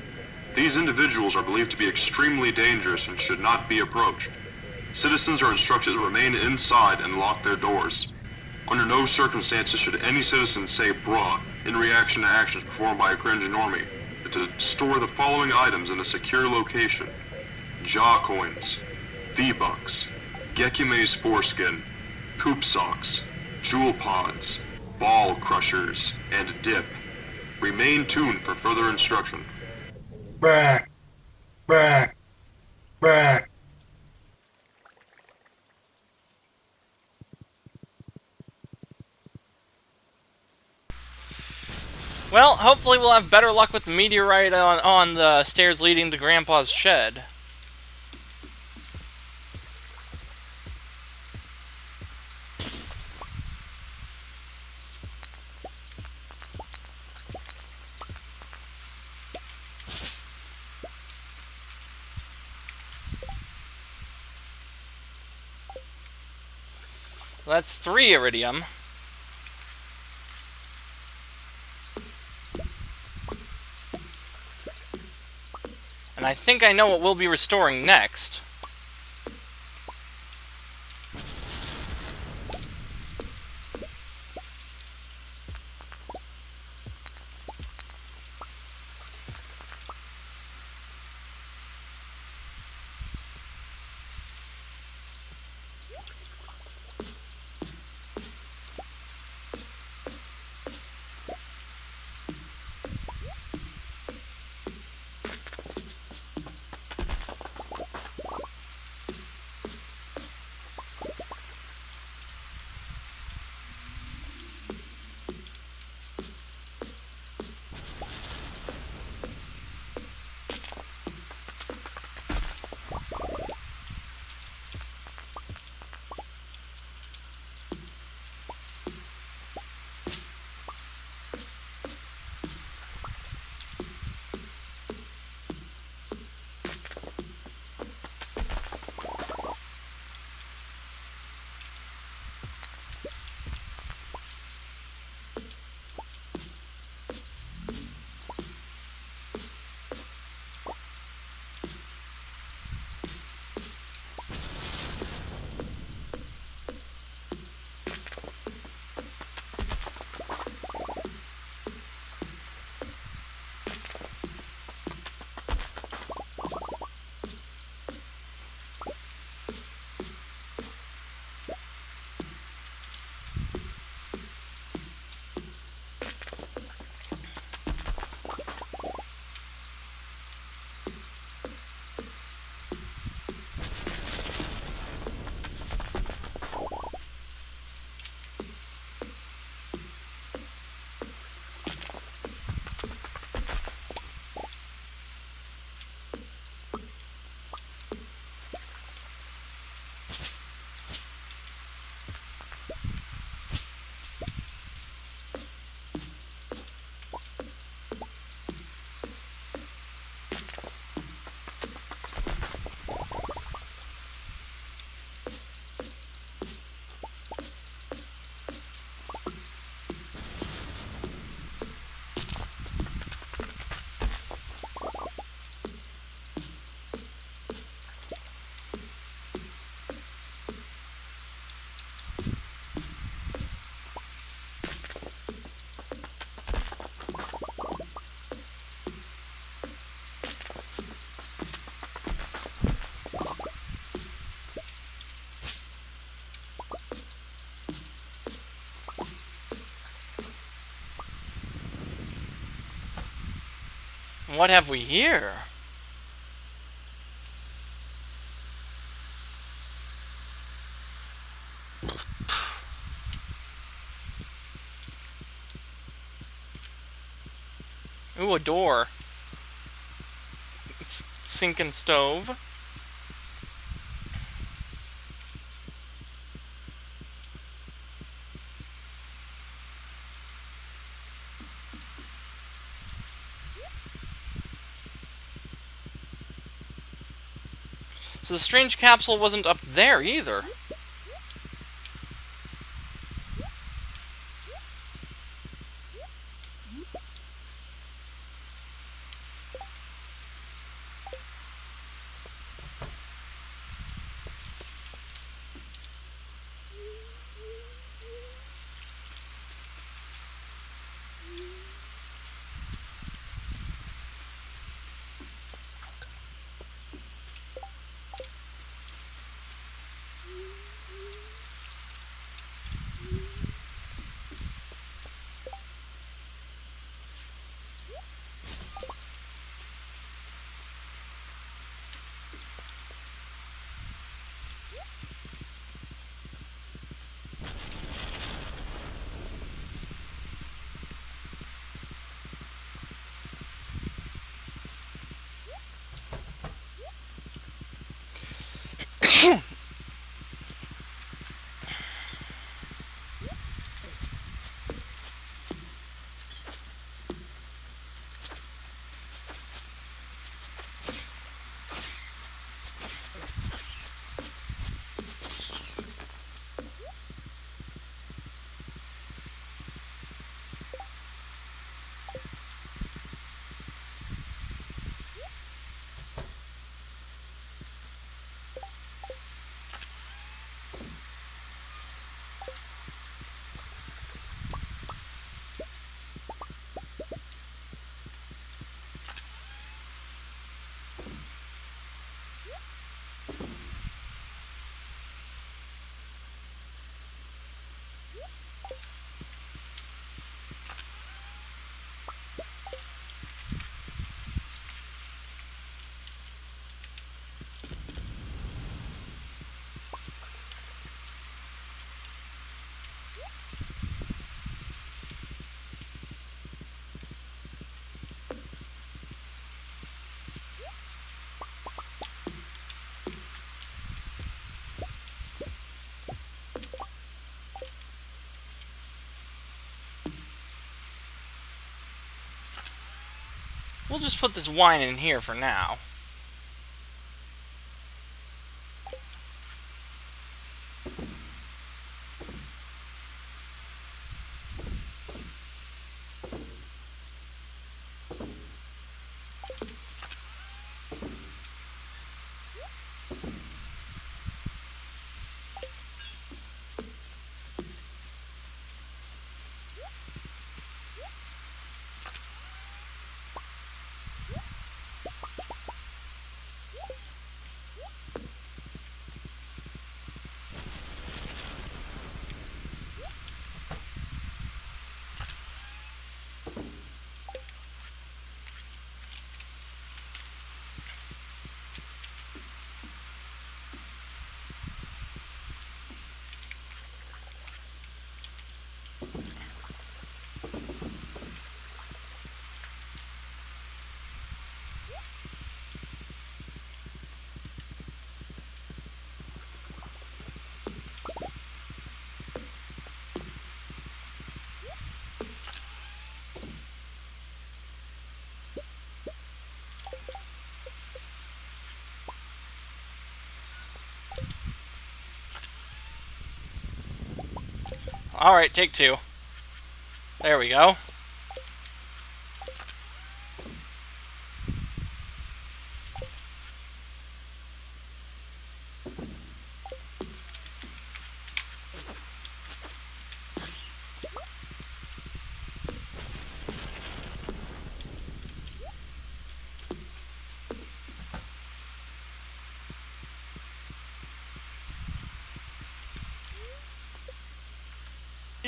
These individuals are believed to be extremely dangerous and should not be approached. Citizens are instructed to remain inside and lock their doors. Under no circumstances should any citizen say "bruh" in reaction to actions performed by a cringe normie, but to store the following items in a secure location: jaw coins, V-bucks, Gekime's foreskin, poop socks, jewel pods, ball crushers, and dip. Remain tuned for further instruction. Bruh. Bruh. Bruh. Well, hopefully we'll have better luck with the meteorite on the stairs leading to Grandpa's shed. That's 3 iridium. And I think I know what we'll be restoring next. What have we here? Ooh, a door. Sink and stove. So the strange capsule wasn't up there either. We'll just put this wine in here for now. Alright, take two. There we go.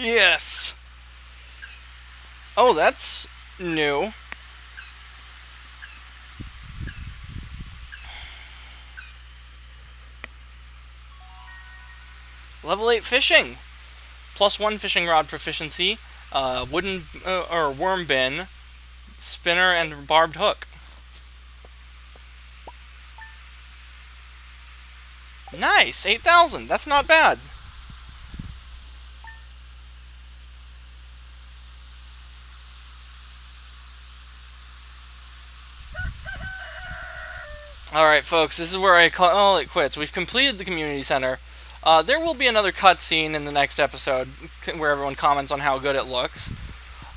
Yes! Oh, that's new. Level 8 fishing. +1 fishing rod proficiency. Wooden or worm bin, spinner, and barbed hook. Nice, 8,000. That's not bad. Alright, folks, this is where I call it quits. We've completed the community center. There will be another cutscene in the next episode where everyone comments on how good it looks.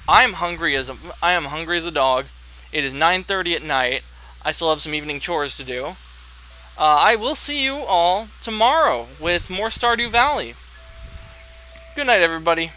I am hungry as a dog. It is 9:30 at night. I still have some evening chores to do. I will see you all tomorrow with more Stardew Valley. Good night, everybody.